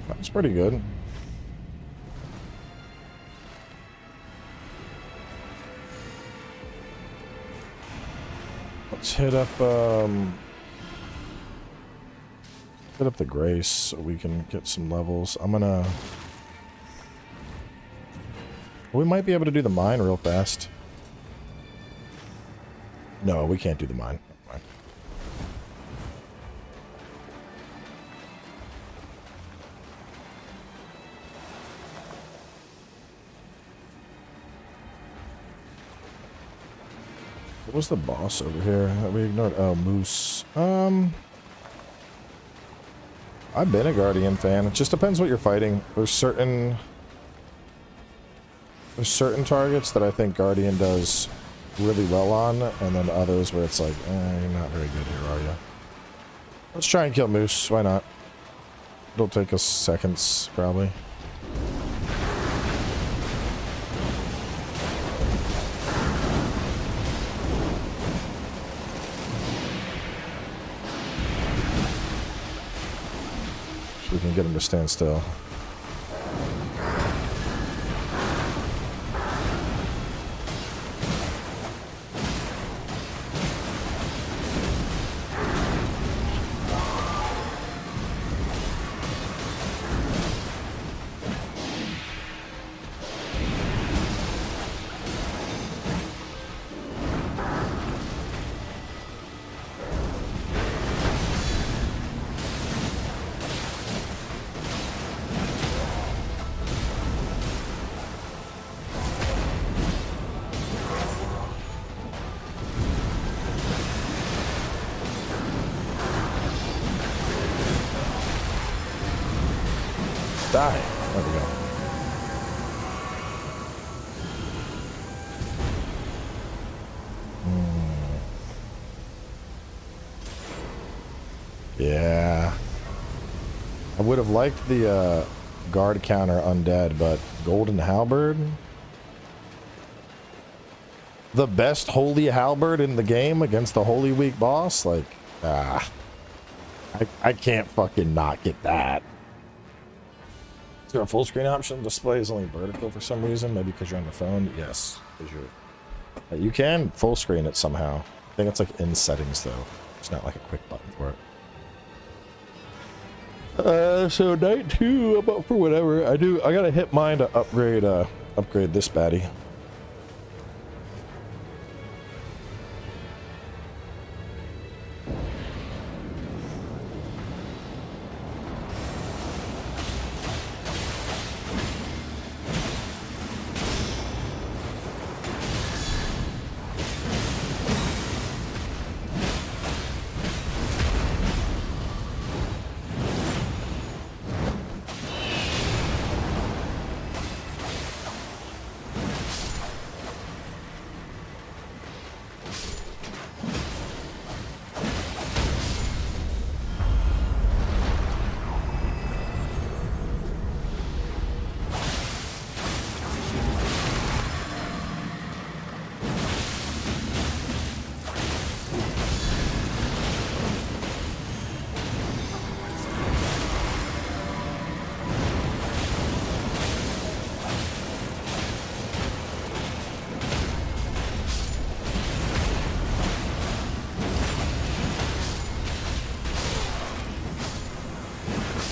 Speaker 1: That's pretty good. Let's hit up the Grace so we can get some levels. We might be able to do the mine real fast. No, we can't do the mine. Never mind. What was the boss over here that we ignored? Oh, Moose. I've been a Guardian fan. It just depends what you're fighting. There's certain targets that I think Guardian does really well on, and then others where it's like, you're not very good here, are you? Let's try and kill Moose. Why not? It'll take us seconds, probably. We can get him to stand still. Die. There we go. Yeah. I would have liked the guard counter undead, but golden halberd? The best holy halberd in the game against the holy weak boss? Like, I can't fucking not get that. Is there a full screen option? Display is only vertical for some reason. Maybe because you're on the phone. Yes, because you're. You can full screen it somehow. I think it's like in settings though. It's not like a quick button for it. So night 2, I'm up for whatever. I gotta hit mine to upgrade this baddie.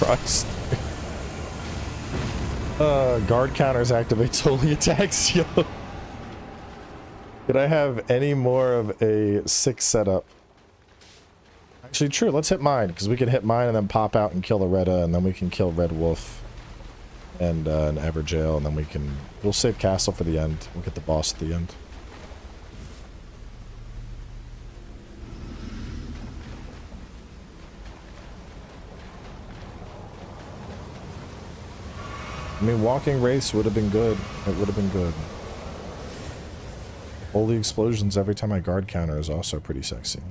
Speaker 1: Christ. Guard counters activates holy attacks, yo. Could I have any more of a 6 setup? Actually, true, let's hit mine, because we can hit mine and then pop out and kill the Retta, and then we can kill Red Wolf and an Everjail, and then we'll save Castle for the end. We'll get the boss at the end. I mean, walking race would have been good. It would have been good. Holy explosions every time I guard counter is also pretty sexy.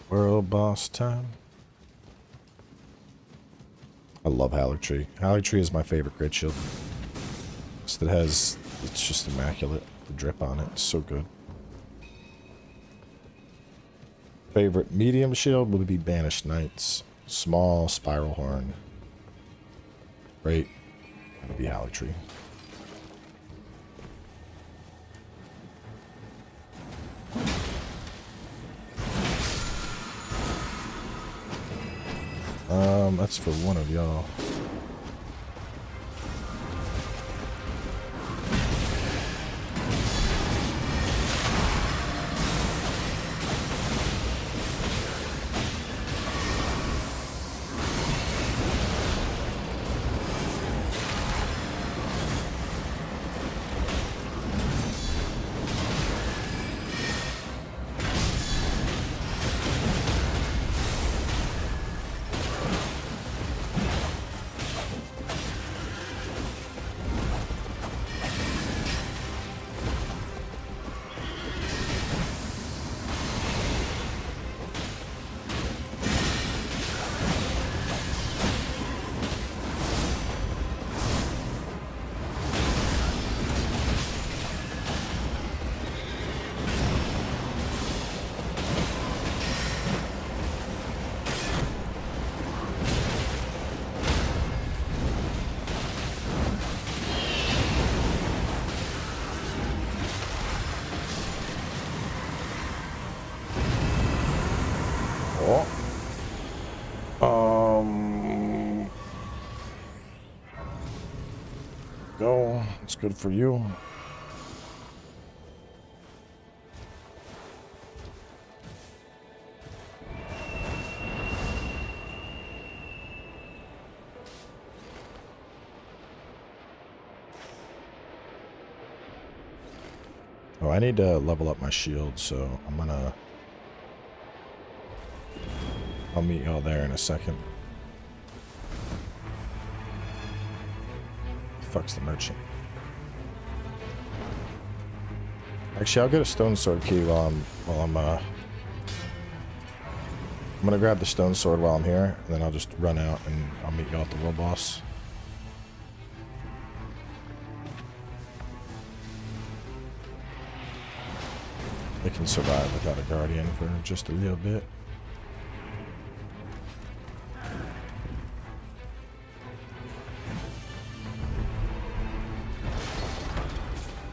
Speaker 1: World boss time. I love Hallertree. Hallertree is my favorite great shield. It's just immaculate. The drip on it is so good. Favorite medium shield would be Banished Knights. Small Spiral Horn. Great. That would be Holly Tree. That's for one of y'all. Go. It's good for you. Oh, I need to level up my shield, so I'll meet y'all there in a second. Fuck's the merchant. Actually, I'll get a stone sword key I'm gonna grab the stone sword while I'm here, and then I'll just run out and I'll meet y'all at the world boss. They can survive without a guardian for just a little bit.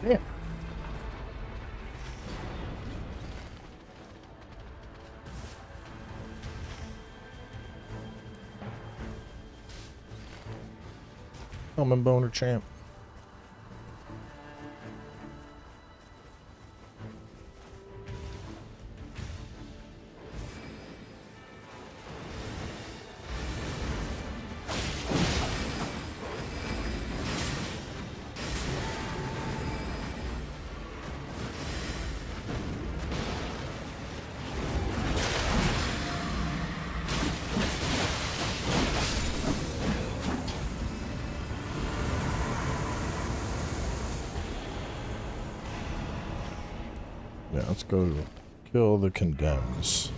Speaker 1: Yeah. I'm a boner champ. Yeah, let's go kill the condemns.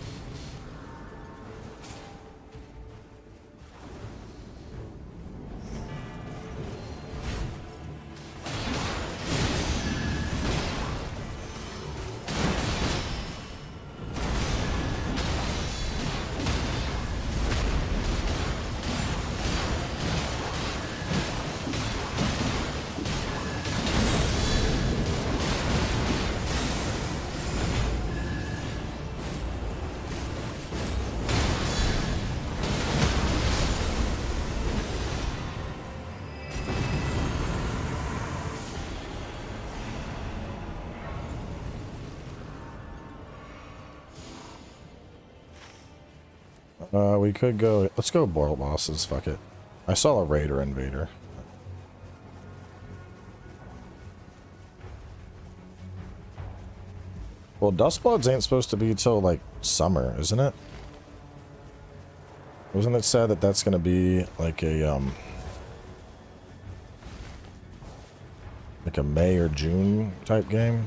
Speaker 1: We could go. Let's go world bosses. Fuck it. I saw a raider invader. Well, Dustbloods ain't supposed to be till like summer, isn't it? Wasn't it said that that's gonna be like a May or June type game?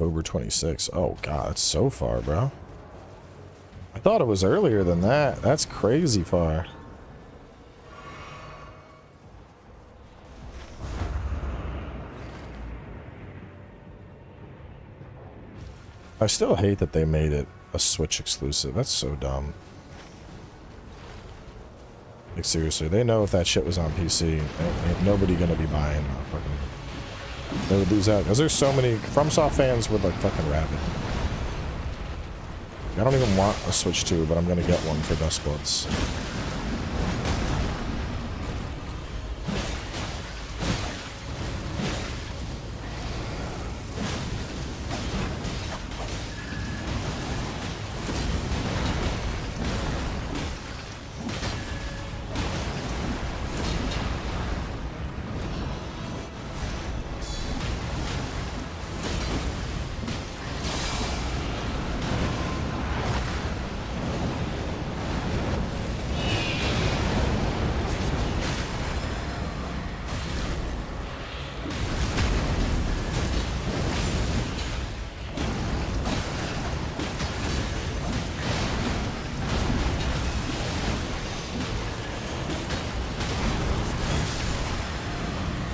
Speaker 1: October 26th. Oh god, that's so far, bro. I thought it was earlier than that. That's crazy far. I still hate that they made it a Switch exclusive. That's so dumb. Like, seriously, they know if that shit was on PC, ain't nobody gonna be buying fucking... They would lose out. Because there's so many FromSoft fans with, like, fucking rabid. I don't even want a Switch 2, but I'm gonna get one for Dustbloods.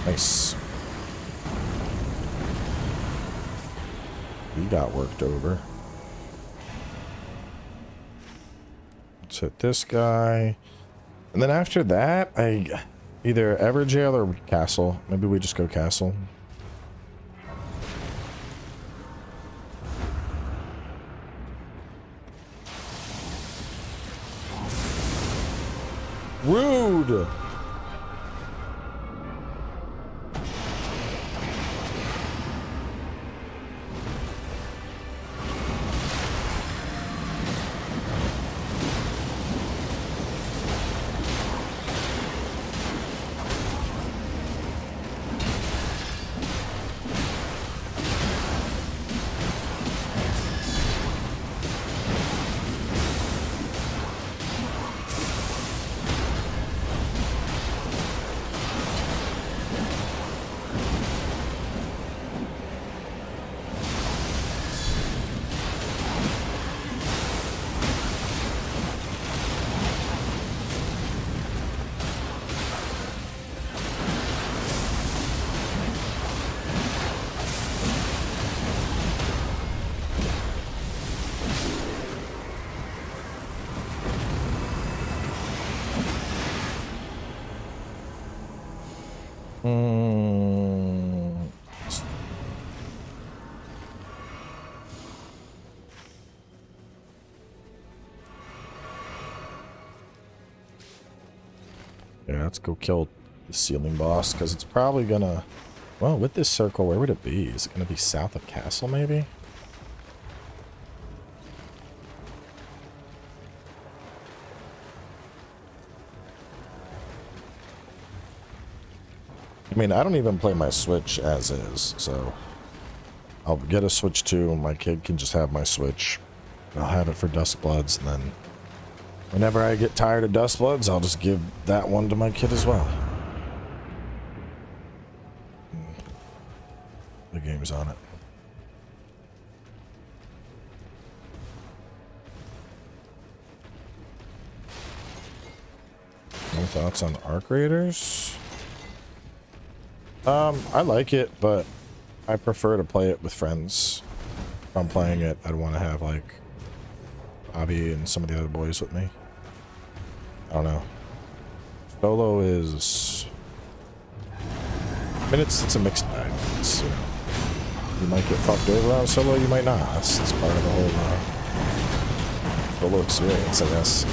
Speaker 1: Nice. He got worked over. Let's hit this guy. And then after that, I either Everjail or Castle. Maybe we just go Castle. Rude! Yeah, let's go kill the ceiling boss, because it's probably gonna... Well, with this circle, where would it be? Is it gonna be south of Castle, maybe? I mean, I don't even play my Switch as is, so... I'll get a Switch 2, my kid can just have my Switch. I'll have it for Dustbloods, and then... Whenever I get tired of Dustbloods, I'll just give that one to my kid as well. The game's on it. No thoughts on Arc Raiders? I like it, but I prefer to play it with friends. If I'm playing it, I'd want to have, like, Bobby and some of the other boys with me. I don't know. Solo is... I mean, it's a mixed bag. It's, you know, you might get fucked over on solo, you might not. That's part of the whole solo experience, I guess.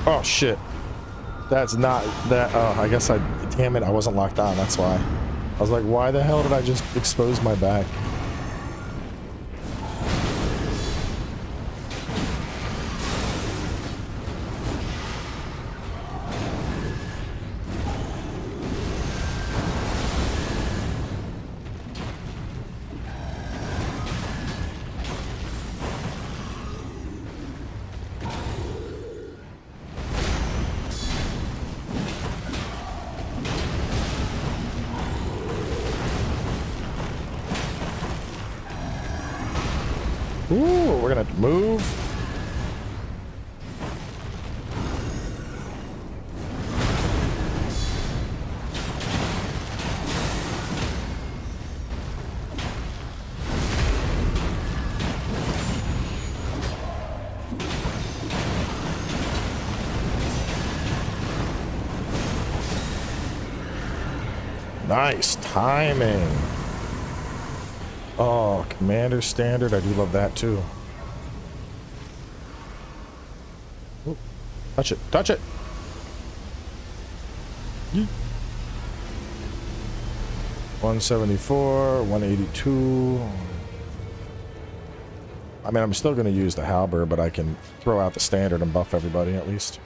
Speaker 1: Oh shit. That's not that. Oh, I guess damn it, I wasn't locked on. That's why. I was like, why the hell did I just expose my back? Ooh, we're gonna move. Nice timing. Oh, Commander Standard. I do love that too. Ooh, touch it. Touch it. Yeet. 174, 182. I mean, I'm still going to use the halberd, but I can throw out the standard and buff everybody at least.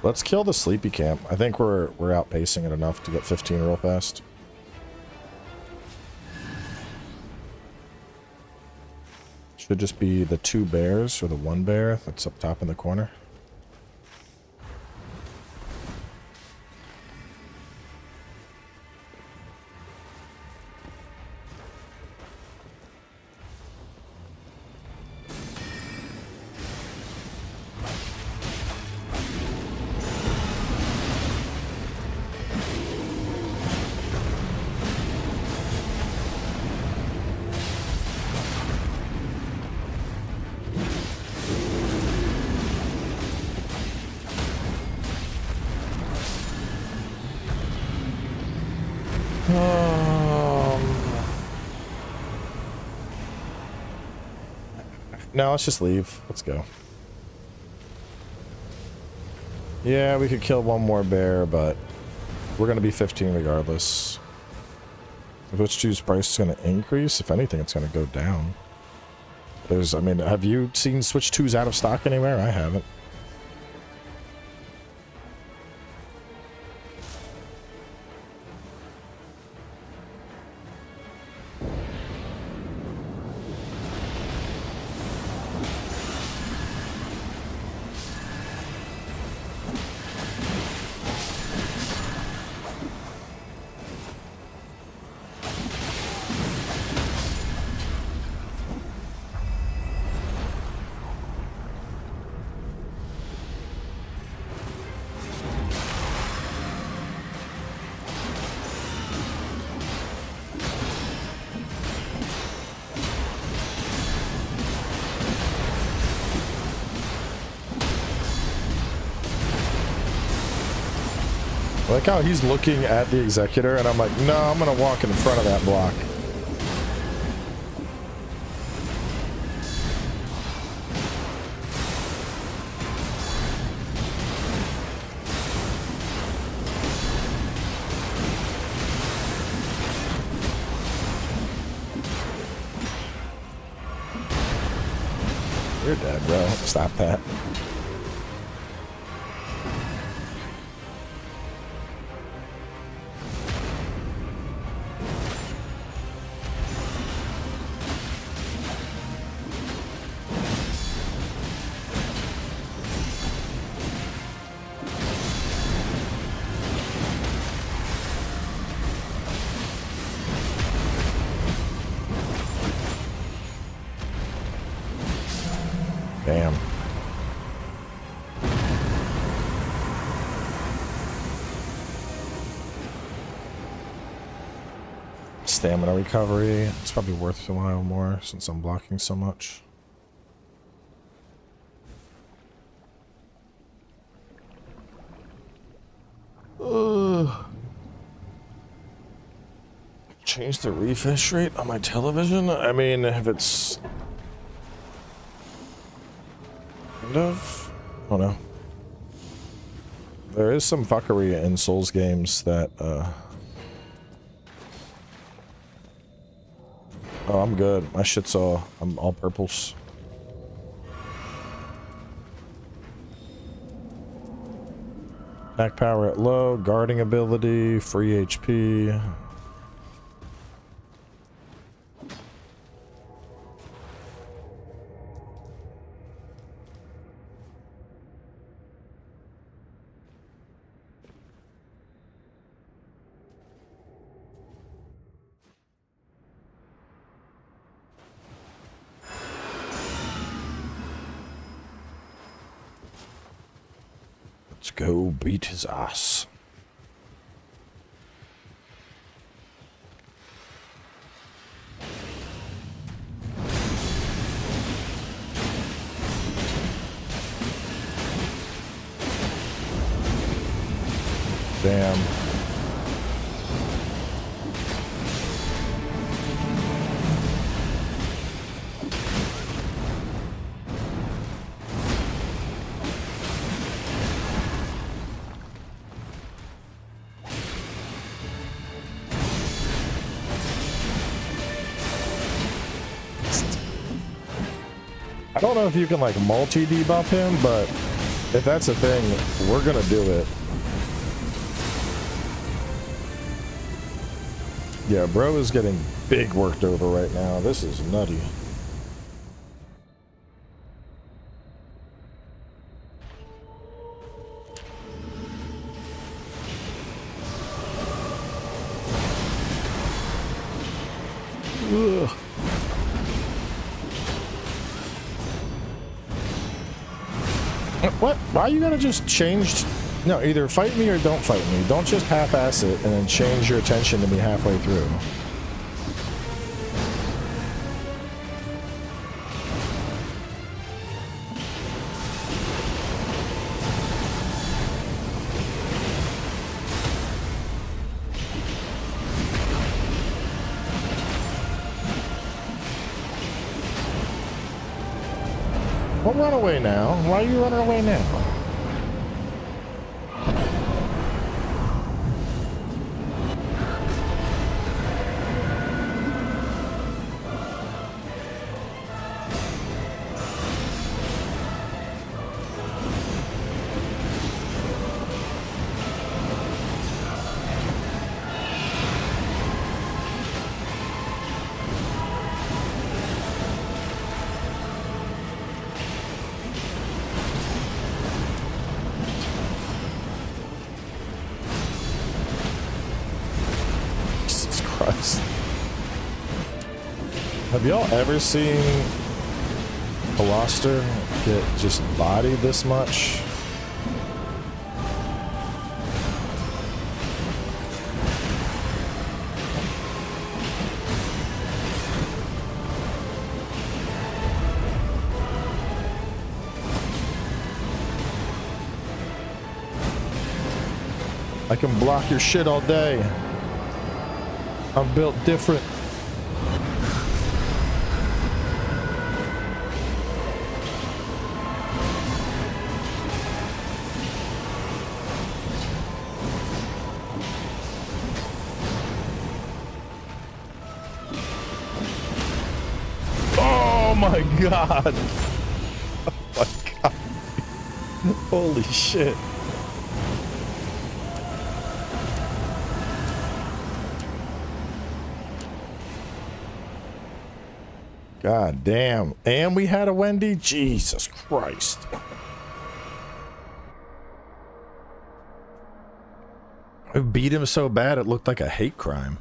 Speaker 1: Let's kill the sleepy camp. I think we're outpacing it enough to get 15 real fast. Should just be the 2 bears or the 1 bear that's up top in the corner. No, let's just leave. Let's go. Yeah, we could kill 1 more bear, but we're going to be 15 regardless. Switch 2's price is going to increase. If anything, it's going to go down. I mean, have you seen Switch 2's out of stock anywhere? I haven't. I like how he's looking at the executor, and I'm like, no, I'm gonna walk in front of that block. You're dead, bro. Stop that. Damn. Stamina recovery. It's probably worth a while more since I'm blocking so much. Change the refresh rate on my television? I mean, if it's... kind of? I don't know. There is some fuckery in Souls games that, Oh, I'm good. My shit's I'm all purples. Attack power at low, guarding ability, free HP. go beat his ass. Damn. I don't know if you can like multi-debuff him, but if that's a thing, we're gonna do it. Yeah, bro is getting big worked over right now. This is nutty. Ugh. What? Why you gotta just change? No, either fight me or don't fight me. Don't just half-ass it and then change your attention to me halfway through. Well, run away now. Why are you running away now? Have y'all ever seen a roster get just bodied this much? I can block your shit all day. I'm built different. Oh my god. Oh my god. Holy shit. God damn. And we had a Wendy? Jesus Christ. I beat him so bad it looked like a hate crime.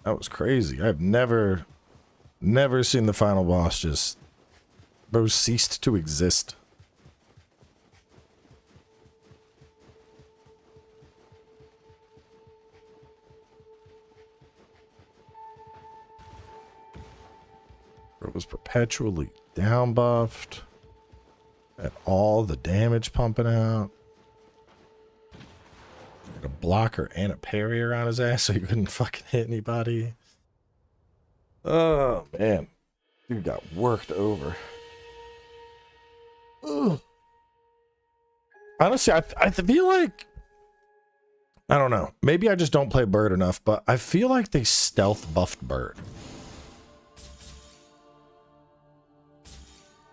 Speaker 1: That was crazy. I've never seen the final boss just... Bro ceased to exist. It was perpetually down buffed. Had all the damage pumping out. Had a blocker and a parry around his ass so he couldn't fucking hit anybody. Oh man. Dude got worked over. Ugh. Honestly, I feel like... I don't know. Maybe I just don't play Bird enough, but I feel like they stealth buffed Bird.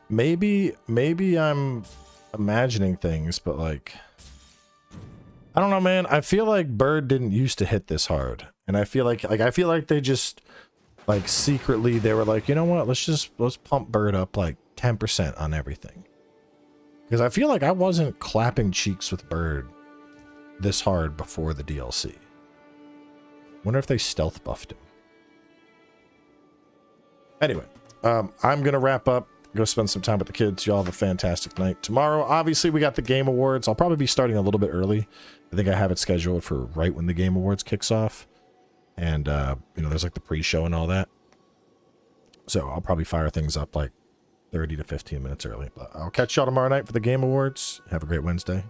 Speaker 1: Maybe I'm imagining things, but like, I don't know, man. I feel like Bird didn't used to hit this hard, and I feel like they just like secretly they were like, you know what? Let's pump Bird up like 10% on everything, because I feel like I wasn't clapping cheeks with Bird this hard before the DLC. Wonder if they stealth buffed him. Anyway, I'm gonna wrap up. go spend some time with the kids. Y'all have a fantastic night. Tomorrow, obviously, we got the Game Awards. I'll probably be starting a little bit early. I think I have it scheduled for right when the Game Awards kicks off. And, you know, there's like the pre-show and all that. So I'll probably fire things up like 30 to 15 minutes early. But I'll catch y'all tomorrow night for the Game Awards. Have a great Wednesday.